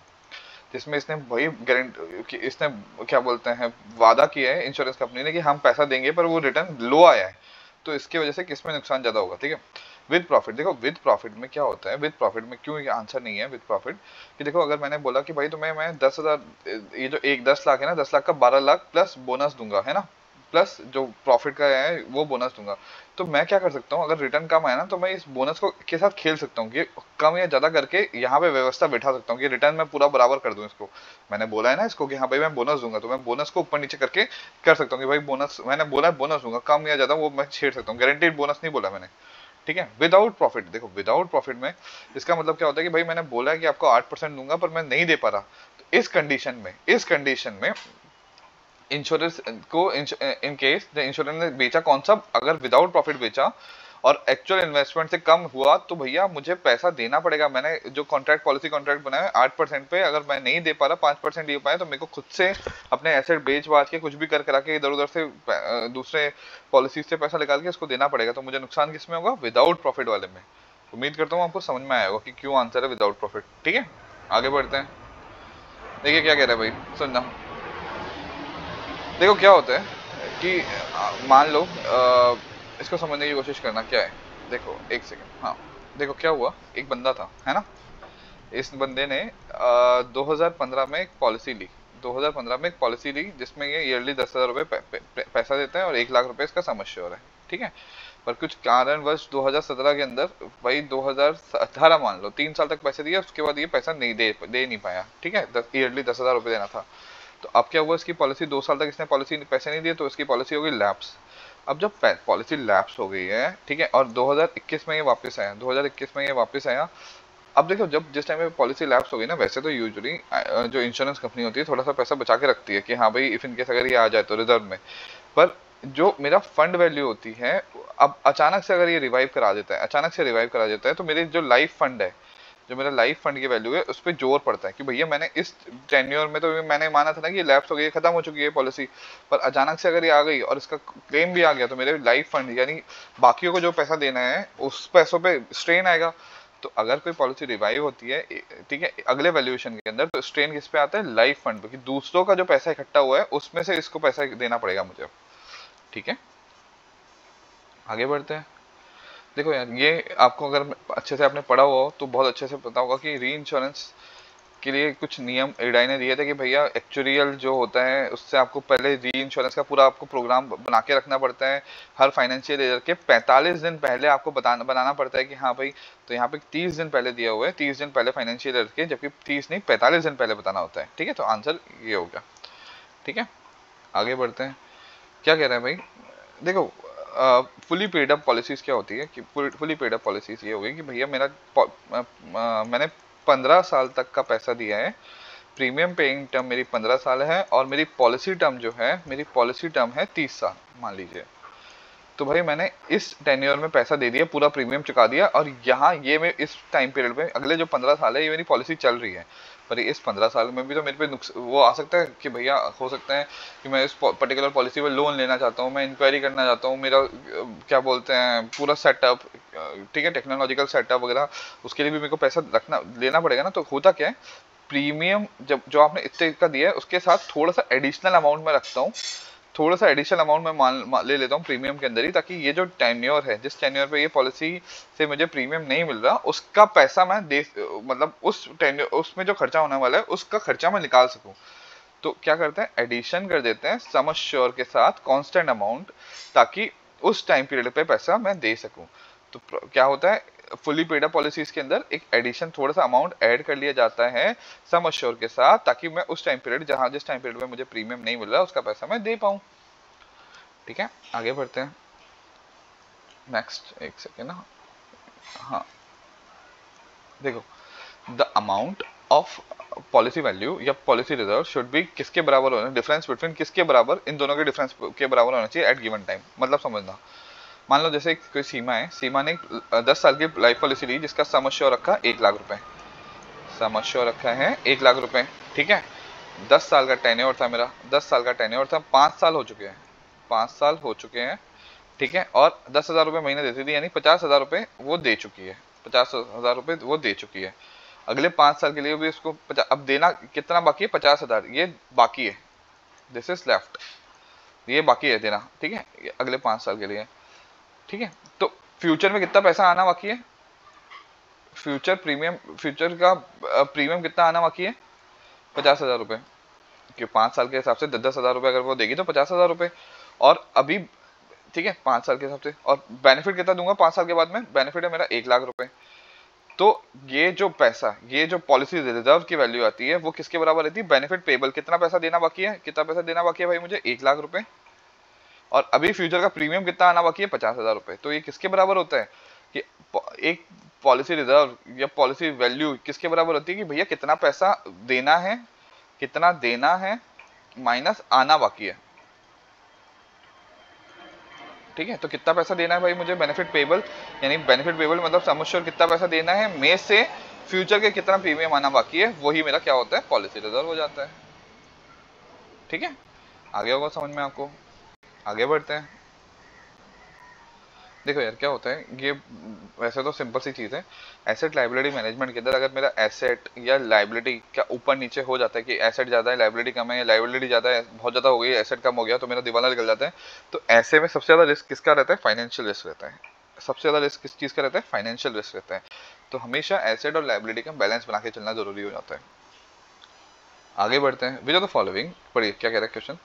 जिसमें इसने वही गारंटी, इसने क्या बोलते हैं, वादा किया है इंश्योरेंस कंपनी ने कि हम पैसा देंगे, पर वो रिटर्न लो आया है, तो इसकी वजह से किसमें नुकसान ज्यादा होगा, ठीक है। विद प्रॉफिट, देखो विद प्रॉफिट में क्या होता है, विद प्रॉफिट में क्यों ये आंसर नहीं है विद प्रॉफिट, कि देखो अगर मैंने बोला कि भाई तुम्हें मैं 10,000, ये जो एक 10 लाख है ना, 10 लाख का 12 लाख प्लस बोनस दूंगा, है ना, प्लस जो प्रॉफिट का है वो बोनस दूंगा, तो मैं क्या कर सकता हूँ, अगर रिटर्न कम आया ना, तो मैं इस बोनस को के साथ खेल सकता हूँ कि कम या ज्यादा करके यहाँ पे व्यवस्था बैठा सकता हूँ कि रिटर्न मैं पूरा बराबर कर दूं इसको। मैंने बोला है ना इसको कि हाँ भाई मैं बोनस दूंगा, तो मैं बोनस को ऊपर नीचे करके कर सकता हूँ कि भाई बोनस, मैंने बोला है बोनस दूंगा, कम या ज्यादा वो मैं छेड़ सकता हूँ, गारंटीड बोनस नहीं बोला मैंने, ठीक है। विदाउट प्रॉफिट, देखो विदाउट प्रॉफिट में इसका मतलब क्या होता है कि भाई मैंने बोला है कि आपको 8% दूंगा, पर मैं नहीं दे पा रहा, तो इस कंडीशन में इंश्योरेंस को इन केस द इंश्योरेंस ने बेचा कौन सा, अगर विदाउट प्रॉफिट बेचा और एक्चुअल इन्वेस्टमेंट से कम हुआ, तो भैया मुझे पैसा देना पड़ेगा। मैंने जो कॉन्ट्रैक्ट पॉलिसी कॉन्ट्रैक्ट बनाया है 8% पे, अगर मैं नहीं दे पा रहा, 5% दे पाया, तो मेरे को खुद से अपने एसेट बेच बाच के कुछ भी कर करा के इधर उधर से दूसरे पॉलिसी से पैसा निकाल के इसको देना पड़ेगा, तो मुझे नुकसान किसमें होगा, विदाउट प्रॉफिट वाले में। उम्मीद करता हूँ आपको समझ में आया होगा कि क्यों आंसर है विदाउट प्रॉफिट, ठीक है। आगे बढ़ते हैं। देखिए क्या कह रहा है भाई, सुनना। देखो क्या होता है कि मान लो इसको समझने की कोशिश करना क्या है। देखो एक सेकंड, हाँ, देखो क्या हुआ, एक बंदा था, है ना, इस बंदे ने 2015 में एक पॉलिसी ली, 2015 में एक पॉलिसी ली जिसमें ये ईयरली 10,000 रुपये पैसा देता है और 1 लाख रुपए इसका सम एश्योर है, ठीक है। पर कुछ कारणवश 2017 के अंदर, भाई 2018 मान लो, 3 साल तक पैसे दिए, उसके बाद ये पैसा नहीं दे नहीं पाया, ठीक है, ईयरली 10,000 रुपये देना था। तो अब क्या हुआ, इसकी पॉलिसी 2 साल तक इसने पॉलिसी पैसे नहीं दिए, तो इसकी पॉलिसी हो गई लैप्स। अब जब पॉलिसी लैप्स हो गई है, ठीक है, और 2021 में ये वापस आया, 2021 में ये वापस आया। अब देखो जब जिस टाइम पे पॉलिसी लैप्स हो गई ना, वैसे तो यूजुअली जो इंश्योरेंस कंपनी होती है थोड़ा सा पैसा बचा के रखती है कि हाँ भाई इफ इन केस अगर ये आ जाए तो रिजर्व में। पर जो मेरा फंड वैल्यू होती है, अब अचानक से अगर ये रिवाइव करा देता है, अचानक से रिवाइव करा देता है, तो मेरे जो लाइफ फंड है, जो मेरा लाइफ फंड की वैल्यू है, उस पर जोर पड़ता है कि भैया मैंने इस टेन्योर में, तो मैंने माना था ना कि लैप्स हो गई है, खत्म हो चुकी है पॉलिसी, पर अचानक से अगर ये आ गई और इसका क्लेम भी आ गया, तो मेरे लाइफ फंड यानी बाकियों को जो पैसा देना है उस पैसों पे स्ट्रेन आएगा। तो अगर कोई पॉलिसी रिवाइव होती है, ठीक है, अगले वैल्यूएशन के अंदर, तो स्ट्रेन किस पे आता है, लाइफ फंड पे, कि दूसरों का जो पैसा इकट्ठा हुआ है उसमें से इसको पैसा देना पड़ेगा मुझे, ठीक है। आगे बढ़ते हैं। देखो यार, ये आपको अगर अच्छे से आपने पढ़ा हुआ हो तो बहुत अच्छे से पता होगा कि री इंश्योरेंस के लिए कुछ नियम एडाई ने दिए थे कि भैया एक्चुरियल जो होता है उससे आपको पहले री इंश्योरेंस का पूरा आपको प्रोग्राम बना के रखना पड़ता है। हर फाइनेंशियल ईयर के 45 दिन पहले आपको बनाना पड़ता है कि हाँ भाई, तो यहाँ पे 30 दिन पहले दिया हुआ है, 30 दिन पहले फाइनेंशियल ईयर के, जबकि 30 नहीं 45 दिन पहले बताना होता है। ठीक है, तो आंसर ये हो गया। ठीक है, आगे बढ़ते हैं। क्या कह रहे हैं भाई, देखो फुली पेड अप पॉलिसीज क्या होती है कि फुली पेड अप पॉलिसीज ये हो गई कि भैया मैंने 15 साल तक का पैसा दिया है, प्रीमियम पेइंग टर्म मेरी 15 साल है और मेरी पॉलिसी टर्म जो है, मेरी पॉलिसी टर्म है 30 साल मान लीजिए। तो भाई मैंने इस टेन्योर में पैसा दे दिया, पूरा प्रीमियम चुका दिया, और यहाँ ये मैं इस टाइम पीरियड में अगले जो 15 साल है ये मेरी पॉलिसी चल रही है, पर इस 15 साल में भी तो मेरे पे वो आ सकता है कि भैया हो सकता है कि मैं इस पर्टिकुलर पॉलिसी पर लोन लेना चाहता हूँ, मैं इंक्वायरी करना चाहता हूँ, मेरा क्या बोलते हैं पूरा सेटअप, ठीक है, टेक्नोलॉजिकल सेटअप वगैरह, उसके लिए भी मेरे को पैसा रखना लेना पड़ेगा ना। तो होता क्या है, प्रीमियम जब जो आपने इतने का दिया है उसके साथ थोड़ा सा एडिशनल अमाउंट में रखता हूँ, थोड़ा सा एडिशनल अमाउंट मैं ले लेता हूँ प्रीमियम के अंदर ही, ताकि ये जो टेन्योर है, जिस टेन्योर पे ये पॉलिसी से मुझे प्रीमियम नहीं मिल रहा उसका पैसा मैं दे, मतलब उस टेन्योर उसमें जो खर्चा होने वाला है उसका खर्चा मैं निकाल सकूँ। तो क्या करते हैं, एडिशन कर देते हैं सम एश्योर के साथ कांस्टेंट अमाउंट, ताकि उस टाइम पीरियड पे पैसा मैं दे सकूं। तो क्या होता है, फुली पेड अप पॉलिसीज के अंदर एक एडिशन थोड़ा सा अमाउंट ऐड कर लिया जाता है सम एश्योर के साथ, ताकि मैं उस टाइम पीरियड जिस टाइम पीरियड में मुझे प्रीमियम नहीं मिल रहा उसका पैसा मैं दे पाऊं। ठीक है, आगे बढ़ते हैं। नेक्स्ट एक सेकेंड ना, हाँ देखो, the amount of policy value या पॉलिसी रिजर्व शुड बी किसके बराबर होना, डिफरेंस बिटवीन किसके बराबर, इन दोनों के डिफरेंस के बराबर होना चाहिए एट गिवन टाइम। मतलब समझना, मान लो जैसे कोई सीमा है, सीमा ने 10 साल की लाइफ पॉलिसी ली जिसका सम एश्योर रखा 1 लाख रुपए, सम एश्योर रखा है 1 लाख रुपए। ठीक है, 10 साल का टेन्योर था मेरा, 10 साल का टेन्योर था, 5 साल हो चुके हैं, 5 साल हो चुके हैं। ठीक है, और 10,000 रुपये महीने देती थी, यानी 50,000 रुपये वो दे चुकी है, 50,000 रुपये वो दे चुकी है। अगले 5 साल के लिए भी उसको अब देना कितना बाकी है, 50,000 ये बाकी है, दिस इज लेफ्ट, ये बाकी है देना। ठीक है, अगले 5 साल के लिए। ठीक है, तो फ्यूचर में कितना पैसा आना बाकी है, फ्यूचर का प्रीमियम कितना आना बाकी है, 50,000 रुपये, कि 5 साल के हिसाब से 10,000 रुपये अगर वो देगी तो 50,000 रुपये। और अभी ठीक है, 5 साल के हिसाब से, और बेनिफिट कितना दूंगा 5 साल के बाद में, बेनिफिट है मेरा 1 लाख रुपए। तो ये जो पैसा, ये जो पॉलिसी रिजर्व की वैल्यू आती है वो किसके बराबर रहती है, बेनिफिट पेबल, कितना पैसा देना बाकी है, कितना पैसा देना बाकी है भाई मुझे 1 लाख रुपए, और अभी फ्यूचर का प्रीमियम कितना आना बाकी है 50,000 रुपए। तो ये किसके बराबर होता है कि एक पॉलिसी रिजर्व या पॉलिसी वैल्यू किसके बराबर होती है कि भैया कितना पैसा देना है, कितना देना है माइनस आना बाकी है। ठीक है, तो कितना पैसा देना है भाई मुझे बेनिफिट पेबल, यानी बेनिफिट पेबल मतलब सम एश्योर्ड कितना पैसा देना है में से फ्यूचर के कितना प्रीमियम आना बाकी है, वही मेरा क्या होता है, पॉलिसी रिजर्व हो जाता है। ठीक है, आगे होगा समझ में आपको, आगे बढ़ते हैं। देखो यार क्या होता है, ये वैसे तो सिंपल सी चीज़ है, एसेट लाइबिलिटी मैनेजमेंट के अंदर अगर मेरा एसेट या लाइबिलिटी का ऊपर नीचे हो जाता है कि एसेट ज़्यादा है लाइबिलिटी कम है, या लाइबिलिटी ज़्यादा है बहुत ज़्यादा हो गई एसेट कम हो गया, तो मेरा दिवाला निकल जाता है। तो ऐसे में सबसे ज़्यादा रिस्क किसका रहता है, फाइनेंशियल रिस्क रहता है। सबसे ज़्यादा रिस्क किस चीज़ का रहता है, फाइनेंशियल रिस्क रहता है। तो हमेशा एसेट और लाइबिलिटी का बैलेंस बना के चलना जरूरी हो जाता है। आगे बढ़ते हैं, विच आर द फॉलोइंग, पढ़िए क्या कह रहा है question,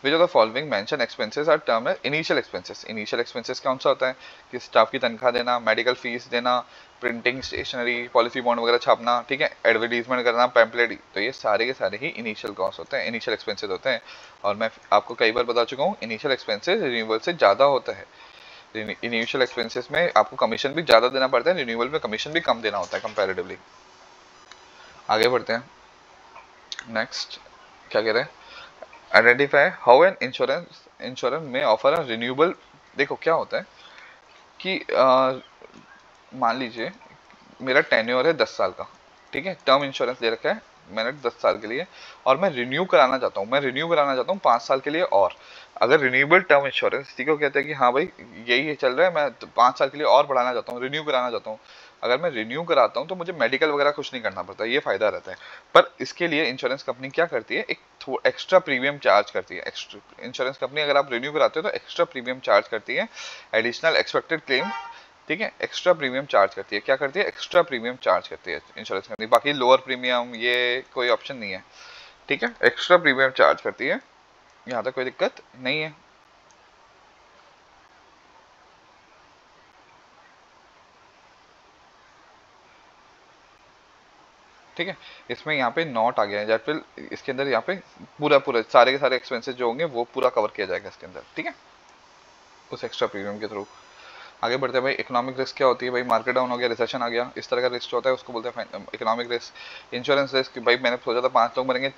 which are the following mention expenses are term as initial expenses. Initial expenses कौन सा होता है कि स्टाफ की तनख्वाह देना, मेडिकल फीस देना, प्रिंटिंग स्टेशनरी पॉलिसी बॉन्ड वगैरह छापना, ठीक है, एडवर्टीजमेंट करना, पैम्पलेट, तो ये सारे के सारे ही इनिशियल कॉस्ट होते हैं, इनिशियल एक्सपेंसेस होते हैं। और मैं आपको कई बार बता चुका हूँ, इनिशियल एक्सपेंसेस रिन्यूअल से ज़्यादा होता है। इनिशियल एक्सपेंसेस में आपको कमीशन भी ज़्यादा देना पड़ता है, रिन्यूअल में कमीशन भी कम देना होता है कंपैरेटिवली। आगे बढ़ते हैं, नेक्स्ट क्या कह रहे हैं, आइडेंटिफाई हाउ एन इंश्योरेंस में ऑफर अ रिन्यूएबल। देखो क्या होता है कि मान लीजिए मेरा टेन्योर है 10 साल का, ठीक है, टर्म इंश्योरेंस दे रखा है मैंने 10 साल के लिए, और मैं रिन्यू कराना चाहता हूँ, मैं रिन्यू कराना चाहता हूँ 5 साल के लिए। और अगर रिन्यूएबल टर्म इंश्योरेंस इसी को कहते हैं कि हाँ भाई यही चल रहा है, मैं 5 साल के लिए और बढ़ाना चाहता हूँ, रिन्यू कराना चाहता हूँ। अगर मैं रिन्यू कराता हूँ तो मुझे मेडिकल वगैरह कुछ नहीं करना पड़ता, ये फायदा रहता है। पर इसके लिए इंश्योरेंस कंपनी क्या करती है, एक एक्स्ट्रा प्रीमियम चार्ज करती है। इंश्योरेंस कंपनी अगर आप रिन्यू कराते हो तो एक्स्ट्रा प्रीमियम चार्ज करती है, एडिशनल एक्सपेक्टेड क्लेम, ठीक है, एक्स्ट्रा प्रीमियम चार्ज करती है। क्या करती है? एक्स्ट्रा प्रीमियम चार्ज करती है इंश्योरेंस कंपनी। बाकी लोअर प्रीमियम ये कोई ऑप्शन नहीं है, ठीक है, एक्स्ट्रा प्रीमियम चार्ज करती है, यहाँ तक कोई दिक्कत नहीं है। ठीक है, इसमें यहाँ पे नॉट आ गया है, या फिर इसके अंदर यहाँ पे पूरा पूरा सारे के सारे एक्सपेंसेस जो होंगे वो पूरा कवर किया जाएगा इसके अंदर, ठीक है, उस एक्स्ट्रा प्रीमियम के थ्रू। आगे बढ़ते हैं भाई। इकोनॉमिक रिस्क क्या होती है भाई? मार्केट डाउन हो गया, रिसेशन आ गया, इस तरह का रिस्क होता है, उसको बोलते हैं इकोनॉमिक रिस्क। इंश्योरेंस रिस्क भाई, मैंने सोचा था 5 लोग मरेंगे,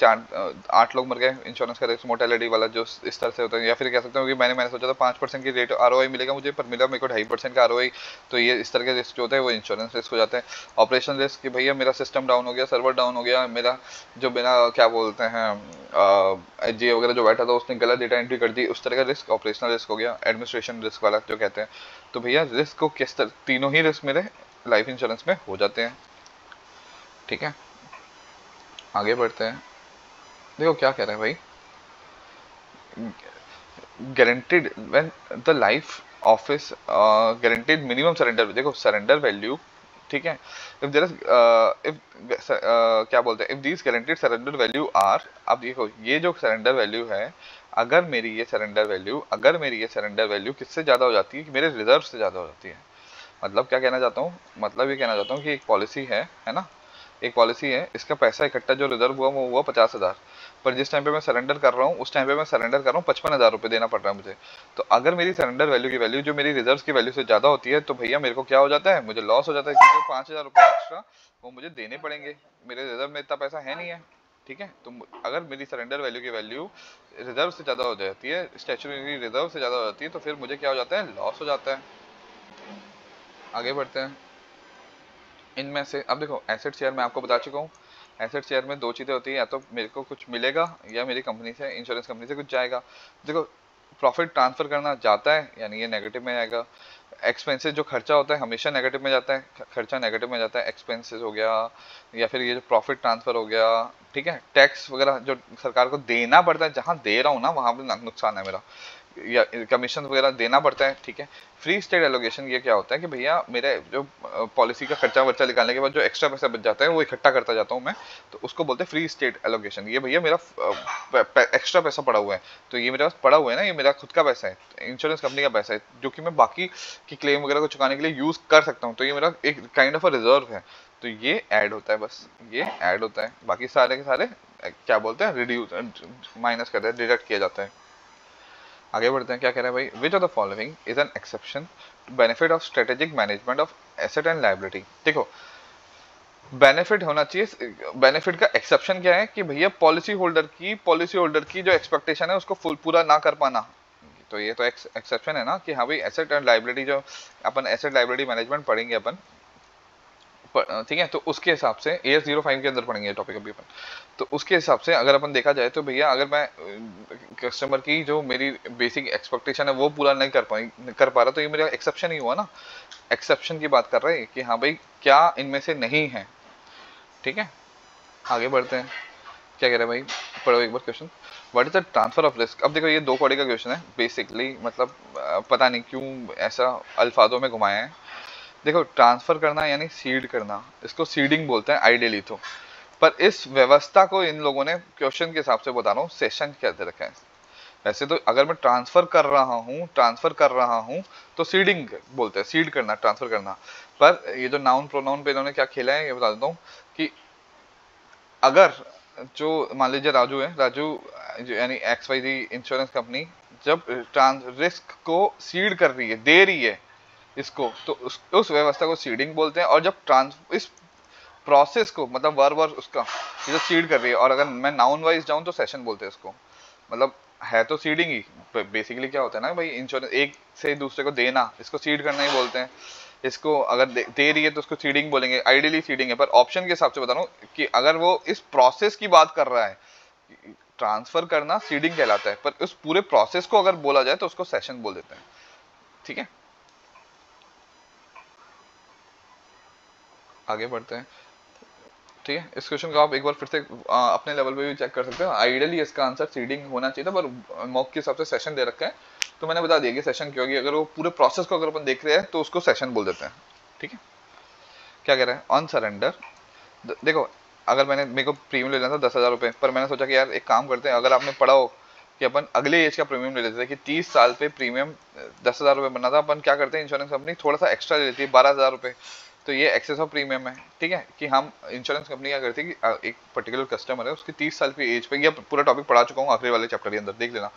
8 लोग मर गए। इंश्योरेंस का रिस्क मोर्टेलिटी वाला जो इस तरह से होता है, या फिर कह सकते हो कि मैंने सोचा था 5% की रेट ROI मिलेगा मुझे, पर मिला मेरे को 2.5% का ROI। तो ये इस तरह के रिस्क जो होता है वो इंश्योरेंस रिस्क हो जाता है। ऑपरेशन रिस्क कि भैया मेरा सिस्टम डाउन हो गया, सर्वर डाउन हो गया, मेरा जो मेरा क्या बोलते हैं जी वगैरह जो बैठा था उसने गलत डेटा एंट्री कर दी, उस तरह का रिस्क ऑपरेशनल रिस्क हो गया। एडमिनिस्ट्रेशन रिस्क वाला जो कहते हैं। तो भैया रिस्क को किस तरह, तीनों ही रिस्क मेरे लाइफ इंश्योरेंस में हो जाते हैं, ठीक है। आगे बढ़ते हैं। देखो क्या कह रहे हैं भाई, guaranteed when the life office guaranteed minimum surrender, देखो सरेंडर वैल्यू, ठीक है, इफ देयर इज इफ क्या बोलते हैं, if these guaranteed surrender value are, अब देखो ये जो सरेंडर वैल्यू है, अगर मेरी ये सरेंडर वैल्यू किससे ज्यादा हो जाती है, कि मेरे रिजर्व से ज्यादा हो जाती है। मतलब क्या कहना चाहता हूँ, मतलब ये कहना चाहता हूँ कि एक पॉलिसी है ना, एक पॉलिसी है, इसका पैसा इकट्ठा जो रिजर्व हुआ वो हुआ 50,000, पर जिस टाइम पे मैं सरेंडर कर रहा हूँ उस टाइम पे मैं सरेंडर कर रहा हूँ 55,000 रुपये देना पड़ रहा है मुझे। तो अगर मेरी सरेंडर वैल्यू की वैल्यू जो मेरी रिजर्व की वैल्यू से ज़्यादा होती है, तो भैया मेरे को क्या हो जाता है, मुझे लॉस हो जाता है, क्योंकि 5,000 रुपये एक्स्ट्रा वो मुझे देने पड़ेंगे, मेरे रिजर्व में इतना पैसा है नहीं है, ठीक है। तो अगर मेरी सरेंडर वैल्यू की वैल्यू रिजर्व से ज़्यादा हो जाती है, स्टैच्यूटरी रिजर्व से ज़्यादा हो जाती है, तो फिर मुझे क्या हो जाता है, लॉस हो जाता है। आगे बढ़ते हैं। इनमें से अब देखो, एसेट शेयर मैं आपको बता चुका हूँ। एसेट शेयर में दो चीज़ें होती है, या तो मेरे को कुछ मिलेगा या मेरी कंपनी से, इंश्योरेंस कंपनी से कुछ जाएगा। देखो, प्रॉफिट ट्रांसफर करना जाता है यानी ये नेगेटिव में आएगा। एक्सपेंसेस जो खर्चा होता है हमेशा नेगेटिव में जाता है, खर्चा नेगेटिव में जाता है, एक्सपेंसेस हो गया या फिर ये जो प्रॉफिट ट्रांसफर हो गया, ठीक है। टैक्स वगैरह जो सरकार को देना पड़ता है, जहाँ दे रहा हूँ ना वहाँ पे नुकसान है मेरा, या कमीशन वगैरह देना पड़ता है, ठीक है। फ्री स्टेट एलोकेशन ये क्या होता है कि भैया मेरे जो पॉलिसी का खर्चा वर्चा निकालने के बाद जो एक्स्ट्रा पैसा बच जाता है वो इकट्ठा करता जाता हूँ मैं, तो उसको बोलते हैं फ्री स्टेट एलोकेशन। ये भैया मेरा एक्स्ट्रा पैसा पड़ा हुआ है, तो ये मेरे पास पड़ा हुआ है ना, ये मेरा खुद का पैसा है, इंश्योरेंस कंपनी का पैसा है, जो कि मैं बाकी की क्लेम वगैरह को चुकाने के लिए यूज कर सकता हूँ, तो ये मेरा एक काइंड ऑफ अ रिजर्व है। तो ये ऐड होता है, बस ये ऐड होता है, बाकी सारे के सारे क्या बोलते हैं, रिड्यूस माइनस करते हैं, डिडक्ट किया जाता है। आगे बढ़ते हैं। क्या कह रहा है भाई, विच of the following is an exception benefit of strategic management of asset and liability. देखो, बेनिफिट होना चाहिए, बेनिफिट का एक्सेप्शन क्या है कि भैया पॉलिसी होल्डर की जो एक्सपेक्टेशन है उसको फुल पूरा ना कर पाना, तो ये तो एक्सेप्शन है ना, कि हाँ भाई एसेट एंड लायबिलिटी जो अपन एसेट लायबिलिटी मैनेजमेंट पढ़ेंगे अपन, ठीक है, तो उसके हिसाब से AS05 के अंदर पढ़ेंगे टॉपिक अभी अपन। तो उसके हिसाब से अगर अपन देखा जाए तो भैया अगर मैं कस्टमर की जो मेरी बेसिक एक्सपेक्टेशन है वो पूरा नहीं कर पा रहा, तो ये मेरा एक्सेप्शन ही हुआ ना, एक्सेप्शन की बात कर रहे हैं कि हाँ भाई क्या इनमें से नहीं है, ठीक है। आगे बढ़ते हैं। क्या कह रहे हैं भाई, पढ़ो एक बार question. What is the transfer of risk. अब देखो ये दो कौड़ी का क्वेश्चन है बेसिकली, मतलब पता नहीं क्यों ऐसा अल्फाजों में घुमाया है। देखो, ट्रांसफर करना यानी सीड करना, इसको सीडिंग बोलते हैं आइडियली तो, पर इस व्यवस्था को इन लोगों ने क्वेश्चन के हिसाब से बता रहा हूँ सेशन कहते रखा है। वैसे तो अगर मैं ट्रांसफर कर रहा हूँ तो सीडिंग बोलते हैं, सीड करना, ट्रांसफर करना। पर ये जो नाउन प्रोनाउन पे इन्होंने क्या खेला है ये बता देता हूँ, कि अगर जो मान लीजिए राजू है, राजू यानी XYZ इंश्योरेंस कंपनी जब ट्रांस रिस्क को सीड कर रही है, दे रही है इसको, तो उस व्यवस्था को सीडिंग बोलते हैं। और जब ट्रांस इस प्रोसेस को, मतलब वर्ब उसका ये जो सीड कर रही है, और अगर मैं नाउन वाइज जाऊं तो सेशन बोलते हैं इसको। मतलब है तो सीडिंग ही, बेसिकली क्या होता है ना भाई, इंश्योरेंस एक से दूसरे को देना, इसको सीड करना ही बोलते हैं। इसको अगर दे रही है तो उसको सीडिंग बोलेंगे, आइडियली सीडिंग है, पर ऑप्शन के हिसाब से बता रहा हूँ कि अगर वो इस प्रोसेस की बात कर रहा है, ट्रांसफर करना सीडिंग कहलाता है, पर उस पूरे प्रोसेस को अगर बोला जाए तो उसको सेशन बोल देते हैं, ठीक है। आगे बढ़ते हैं। ठीक है, इस क्वेश्चन को आप एक बार फिर से अपने लेवल पे भी चेक कर सकते हो। आइडियली इसका आंसर सीडिंग होना चाहिए था, पर मॉक के हिसाब से सेशन दे रखा है तो मैंने बता दिया कि सेशन क्यों होगी। अगर वो पूरे प्रोसेस को अगर अपन देख रहे हैं तो उसको सेशन बोल देते हैं। ठीक है, क्या कह रहे हैं, ऑन सरेंडर। देखो, अगर मेरे को प्रीमियम ले लेना था 10,000 रुपये, पर मैंने सोचा कि यार एक काम करते हैं, अगर आपने पढ़ा हो कि अपन अगले एज का प्रीमियम ले लेते थे कि 30 साल पे प्रीमियम 10,000 रुपये बनना था, अपन क्या करते हैं, इंश्योरेंस कंपनी थोड़ा सा एक्स्ट्रा ले लेती है 12,000 रुपये। तो ये एक्सेस ऑफ प्रीमियम है। ठीक है, कि हम इंश्योरेंस कंपनी क्या करती है कि एक पर्टिकुलर कस्टमर है, उसकी 30 साल की एज पे, ये पूरा टॉपिक पढ़ा चुका हूँ आखिरी वाले चैप्टर के अंदर, देख लेना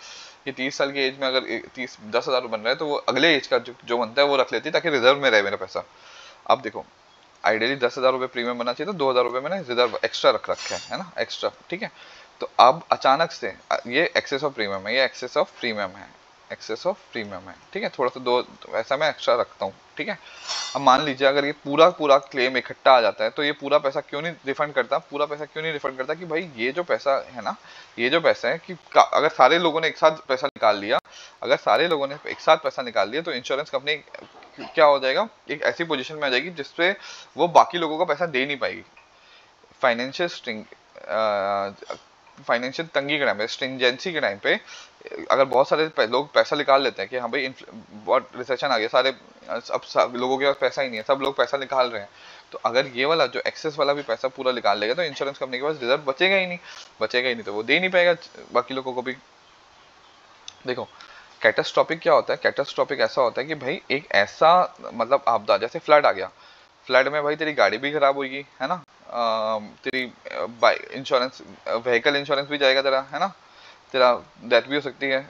कि 30 साल की एज में अगर 10,000 बन रहा है तो वो अगले एज का जो बनता है वो रख लेती है ताकि रिजर्व में रहे मेरा पैसा। अब देखो, आइडियली 10,000 रुपये प्रीमियम बनना चाहिए, तो 2,000 रुपये मैंने रिजर्व एक्स्ट्रा रख रखे है ना, एक्स्ट्रा। ठीक है, तो अब अचानक से ये एक्सेस ऑफ प्रीमियम है, ये एक्सेस ऑफ प्रीमियम है, एक्सेस ऑफ प्रीमियम है। ठीक है, थोड़ा सा दो ऐसा मैं एक्स्ट्रा रखता हूँ। ठीक है, अब मान लीजिए अगर ये पूरा पूरा क्लेम इकट्ठा आ जाता है तो ये पूरा पैसा क्यों नहीं रिफंड करता, पूरा पैसा क्यों नहीं रिफंड करता, कि भाई ये जो पैसा है ना, ये जो पैसा है कि अगर सारे लोगों ने एक साथ पैसा निकाल लिया, अगर सारे लोगों ने एक साथ पैसा निकाल लिया तो इंश्योरेंस कंपनी क्या हो जाएगा, एक ऐसी पोजीशन में आ जाएगी जिसपे वो बाकी लोगों को पैसा दे नहीं पाएगी। फाइनेंशियल स्ट्रिंग फाइनेंशियल तंगी के टाइम पे, स्ट्रिंजेंसी के टाइम पे, अगर बहुत सारे लोग पैसा निकाल लेते हैं कि हाँ भाई बहुत रिसेशन आ गया, सारे अब सब लोगों के पास पैसा ही नहीं है, सब लोग पैसा निकाल रहे हैं, तो अगर ये वाला जो एक्सेस वाला भी पैसा पूरा निकाल लेगा तो इंश्योरेंस कंपनी के पास रिजर्व बचेगा ही नहीं, बचेगा ही नहीं, तो वो दे नहीं पाएगा बाकी लोगों को भी। देखो, कैटास्ट्रॉफिक क्या होता है, कैटास्ट्रॉफिक ऐसा होता है कि भाई एक ऐसा मतलब आपदा, जैसे फ्लड आ गया, फ्लड में भाई तेरी गाड़ी भी खराब होगी, है ना, तेरी इंश्योरेंस, व्हीकल इंश्योरेंस भी जाएगा तेरा, है ना, तेरा डेथ भी हो सकती है।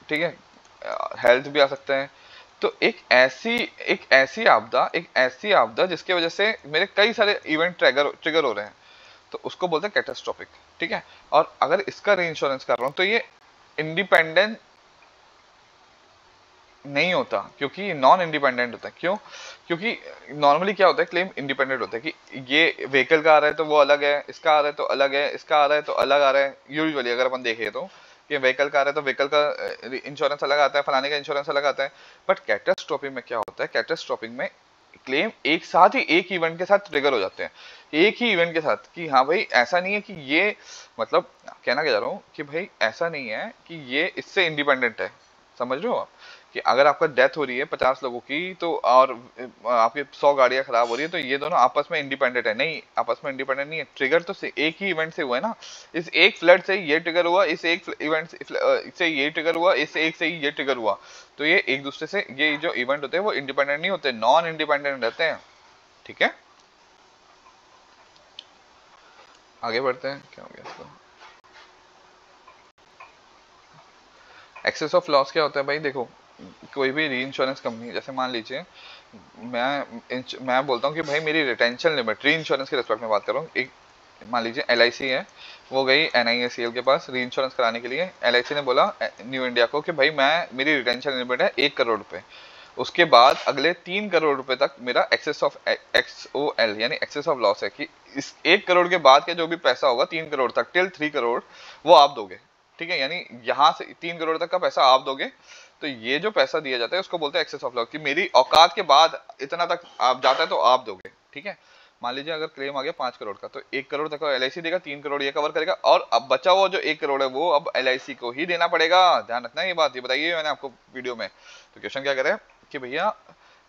ठीक है, हेल्थ भी आ सकता है। तो एक ऐसी आपदा जिसकी वजह से मेरे कई सारे इवेंट ट्रिगर हो रहे हैं, तो उसको बोलते हैं कैटास्ट्रॉफिक। ठीक है, और अगर इसका री इंश्योरेंस कर रहा हूँ तो ये इंडिपेंडेंट नहीं होता, क्योंकि नॉन इंडिपेंडेंट होता है। क्यों? क्योंकि नॉर्मली क्या होता है, क्लेम इंडिपेंडेंट होता है कि ये व्हीकल का आ रहा है तो वो अलग है, इसका आ रहा है तो अलग है, इसका आ रहा है तो अलग आ रहा है। यूजुअली अगर अपन देखें तो कि व्हीकल का आ रहा है तो व्हीकल का इंश्योरेंस अलग आता है, फलाने का इंश्योरेंस अलग आता है। बट कैटास्ट्रोफिक में क्या होता है, कैटास्ट्रोफिक में क्लेम एक साथ ही एक इवेंट के साथ ट्रिगर हो जाते हैं, एक ही इवेंट के साथ। कि हाँ भाई ऐसा नहीं है कि ये, मतलब कहना क्या चाह रहा हूँ कि भाई ऐसा नहीं है कि ये इससे इंडिपेंडेंट है, समझ रहे हो आप, कि अगर आपका डेथ हो रही है 50 लोगों की तो, और आपकी 100 गाड़ियां खराब हो रही है, तो ये दोनों आपस में इंडिपेंडेंट है? नहीं, आपस में इंडिपेंडेंट नहीं है, ट्रिगर तो से एक ही इवेंट से हुआ है ना। इस एक फ्लड से ये ट्रिगर हुआ, इस एक इवेंट से ये ट्रिगर हुआ, इस एक से ही ये ट्रिगर हुआ, तो ये एक दूसरे से, ये जो इवेंट होते हैं वो इंडिपेंडेंट नहीं होते, नॉन इंडिपेंडेंट रहते हैं। ठीक है, आगे बढ़ते हैं, क्या हो गया इसको। एक्सेस ऑफ लॉस क्या होता है भाई, देखो कोई भी री इंश्योरेंस कंपनी, जैसे मान लीजिए मैं बोलता हूँ कि भाई मेरी रिटेंशन लिमिट, री इंश्योरेंस के रिस्पेक्ट में बात कर रहा हूँ, एक मान लीजिए LIC है, वो गई NIACL के पास री इंश्योरेंस कराने के लिए। LIC ने बोला न्यू इंडिया को कि भाई मेरी रिटेंशन लिमिट है 1 करोड़ रुपए, उसके बाद अगले 3 करोड़ रुपए तक मेरा एक्सेस ऑफ XOL यानी एक्सेस ऑफ लॉस है, कि इस 1 करोड़ के बाद के जो भी पैसा होगा 3 करोड़ तक, टिल 3 करोड़ वो आप दोगे। ठीक है, यानी यहाँ से 3 करोड़ तक का पैसा आप दोगे, तो ये जो पैसा दिया जाता है उसको बोलते हैं एक्सेस ऑफ लॉस, कि मेरी औकात के बाद इतना तक आप जाता है तो आप दोगे। ठीक है, मान लीजिए अगर क्लेम आ गया 5 करोड़ का, तो 1 करोड़ तक LIC देगा, 3 करोड़ ये कवर करेगा, और अब बचा हुआ जो 1 करोड़ है वो अब LIC को ही देना पड़ेगा। ध्यान रखना ये बात, ये बताइए मैंने आपको वीडियो में। तो क्वेश्चन क्या करे कि भैया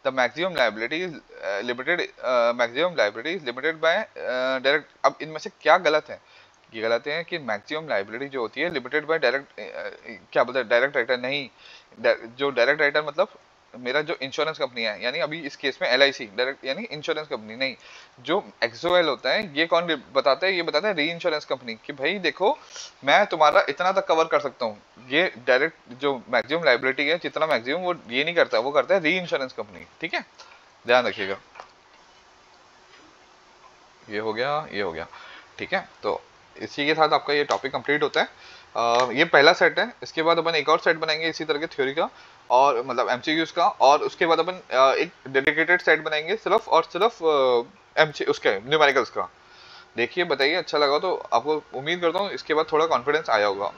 the maximum liability limited, maximum liability limited by direct. अब इनमें से क्या गलत है, ये गलत है कि मैक्सिमम लाइबिलिटी जो होती है लिमिटेड बाय डायरेक्ट, क्या बोलते हैं, डायरेक्ट राइटर नहीं। जो डायरेक्ट राइटर मतलब मेरा जो इंश्योरेंस कंपनी है, यानी अभी इस केस में LIC डायरेक्ट यानी इंश्योरेंस कंपनी नहीं, जो XOL होता है ये कौन बताता है, ये बताता है री इंश्योरेंस कंपनी, कि भाई देखो मैं तुम्हारा इतना तक कवर कर सकता हूँ। ये डायरेक्ट जो मैक्सिमम लाइबिलिटी है, जितना मैक्सिमम, वो ये नहीं करता, वो करता है री इंश्योरेंस कंपनी। ठीक है, ध्यान रखिएगा। ये हो गया, ये हो गया। ठीक है, तो इसी के साथ आपका ये टॉपिक कंप्लीट होता है। ये पहला सेट है, इसके बाद अपन एक और सेट बनाएंगे इसी तरह के थ्योरी का, और मतलब MCQs का, और उसके बाद अपन एक डेडिकेटेड सेट बनाएंगे सिर्फ और सिर्फ MC उसके न्यूमेरिकल्स का। देखिए बताइए, अच्छा लगा तो आपको, उम्मीद करता हूँ इसके बाद थोड़ा कॉन्फिडेंस आया होगा।